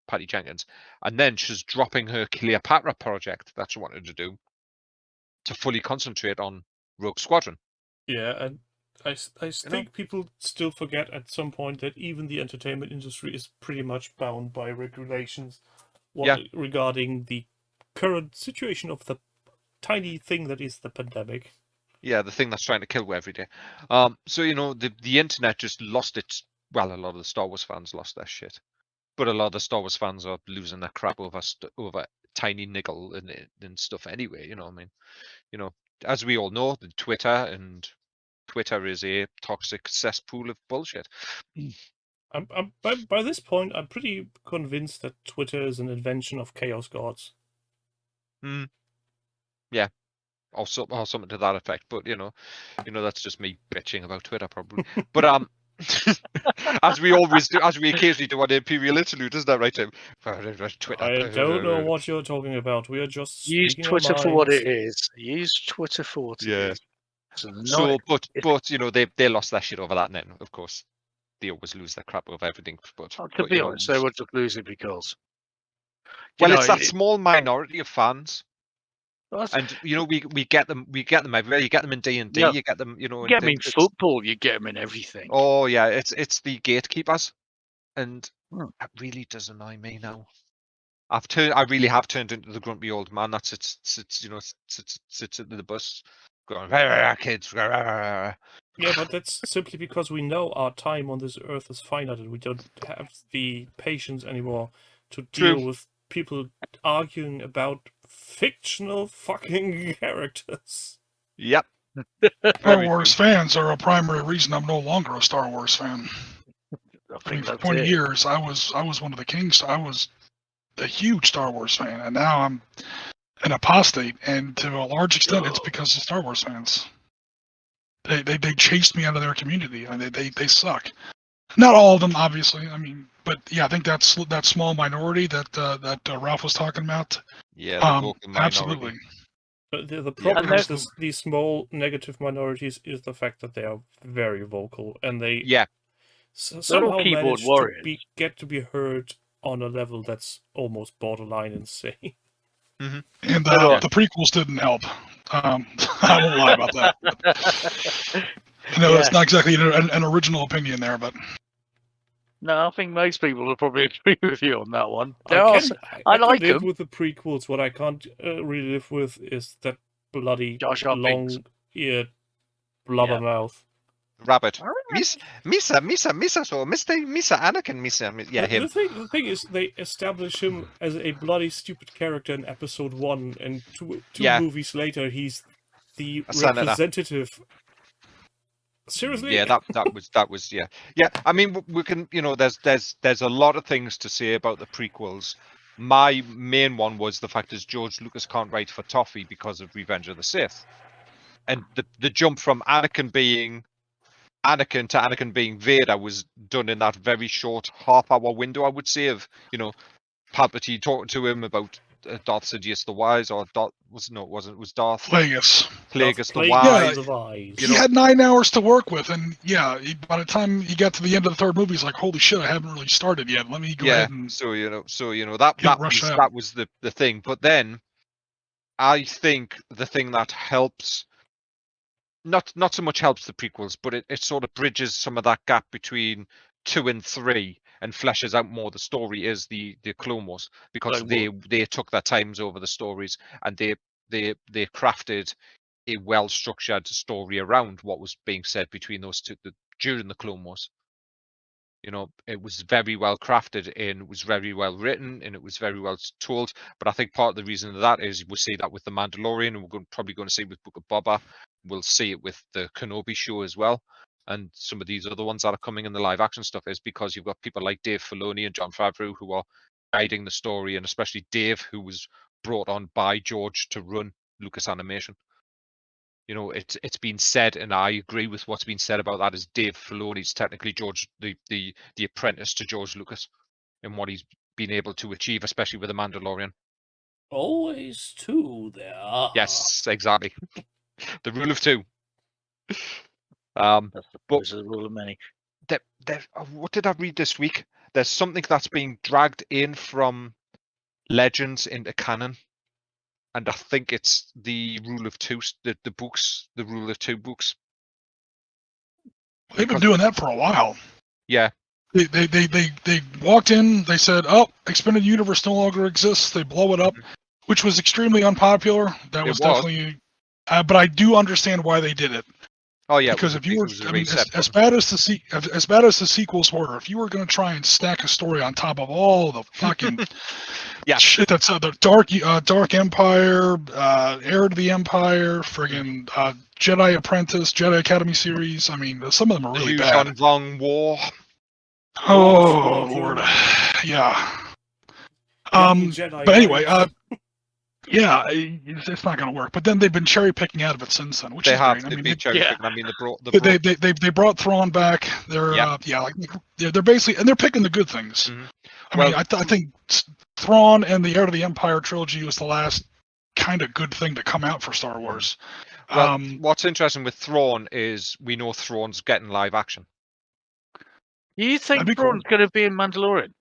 Patty Jenkins. And then she's dropping her Cleopatra project that she wanted to do to fully concentrate on Rogue Squadron. Yeah, and I think people still forget at some point that even the entertainment industry is pretty much bound by regulations regarding the current situation of the tiny thing that is the pandemic. Yeah, the thing that's trying to kill you every day. So, the internet just lost its... Well, a lot of the Star Wars fans lost their shit. But a lot of the Star Wars fans are losing their crap over tiny niggle and stuff anyway, I mean, as we all know, Twitter is a toxic cesspool of bullshit. By this point, I'm pretty convinced that Twitter is an invention of Chaos Gods. Yeah, or something to that effect. But that's just me bitching about Twitter, probably. But as we always do, as we occasionally do on the Imperial Interlude, isn't that right, Tim? Twitter. I don't know what you're talking about. We are just use Twitter for what it is. Use Twitter for what it is. So, but they lost their shit over that, and then of course they always lose their crap over everything. But to be honest, they would lose it because it's that small minority of fans, and we get them everywhere. You get them in D&D, you get them, you get them in football, you get them in everything. Oh yeah, it's the gatekeepers, and that really does annoy me now. I really have turned into the grumpy old man that sits at the bus going, kids. Yeah, but that's simply because we know our time on this earth is finite and we don't have the patience anymore to deal with people arguing about fictional fucking characters. Yep. Star Wars fans are a primary reason I'm no longer a Star Wars fan. For 20 years, I was one of the kings. I was a huge Star Wars fan, and now I'm an apostate, and to a large extent, it's because of Star Wars fans. They chased me out of their community. I mean, they suck. Not all of them, obviously. I mean, but yeah, I think that's that small minority that Ralph was talking about. Yeah, absolutely. But the problem with these small negative minorities is the fact that they are very vocal, and they somehow manage to get to be heard on a level that's almost borderline insane. Mm-hmm. And the prequels didn't help. I won't lie about that. It's not exactly an original opinion there, but No, I think most people will probably agree with you on that one. I I can like live them. with the prequels. What I can't really live with is that bloody Jar Jar Binks. long-eared blubbermouth. Rabbit. Misa, so Mr. Anakin, Misa. Yeah, him. The thing is, they establish him as a bloody stupid character in episode 1, and two movies later, he's the representative. Seriously? Yeah, that was yeah. I mean, we can, there's a lot of things to say about the prequels. My main one was the fact that George Lucas can't write for toffee because of Revenge of the Sith, and the jump from Anakin to Anakin being Vader was done in that very short half-hour window, I would say, of Palpatine talking to him about Darth Sidious the Wise, or Darth was Darth Plagueis the Wise. Yeah, he had 9 hours to work with, and by the time he got to the end of the third movie, he's like, "Holy shit, I haven't really started yet. Let me go ahead and." So that was the thing. But then, I think the thing that helps, not so much helps the prequels, but it sort of bridges some of that gap between 2 and 3 and fleshes out more the story, is the Clone Wars, because they took their times over the stories, and they crafted a well-structured story around what was being said between those two during the Clone Wars. It was very well crafted, and it was very well written, and it was very well told. But I think part of the reason of that is we'll see that with The Mandalorian, and we're probably going to see it with Book of Boba. We'll see it with the Kenobi show as well. And some of these other ones that are coming in the live action stuff is because you've got people like Dave Filoni and Jon Favreau who are guiding the story, and especially Dave, who was brought on by George to run Lucas Animation. It's been said, and I agree with what's been said about that, is Dave Filoni's technically George, the apprentice to George Lucas, and what he's been able to achieve, especially with The Mandalorian. Always two there. Yes, exactly. The rule of two. That's the rule of many. What did I read this week? There's something that's being dragged in from Legends into canon, and I think it's the rule of two, the books, the rule of two books. They've been doing that for a while. Yeah. They walked in. They said, "Oh, Expanded Universe no longer exists." They blow it up, which was extremely unpopular. That was definitely. But I do understand why they did it. Oh yeah, because if you were, as bad as the sequels were, if you were going to try and stack a story on top of all the fucking shit that's the Dark Empire, Heir to the Empire, friggin' Jedi Apprentice, Jedi Academy series. I mean, some of them are really bad. Long War. Oh Lord, yeah. But anyway, yeah, it's not going to work. But then they've been cherry picking out of it since then, which is great. They've been cherry picking. I mean, they brought Thrawn back. They're they're basically, and they're picking the good things. Mm-hmm. I mean, I think Thrawn and the Heir to the Empire trilogy was the last kind of good thing to come out for Star Wars. Well, what's interesting with Thrawn is we know Thrawn's getting live action. You think Thrawn's going to be in Mandalorian?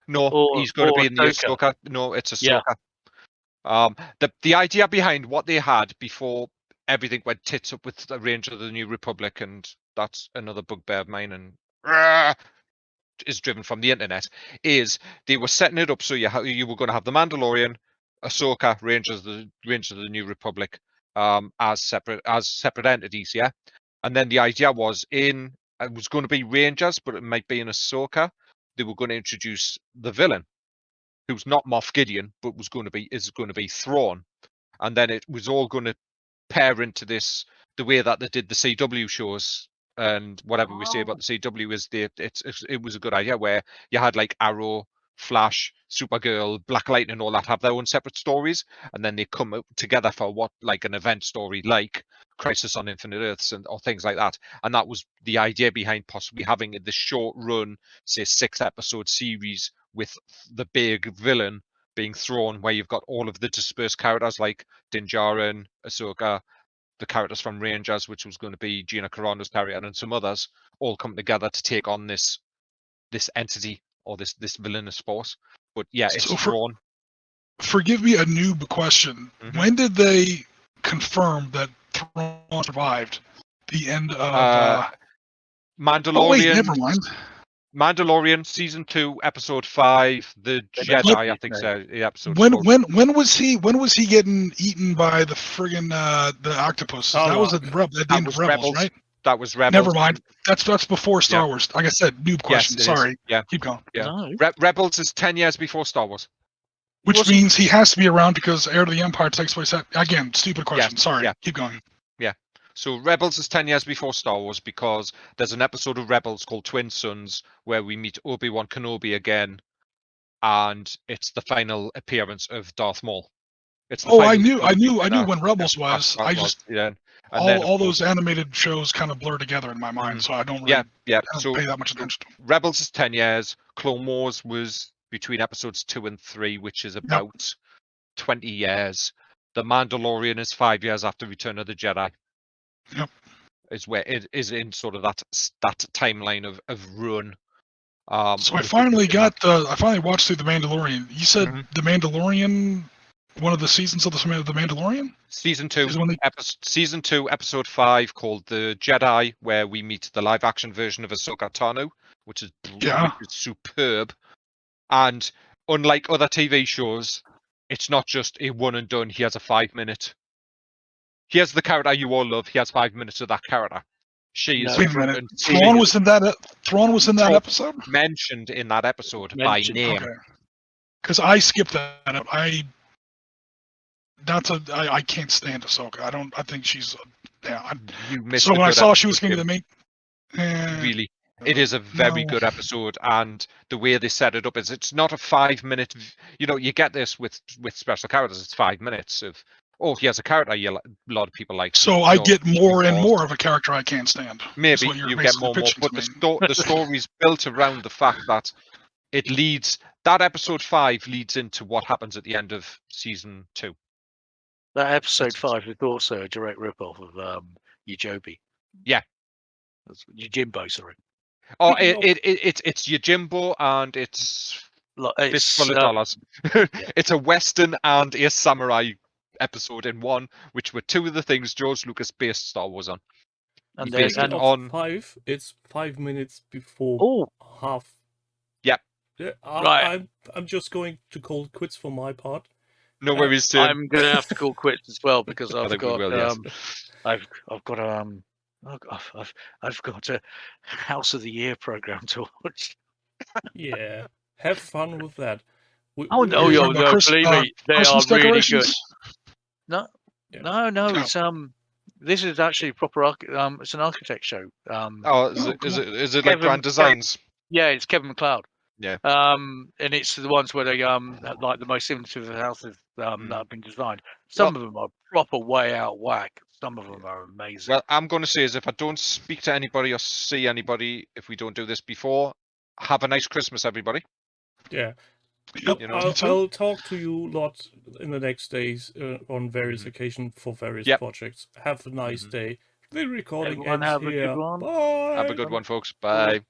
No, he's going to be in the Ahsoka. No, it's Ahsoka. The idea behind what they had before everything went tits up with the Rangers of the New Republic, and that's another bugbear of mine, and is driven from the internet, is they were setting it up so you were going to have the Mandalorian, Ahsoka, Rangers of the New Republic, as separate entities, yeah. And then the idea was it was going to be Rangers, but it might be in Ahsoka. They were going to introduce the villain, who's not Moff Gideon, but is going to be Thrawn, and then it was all going to pair into this the way that they did the CW shows, and whatever we say about the CW is it was a good idea where you had like Arrow, Flash, Supergirl, Black Lightning, and all that have their own separate stories, and then they come up together for what like an event story like Crisis on Infinite Earths or things like that. And that was the idea behind possibly having this short run, say 6-episode series with the big villain being Thrawn, where you've got all of the dispersed characters like Din Djarin, Ahsoka, the characters from Rangers, which was going to be Gina Carano's character, and some others, all come together to take on this entity or this villainous force. But yeah, it's Thrawn. Forgive me a noob question. Mm-hmm. When did they confirm that Thrawn survived the end of Mandalorian? Oh wait, never mind. Mandalorian season 2, episode 5, The Jedi. I think so. The episode. When was he getting eaten by the friggin' the octopus? Oh, that was at the end of Rebels, right? That was Rebels. Never mind. That's before Star Wars. Like I said, noob question. Sorry. Yeah. Keep going. Yeah. No. Rebels is 10 years before Star Wars. Which means he has to be around because Heir to the Empire takes place at, again, stupid question. Yeah, Sorry. yeah. Keep going. Yeah. So Rebels is 10 years before Star Wars because there's an episode of Rebels called Twin Suns where we meet Obi-Wan Kenobi again, and it's the final appearance of Darth Maul. It's the I knew final when Rebels was. I just and all those animated shows kind of blur together in my mind, so I don't really so pay that much attention to them. Rebels is 10 years. Clone Wars was between episodes 2 and 3, which is about 20 years. The Mandalorian is 5 years after Return of the Jedi. Yep. Is where it is in sort of that timeline of run. So I finally watched through The Mandalorian. You said The Mandalorian, one of the seasons of The Mandalorian? Season 2, episode 5, called The Jedi, where we meet the live-action version of Ahsoka Tano, which is superb. And unlike other TV shows, it's not just a one and done. He has a 5-minute. Here's the character you all love. He has 5 minutes of that character. She is. Wait a minute. Thrawn was in that episode. Mentioned in that episode by name. Because I skipped that. I can't stand Ahsoka. I think she's. You missed. So when I saw she was going to be the main. Really. It is a very good episode, and the way they set it up is it's not a 5-minute. You get this with special characters. It's 5 minutes of he has a character a lot of people like. So I get more and more of a character I can't stand. Maybe you get more and more, but the story's built around the fact that it leads. That episode 5 leads into what happens at the end of season 2. That episode 5 is also a direct rip-off of Yajobi. Yeah. Yojimbo, sorry. Oh, it's Yojimbo and it's Fistful of Dollars. It's a Western and a samurai episode in one, which were two of the things George Lucas based Star Wars on. And then on 5, it's 5 minutes before half. Yeah. Right. I'm just going to call quits for my part. No worries, Tim. I'm going to have to call quits as well because I've got a House of the Year program to watch. Yeah, have fun with that. No, believe me, they are really good. No, it's this is actually proper. It's an architect show. Is it like Grand Designs? Yeah, it's Kevin MacLeod. Yeah. And it's the ones where they like the most innovative houses that have been designed. Some of them are proper way out whack. Some of them are amazing. Well, I'm going to say is if I don't speak to anybody or see anybody, if we don't do this before, have a nice Christmas, everybody. Yeah. I'll talk to you a lot in the next days on various occasions for various projects. Have a nice day. The recording ends here. Bye. Have a good one, folks. Bye.